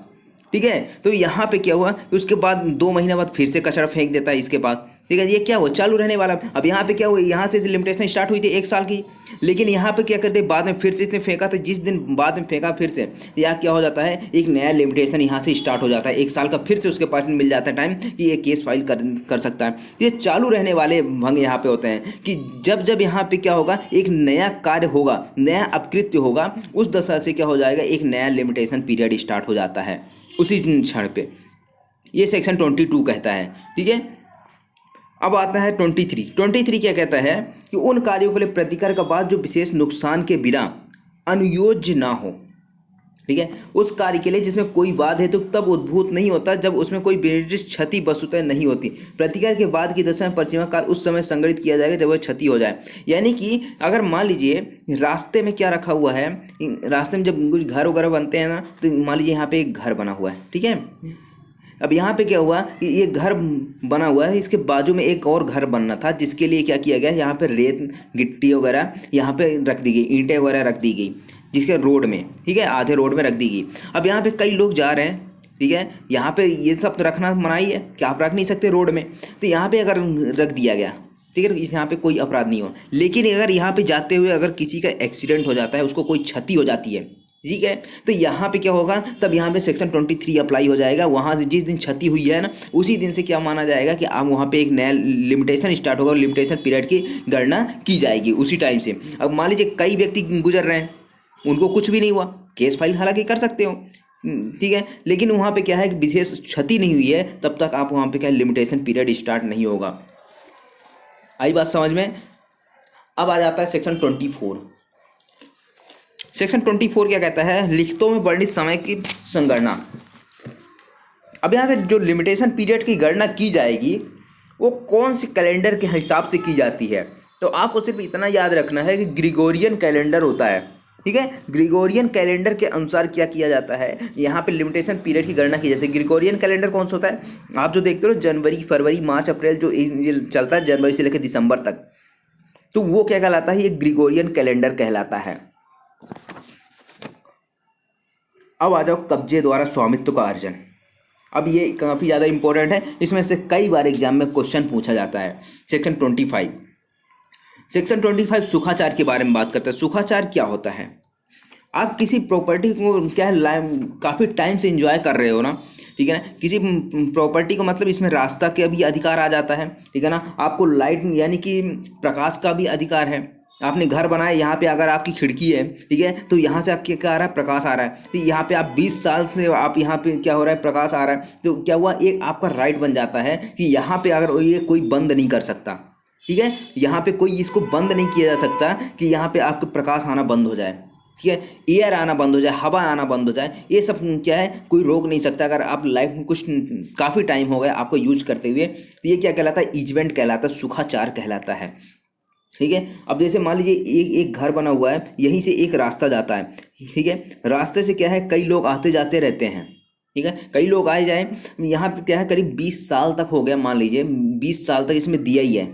ठीक है। तो यहाँ पे क्या हुआ कि उसके बाद 2 महीने बाद फिर से कचरा फेंक देता है इसके बाद, ठीक है। ये क्या हुआ? चालू रहने वाला। अब यहाँ पे क्या हुआ? यहाँ से लिमिटेशन स्टार्ट हुई थी 1 साल की, लेकिन यहाँ पे क्या करते हैं? बाद में फिर से इसने फेंका, तो जिस दिन बाद में फेंका फिर से यहाँ क्या हो जाता है? एक नया लिमिटेशन यहाँ से स्टार्ट हो जाता है 1 साल का, फिर से उसके पास मिल जाता है टाइम कि ये केस फाइल कर सकता है। ये चालू रहने वाले भंग यहाँ पे होते हैं कि जब यहाँ पे क्या होगा? एक नया कार्य होगा, नया अपकृत्य होगा, उस दशा से क्या हो जाएगा? एक नया लिमिटेशन पीरियड स्टार्ट हो जाता है उसी क्षण पे। ये सेक्शन 22 कहता है, ठीक है। अब आता है 23 क्या कहता है कि उन कार्यों के लिए प्रतिकर का बाद जो विशेष नुकसान के बिना अनुयोज्य ना हो, ठीक है, उस कार्य के लिए जिसमें कोई वाद हेतु तब उद्भूत नहीं होता जब उसमें कोई विनिर्दिष्ट क्षति वस्तुतः नहीं होती। प्रतिकार के बाद की दशा में परिसीमा काल उस समय संगठित किया जाएगा जब वह क्षति हो जाए। यानी कि अगर मान लीजिए रास्ते में क्या रखा हुआ है, रास्ते में जब कुछ घर वगैरह बनते हैं ना, तो मान लीजिए यहाँ पे एक घर बना हुआ है, ठीक है। अब यहाँ पे क्या हुआ कि ये घर बना हुआ है, इसके बाजू में एक और घर बनना था, जिसके लिए क्या किया गया? यहाँ पे रेत गिट्टी वगैरह यहाँ पे रख दी गई, ईंटें वगैरह रख दी गई, जिसके रोड में, ठीक है, आधे रोड में रख दी गई। अब यहाँ पे कई लोग जा रहे हैं, ठीक है, यहाँ पे ये सब तो रखना मनाही है कि आप रख नहीं सकते रोड में, तो यहाँ पे अगर रख दिया गया, ठीक है, यहाँ पे कोई अपराध नहीं हो। लेकिन अगर यहाँ पे जाते हुए अगर किसी का एक्सीडेंट हो जाता है, उसको कोई क्षति हो जाती है, ठीक है, तो यहाँ पे क्या होगा? तब यहाँ पे सेक्शन 23 अप्लाई हो जाएगा। वहाँ से जिस दिन क्षति हुई है ना, उसी दिन से क्या माना जाएगा कि आप वहाँ पे एक नया लिमिटेशन स्टार्ट होगा और लिमिटेशन पीरियड की गणना की जाएगी उसी टाइम से। अब मान लीजिए कई व्यक्ति गुजर रहे हैं, उनको कुछ भी नहीं हुआ, केस फाइल हालांकि कर सकते हो, ठीक है, लेकिन वहाँ पे क्या है कि विशेष क्षति नहीं हुई है, तब तक आप वहाँ पे क्या है लिमिटेशन पीरियड स्टार्ट नहीं होगा। आई बात समझ में। अब आ जाता है सेक्शन 24। सेक्शन 24 क्या कहता है, लिखतों में वर्णित समय की संगणना। अब यहाँ पे जो लिमिटेशन पीरियड की गणना की जाएगी वो कौन सी कैलेंडर के हिसाब से की जाती है। तो आपको सिर्फ इतना याद रखना है कि ग्रिगोरियन कैलेंडर होता है, ठीक है। ग्रिगोरियन कैलेंडर के अनुसार क्या किया जाता है, यहाँ पे लिमिटेशन पीरियड की गणना की जाती है। ग्रिगोरियन कैलेंडर कौन सा होता है, आप जो देखते हो जनवरी फरवरी मार्च अप्रैल जो ये चलता है, जनवरी से लेकर दिसंबर तक, तो वो क्या कहलाता है, ये ग्रिगोरियन कैलेंडर कहलाता है। अब आ जाओ कब्जे द्वारा स्वामित्व का अर्जन। अब ये काफ़ी ज़्यादा इंपॉर्टेंट है, इसमें से कई बार एग्जाम में क्वेश्चन पूछा जाता है। सेक्शन 25। सेक्शन 25 सुखाचार के बारे में बात करता है। सुखाचार क्या होता है, आप किसी प्रॉपर्टी को क्या है काफ़ी टाइम से एंजॉय कर रहे हो ना, ठीक है ना, किसी प्रॉपर्टी को मतलब इसमें रास्ता का भी अधिकार आ जाता है, ठीक है ना, आपको लाइट यानी कि प्रकाश का भी अधिकार है। आपने घर बनाया, यहाँ पे अगर आपकी खिड़की है, ठीक है, तो यहाँ से आपके क्या आ रहा है, प्रकाश आ रहा है। तो यहाँ पे आप 20 साल से आप यहाँ पे क्या हो रहा है, प्रकाश आ रहा है, तो क्या हुआ, एक आपका राइट बन जाता है कि यहाँ पे अगर ये कोई बंद नहीं कर सकता, ठीक है, यहाँ पे कोई इसको बंद नहीं किया जा सकता कि यहाँ पे आपका प्रकाश आना बंद हो जाए, ठीक है, एयर आना बंद हो जाए, हवा आना बंद हो जाए, ये सब क्या है कोई रोक नहीं सकता। अगर आप लाइफ में कुछ काफ़ी टाइम हो गया आपको यूज करते हुए, तो ये क्या कहलाता है, इजवेंट कहलाता है, सुखाचार कहलाता है, ठीक है। अब जैसे मान लीजिए एक घर बना हुआ है, यहीं से एक रास्ता जाता है, ठीक है, रास्ते से क्या है कई लोग आते जाते रहते हैं, ठीक है, कई लोग आए जाए, यहाँ पे क्या है करीब 20 साल तक हो गया, मान लीजिए 20 साल तक इसमें दिया ही है,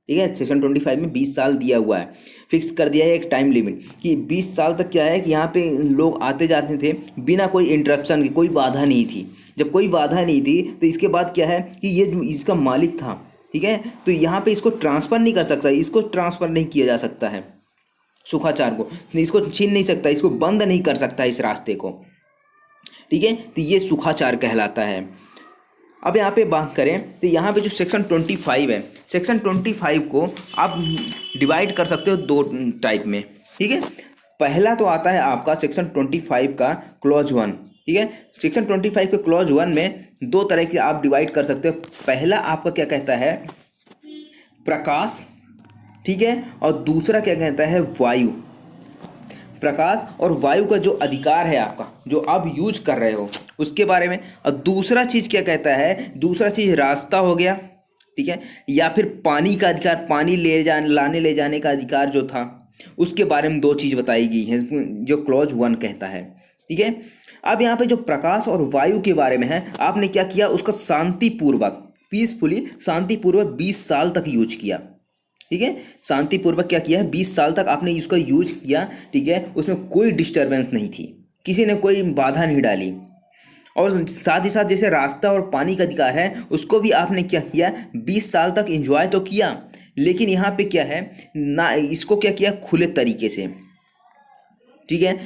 ठीक है, सेक्शन 25 में 20 साल दिया हुआ है, फिक्स कर दिया है एक टाइम लिमिट कि 20 साल तक क्या है कि यहाँ पे लोग आते जाते थे बिना कोई इंटरप्शन के, कोई बाधा नहीं थी। जब कोई बाधा नहीं थी तो इसके बाद क्या है कि ये जो इसका मालिक था, ठीक है, तो यहाँ पे इसको ट्रांसफ़र नहीं कर सकता, इसको ट्रांसफ़र नहीं किया जा सकता है, सुखाचार को इसको छीन नहीं सकता, इसको बंद नहीं कर सकता इस रास्ते को, ठीक है, तो ये सुखाचार कहलाता है। अब यहाँ पे बात करें तो यहाँ पे जो सेक्शन 25 है, सेक्शन 25 को आप डिवाइड कर सकते हो दो टाइप में, ठीक है। पहला तो आता है आपका सेक्शन 25 का क्लॉज 1, ठीक है, सेक्शन 25 के क्लॉज 1 में दो तरह के आप डिवाइड कर सकते हो। पहला आपका क्या कहता है, प्रकाश, ठीक है, और दूसरा क्या कहता है, वायु। प्रकाश और वायु का जो अधिकार है आपका, जो आप यूज कर रहे हो उसके बारे में। और दूसरा चीज़ क्या कहता है, दूसरा चीज़ रास्ता हो गया, ठीक है, या फिर पानी का अधिकार, पानी लाने ले जाने का अधिकार जो था, उसके बारे में दो चीज़ बताई गई है जो क्लॉज 1 कहता है, ठीक है। अब यहाँ पे जो प्रकाश और वायु के बारे में है, आपने क्या किया, उसका शांतिपूर्वक, पीसफुली, शांतिपूर्वक 20 साल तक यूज किया, ठीक है, शांतिपूर्वक क्या किया है, 20 साल तक आपने इसका यूज किया, ठीक है, उसमें कोई डिस्टर्बेंस नहीं थी, किसी ने कोई बाधा नहीं डाली। और साथ ही साथ जैसे रास्ता और पानी का अधिकार है, उसको भी आपने क्या किया, 20 साल तक एंजॉय तो किया, लेकिन यहाँ पे क्या है ना, इसको क्या किया, खुले तरीके से, ठीक है,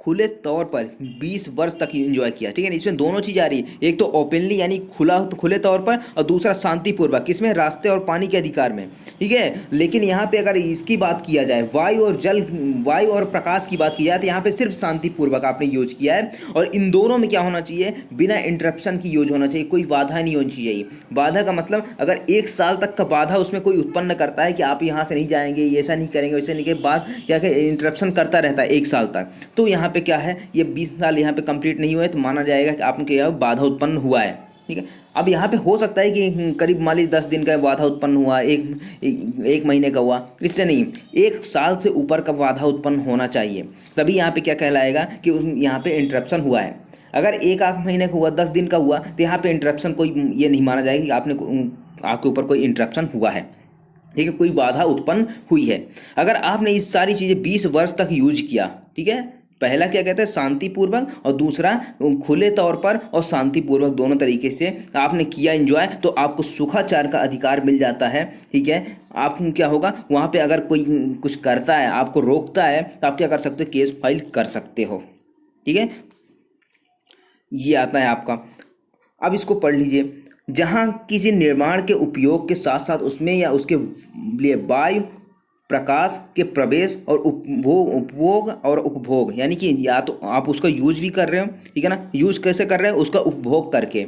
खुले तौर पर 20 वर्ष तक एंजॉय किया, ठीक है। इसमें दोनों चीज़ आ रही है, एक तो ओपनली यानी खुले तौर पर, और दूसरा शांतिपूर्वक, किसमें, रास्ते और पानी के अधिकार में, ठीक है। लेकिन यहाँ पे अगर इसकी बात किया जाए, वायु और प्रकाश की बात की जाए, तो यहाँ पे सिर्फ शांतिपूर्वक आपने यूज किया है। और इन दोनों में क्या होना चाहिए, बिना इंटरप्शन की यूज होना चाहिए, कोई बाधा नहीं होनी चाहिए। बाधा का मतलब अगर 1 साल तक का बाधा उसमें कोई उत्पन्न करता है कि आप यहाँ से नहीं जाएंगे, ऐसा नहीं करेंगे, वैसे नहीं, के बाद क्या इंटरप्शन करता रहता है 1 साल तक, तो यहाँ पे क्या है, ये 20 साल यहाँ पे कंप्लीट नहीं हुए तो माना जाएगा कि आपके यहाँ बाधा उत्पन्न हुआ है, ठीक है। अब यहाँ पे हो सकता है कि करीब मान लीजिए 10 दिन का बाधा उत्पन्न हुआ, एक महीने का हुआ, इससे नहीं, 1 साल से ऊपर का बाधा उत्पन्न होना चाहिए, तभी यहाँ पे क्या कहलाएगा कि यहाँ पे इंटरप्शन हुआ है। अगर 1 महीने का हुआ, 10 दिन का हुआ, तो यहाँ पे इंटरप्शन कोई ये नहीं माना जाएगा कि आपके ऊपर कोई इंटरप्शन हुआ है, ठीक है, कोई बाधा उत्पन्न हुई है। अगर आपने इस सारी चीज़ें 20 वर्ष तक यूज किया, ठीक है, पहला क्या कहते हैं, शांतिपूर्वक, और दूसरा खुले तौर पर और शांतिपूर्वक, दोनों तरीके से आपने किया एंजॉय, तो आपको सुखाचार का अधिकार मिल जाता है, ठीक है। आप क्या होगा, वहाँ पे अगर कोई कुछ करता है, आपको रोकता है, तो आप क्या कर सकते हो, केस फाइल कर सकते हो, ठीक है। ये आता है आपका। अब इसको पढ़ लीजिए, जहाँ किसी निर्माण के उपयोग के साथ साथ उसमें या उसके लिए वायु, प्रकाश के प्रवेश और उपभोग और उपभोग, यानी कि या तो आप उसका यूज भी कर रहे हो, ठीक है ना, यूज कैसे कर रहे हो, उसका उपभोग करके,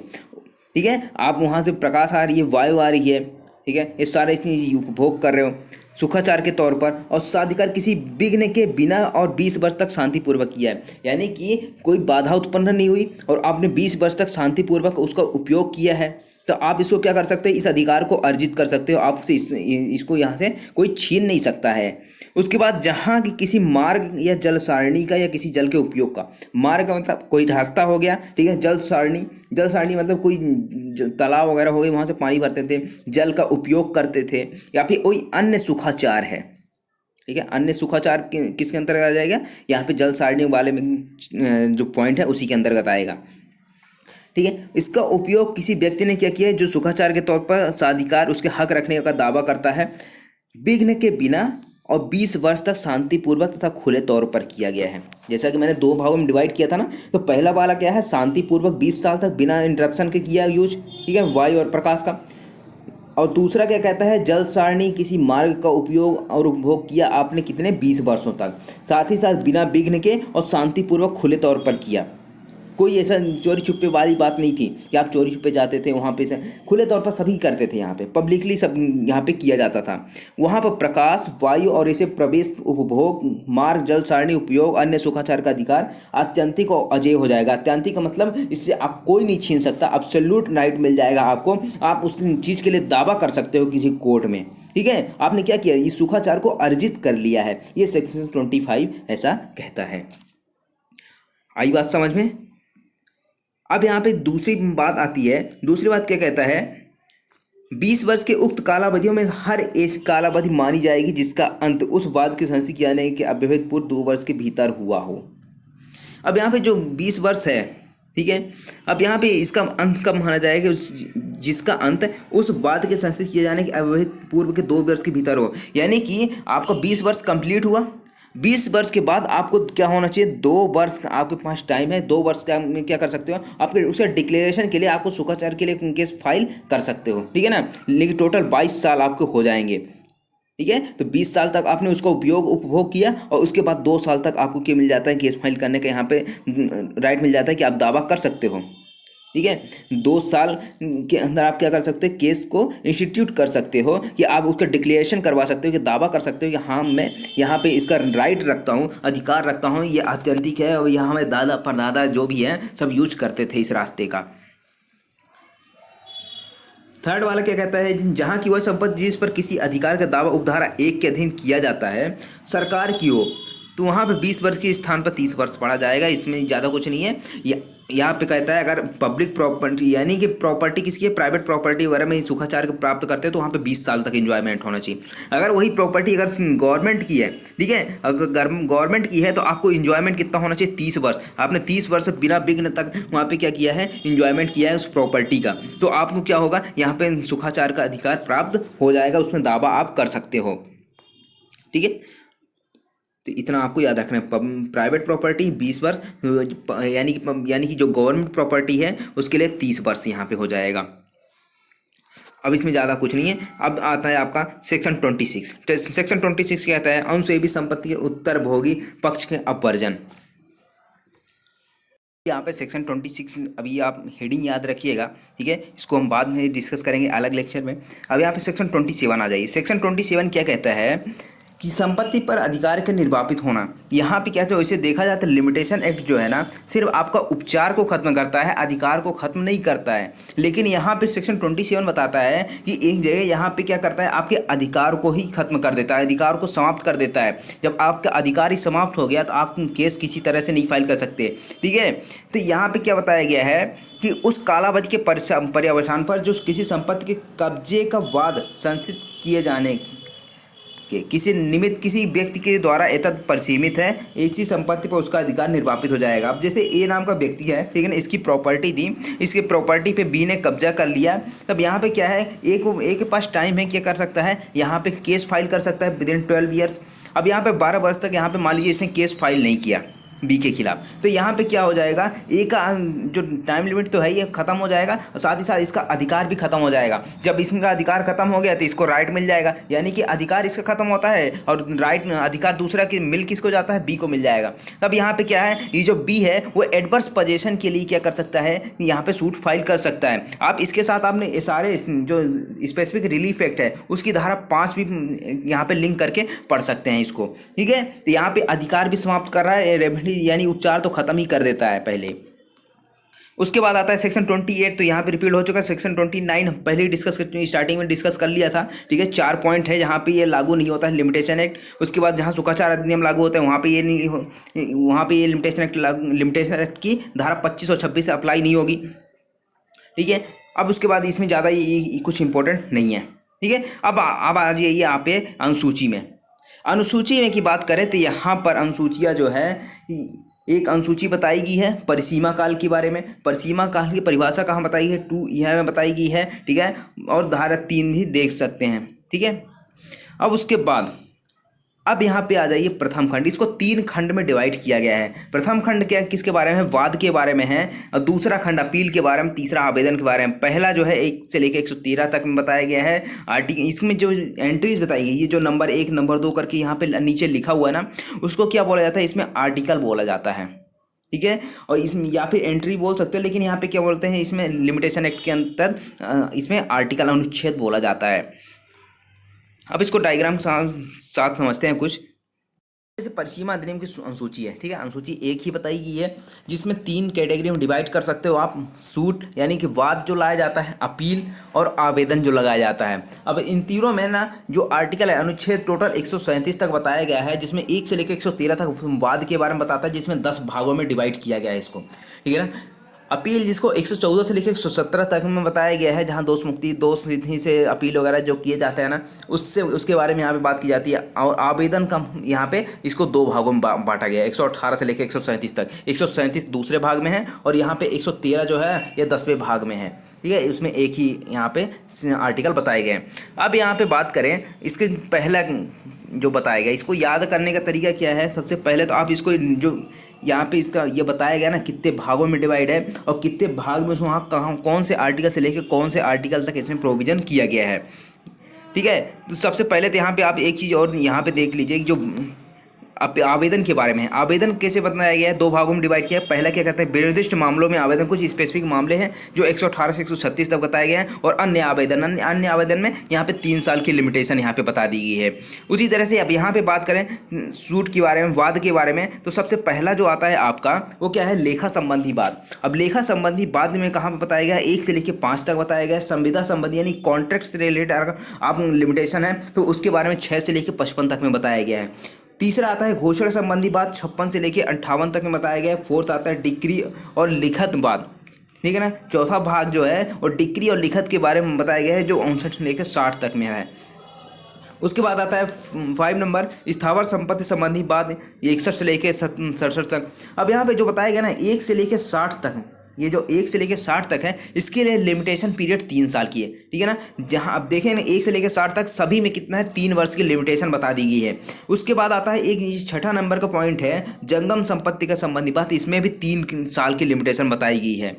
ठीक है, आप वहाँ से प्रकाश आ रही है, वायु आ रही है, ठीक है, ये सारे चीज़ उपभोग कर रहे हो सुखाचार के तौर पर, और साधिकार किसी विघ्न के बिना और 20 वर्ष तक शांतिपूर्वक किया है, यानी कि कोई बाधा उत्पन्न नहीं हुई और आपने 20 वर्ष तक शांतिपूर्वक उसका उपयोग किया है, तो आप इसको क्या कर सकते हैं, इस अधिकार को अर्जित कर सकते हो, आपसे इसको यहाँ से कोई छीन नहीं सकता है। उसके बाद जहाँ की किसी मार्ग या जल सारणी का या किसी जल के उपयोग का, मार्ग का मतलब कोई रास्ता हो गया, ठीक है, जल सारणी मतलब कोई तालाब वगैरह हो गए, वहाँ से पानी भरते थे, जल का उपयोग करते थे, या फिर कोई अन्य सुखाचार है, ठीक है, अन्य सुखाचार किसके अंतर्गत आ जाएगा, यहाँ पे जल सारणी वाले में जो पॉइंट है उसी के अंतर्गत आएगा, ठीक है। इसका उपयोग किसी व्यक्ति ने क्या किया है जो सुखाचार के तौर पर साधिकार उसके हक रखने का दावा करता है, विघ्न के बिना और 20 वर्ष तक शांतिपूर्वक तथा खुले तौर पर किया गया है। जैसा कि मैंने 2 भागों में डिवाइड किया था ना, तो पहला वाला क्या है, शांतिपूर्वक 20 साल तक बिना इंटरप्शन के किया यूज, ठीक है, वायु और प्रकाश का, और दूसरा क्या कहता है, जल सारणी किसी मार्ग का उपयोग और उपभोग किया आपने कितने 20 वर्षों तक, साथ ही साथ बिना विघ्न के और शांतिपूर्वक खुले तौर पर किया। कोई ऐसा चोरी छुपे वाली बात नहीं थी कि आप चोरी छुपे जाते थे, वहाँ पे से खुले तौर पर सभी करते थे, यहाँ पे पब्लिकली सब यहाँ पे किया जाता था। वहाँ पर प्रकाश, वायु और ऐसे प्रवेश, उपभोग, मार्ग, जल सारणी, उपयोग, अन्य सुखाचार का अधिकार आत्यंतिक और अजेय हो जाएगा। आत्यंतिक का मतलब इससे आप कोई नहीं छीन सकता, एब्सोल्यूट राइट मिल जाएगा आपको, आप उस चीज़ के लिए दावा कर सकते हो किसी कोर्ट में, ठीक है। आपने क्या किया, इस सुखाचार को अर्जित कर लिया है, ये सेक्शन 25 ऐसा कहता है। आई बात समझ में। अब यहाँ पे दूसरी बात आती है, दूसरी बात क्या कहता है, 20 वर्ष के उक्त कालावधियों में हर ऐसी कालावधि मानी जाएगी जिसका अंत उस वाद की संस्थिति किया जाने के अव्यवहित पूर्व 2 वर्ष के भीतर हुआ हो। अब यहाँ पे जो 20 वर्ष है, ठीक है, अब यहाँ पे इसका अंत कब माना जाएगा, जिसका अंत उस वाद के संस्थित किए जाने के अव्यवहित पूर्व के 2 वर्ष के भीतर हो, यानी कि आपका 20 वर्ष कंप्लीट हुआ, 20 वर्ष के बाद आपको क्या होना चाहिए, 2 वर्ष का आपके पास टाइम है, 2 वर्ष का में क्या कर सकते हो, आपके उसके डिक्लेरेशन के लिए आपको सुखाचार के लिए केस फाइल कर सकते हो, ठीक है ना, लेकिन टोटल 22 साल आपके हो जाएंगे, ठीक है। तो 20 साल तक आपने उसका उपभोग किया और उसके बाद 2 साल तक आपको क्या मिल जाता है, केस फाइल करने का यहाँ पे राइट मिल जाता है कि आप दावा कर सकते हो, ठीक है। 2 साल के अंदर आप क्या कर सकते हो, केस को इंस्टीट्यूट कर सकते हो कि आप उसका डिक्लेरेशन करवा सकते हो, कि दावा कर सकते हो कि हाँ मैं यहाँ पे इसका राइट रखता हूँ, अधिकार रखता हूँ, ये आत्यंतिक है और यहाँ हमें दादा परदादा जो भी है सब यूज करते थे इस रास्ते का। थर्ड वाला क्या कहता है, जहाँ की वह संपत्ति जिस पर किसी अधिकार का दावा उपधारा 1 के अधीन किया जाता है सरकार की हो, तो वहाँ पे 20 वर्ष के स्थान पर 30 वर्ष पढ़ा जाएगा, इसमें ज़्यादा कुछ नहीं है। यहाँ पे कहता है अगर पब्लिक प्रॉपर्टी यानी कि प्रॉपर्टी किसकी है, प्राइवेट प्रॉपर्टी वगैरह में सुखाचार को प्राप्त करते हैं तो वहाँ पे 20 साल तक एंजॉयमेंट होना चाहिए। अगर वही प्रॉपर्टी अगर गवर्नमेंट की है, ठीक है, अगर गवर्नमेंट की है तो आपको एंजॉयमेंट कितना होना चाहिए, 30 वर्ष। आपने 30 वर्ष बिना विघ्न तक वहाँ पे क्या किया है, एंजॉयमेंट किया है उस प्रॉपर्टी का, तो आपको क्या होगा, यहाँ पे सुखाचार का अधिकार प्राप्त हो जाएगा, उसमें दावा आप कर सकते हो, ठीक है। तो इतना आपको याद रखना है, प्राइवेट प्रॉपर्टी 20 वर्ष, यानी कि जो गवर्नमेंट प्रॉपर्टी है उसके लिए 30 वर्ष यहाँ पे हो जाएगा। अब इसमें ज़्यादा कुछ नहीं है। अब आता है आपका सेक्शन 26। सेक्शन 26 कहता है अनुसेवी संपत्ति के उत्तर भोगी पक्ष के अपवर्जन। यहाँ पे सेक्शन 26 अभी आप हेडिंग याद रखिएगा, ठीक है, इसको हम बाद में डिस्कस करेंगे अलग लेक्चर में। अब यहाँ पे सेक्शन 27 आ जाइए। सेक्शन 27 क्या कहता है कि संपत्ति पर अधिकार का निर्वापित होना। यहाँ पे क्या है, वैसे देखा जाता है लिमिटेशन एक्ट जो है ना सिर्फ आपका उपचार को खत्म करता है, अधिकार को खत्म नहीं करता है। लेकिन यहाँ पे सेक्शन 27 बताता है कि एक जगह यहाँ पे क्या करता है, आपके अधिकार को ही खत्म कर देता है, अधिकार को समाप्त कर देता है। जब आपका अधिकार ही समाप्त हो गया तो आप केस किसी तरह से नहीं फाइल कर सकते, ठीक है। तो यहाँ पे क्या बताया गया है कि उस कालावधि के पर्यवसान पर जो किसी संपत्ति के कब्जे का वाद संचित किए जाने के किसी निमित्त किसी व्यक्ति के द्वारा एतद परिसीमित है, ऐसी संपत्ति पर उसका अधिकार निर्वापित हो जाएगा। अब जैसे ए नाम का व्यक्ति है, ठीक है ना, इसकी प्रॉपर्टी थी, इसके प्रॉपर्टी पे बी ने कब्जा कर लिया। तब यहाँ पे क्या है, ए के पास टाइम है, क्या कर सकता है, यहाँ पे केस फाइल कर सकता है विदिन 12 ईयर्स। अब यहाँ पे 12 वर्ष तक यहाँ पे मान लीजिए इसने केस फाइल नहीं किया, बी के खिलाफ। तो यहाँ पे क्या हो जाएगा, ए का जो टाइम लिमिट तो है ये ख़त्म हो जाएगा और साथ ही साथ इसका अधिकार भी खत्म हो जाएगा। जब इसका अधिकार खत्म हो गया तो इसको राइट मिल जाएगा, यानी कि अधिकार इसका खत्म होता है और राइट अधिकार दूसरा की मिल किसको जाता है, बी को मिल जाएगा। तब यहाँ पे क्या है, ये जो बी है वो एडवर्स पोजीशन के लिए क्या कर सकता है, यहाँ पे सूट फाइल कर सकता है। आप इसके साथ आपने सारे जो स्पेसिफिक रिलीफ एक्ट है उसकी धारा 5 भी यहाँ पे लिंक करके पढ़ सकते हैं इसको, ठीक है। तो यहाँ पे अधिकार भी समाप्त कर रहा है, रेमेडी यानी उपचार तो खत्म ही कर देता है पहले। उसके बाद आता है सेक्शन 28, तो यहाँ पे रिपीट हो चुका है। सेक्शन 29 हम पहले ही स्टार्टिंग में डिस्कस कर लिया था, ठीक है। 4 पॉइंट है जहाँ पे ये लागू नहीं होता है लिमिटेशन एक्ट। उसके बाद जहाँ सुखाचार अधिनियम लागू होता है वहाँ पे ये नहीं वहाँ पे ये लिमिटेशन एक्ट की धारा 25 और 26 से अप्लाई नहीं होगी, ठीक है। अब उसके बाद इसमें ज़्यादा कुछ इंपॉर्टेंट नहीं है, ठीक है। अब आ जाइए यहाँ पे अनुसूची में। अनुसूची में की बात करें तो यहाँ पर अनुसूचियाँ जो है, एक अनुसूची बताई गई है परिसीमा काल के बारे में। परिसीमा काल की परिभाषा कहाँ बताई है, 2 यह में बताई गई है, ठीक है। और धारा 3 भी देख सकते हैं, ठीक है। अब उसके बाद अब यहाँ पे आ जाइए प्रथम खंड। इसको 3 खंड में डिवाइड किया गया है। प्रथम खंड क्या किसके बारे में, वाद के बारे में है, और दूसरा खंड अपील के बारे में, तीसरा आवेदन के बारे में। पहला जो है 1 से लेकर 113 तक में बताया गया है आर्टिकल। इसमें जो एंट्रीज बताई गई, ये जो नंबर 1 नंबर 2 करके यहाँ पे नीचे लिखा हुआ है ना, उसको क्या बोला जाता है, इसमें आर्टिकल बोला जाता है, ठीक है। और इसमें या फिर एंट्री बोल सकते हैं, लेकिन यहाँ पे क्या बोलते हैं, इसमें लिमिटेशन एक्ट के अंतर्गत इसमें आर्टिकल अनुच्छेद बोला जाता है। अब इसको डायग्राम साथ समझते हैं कुछ। जैसे परिसीमा अधिनियम की अनुसूची है, ठीक है। अनुसूची 1 ही बताई गई है जिसमें 3 कैटेगरी में डिवाइड कर सकते हो आप। सूट यानी कि वाद जो लाया जाता है, अपील और आवेदन जो लगाया जाता है। अब इन तीनों में ना जो आर्टिकल है, अनुच्छेद टोटल 137 तक बताया गया है, जिसमें 1 से लेकर 113 तक वाद के बारे में बताता है, जिसमें 10 भागों में डिवाइड किया गया है इसको, ठीक है ना। अपील जिसको 114 से लेकर 117 तक में बताया गया है, जहां दोष मुक्ति दोष सिद्धि से अपील वगैरह जो किए जाते हैं ना, उससे उसके बारे में यहाँ पे बात की जाती है। और आवेदन का यहाँ पे इसको 2 भागों में बांटा गया है, 118 से लेकर 137 तक। 137 दूसरे भाग में है और यहाँ पे 113 जो है ये 10वें भाग में है, ठीक है। इसमें एक ही यहाँ पे आर्टिकल बताए गए हैं। अब यहाँ पे बात करें इसके पहला जो बताया गया, इसको याद करने का तरीका क्या है। सबसे पहले तो आप इसको जो यहाँ पे इसका ये बताया गया ना कितने भागों में डिवाइड है और कितने भाग में वहाँ कहाँ कौन से आर्टिकल से लेकर कौन से आर्टिकल तक इसमें प्रोविज़न किया गया है, ठीक है। तो सबसे पहले तो यहाँ पे आप एक चीज़ और यहाँ पे देख लीजिए, जो आवेदन के बारे में है। आवेदन कैसे बताया गया है, 2 भागों में डिवाइड किया है। पहला क्या कहते हैं, निर्दिष्ट मामलों में आवेदन। कुछ स्पेसिफिक मामले हैं जो 118 से 136 तक बताए गए हैं। और अन्य आवेदन में यहाँ पे 3 साल की लिमिटेशन यहाँ पे बता दी गई है। उसी तरह से अब यहाँ पे बात करें सूट के बारे में, वाद के बारे में, तो सबसे पहला जो आता है आपका वो क्या है, लेखा संबंधी वाद। अब लेखा संबंधी वाद में कहाँ पर बताया गया है, 1 से लेकर 5 तक बताया गया है। संविदा संबंधी यानी कॉन्ट्रैक्ट से रिलेटेड अगर आप लिमिटेशन है तो उसके बारे में 6 से लेकर 55 तक में बताया गया है। तीसरा आता है घोषणा संबंधी बात, 56 से लेकर 58 तक में बताया गया है। 4th आता है डिक्री और लिखित बात, ठीक है ना। चौथा भाग जो है और डिक्री और लिखित के बारे में बताया गया है, जो 59 से लेकर 60 तक में है। उसके बाद आता है 5 नंबर स्थावर संपत्ति संबंधी बात, 61 से लेकर 67 तक। अब यहाँ पे जो बताया गया ना 1 से लेकर 60 तक, ये जो 1 से लेकर 60 तक है, इसके लिए लिमिटेशन पीरियड 3 साल की है, ठीक है ना। जहां अब देखें ना 1 से लेकर 60 तक सभी में कितना है, 3 वर्ष की लिमिटेशन बता दी गई है। उसके बाद आता है एक 6ठा नंबर का पॉइंट है जंगम संपत्ति का संबंधी बात, इसमें भी 3 साल की लिमिटेशन बताई गई है,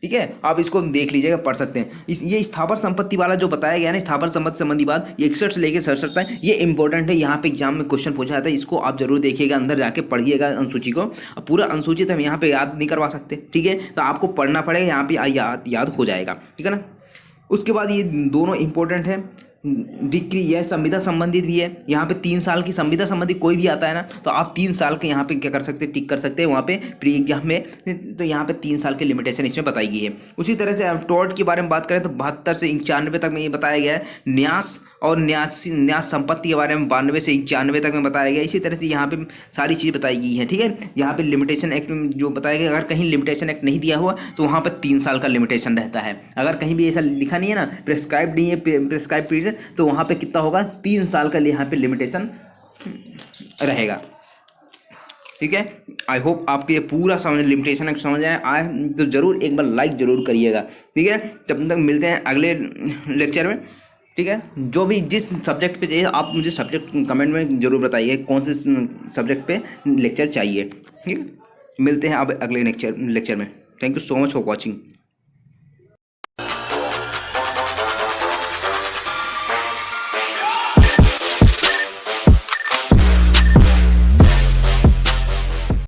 ठीक है। आप इसको देख लीजिएगा, पढ़ सकते हैं। ये स्थावर संपत्ति वाला जो बताया गया ना, स्थावर संपत्ति संबंधी बात 61 से लेकर 67 तक, ये इंपॉर्टेंट है। यहाँ पे एग्जाम में क्वेश्चन पूछा जाता है, इसको आप जरूर देखिएगा, अंदर जाके पढ़िएगा अनुसूची को। अब पूरा अनुसूची तो हम यहाँ पे याद नहीं करवा सकते, ठीक है, तो आपको पढ़ना पड़ेगा, यहाँ पे याद हो जाएगा, ठीक है ना। उसके बाद ये दोनों इंपॉर्टेंट है। डिक्री यह संविदा संबंधित भी है। यहाँ पे 3 साल की संविदा संबंधी कोई भी आता है ना, तो आप 3 साल के यहाँ पे क्या कर सकते हैं, टिक कर सकते हैं वहाँ पे प्री एग्जाम में। तो यहाँ पे 3 साल की लिमिटेशन इसमें बताई गई है। उसी तरह से आप टॉर्ट के बारे में बात करें तो 72 से 91 तक में ये बताया गया है। न्यास और न्यास संपत्ति के बारे में 92 से 91 तक में बताया गया। इसी तरह से यहाँ पे सारी चीज़ बताई गई है, ठीक है। यहाँ पे लिमिटेशन एक्ट में जो बताया गया, अगर कहीं लिमिटेशन एक्ट नहीं दिया हुआ तो वहाँ पर 3 साल का लिमिटेशन रहता है। अगर कहीं भी ऐसा लिखा नहीं है ना, प्रेस्क्राइब नहीं है, प्रेस्क्राइब पीरियड, तो वहाँ पे कितना होगा, 3 साल का यहाँ पे लिमिटेशन रहेगा, ठीक है। आई होप आपको ये पूरा समझ लिमिटेशन समझ आए तो ज़रूर एक बार लाइक ज़रूर करिएगा, ठीक है। तब तक मिलते हैं अगले लेक्चर में, ठीक है। जो भी जिस सब्जेक्ट पे चाहिए आप मुझे सब्जेक्ट कमेंट में ज़रूर बताइए, कौन से सब्जेक्ट पे लेक्चर चाहिए। ठीक है, मिलते हैं अब अगले लेक्चर में। Thank you so much for watching.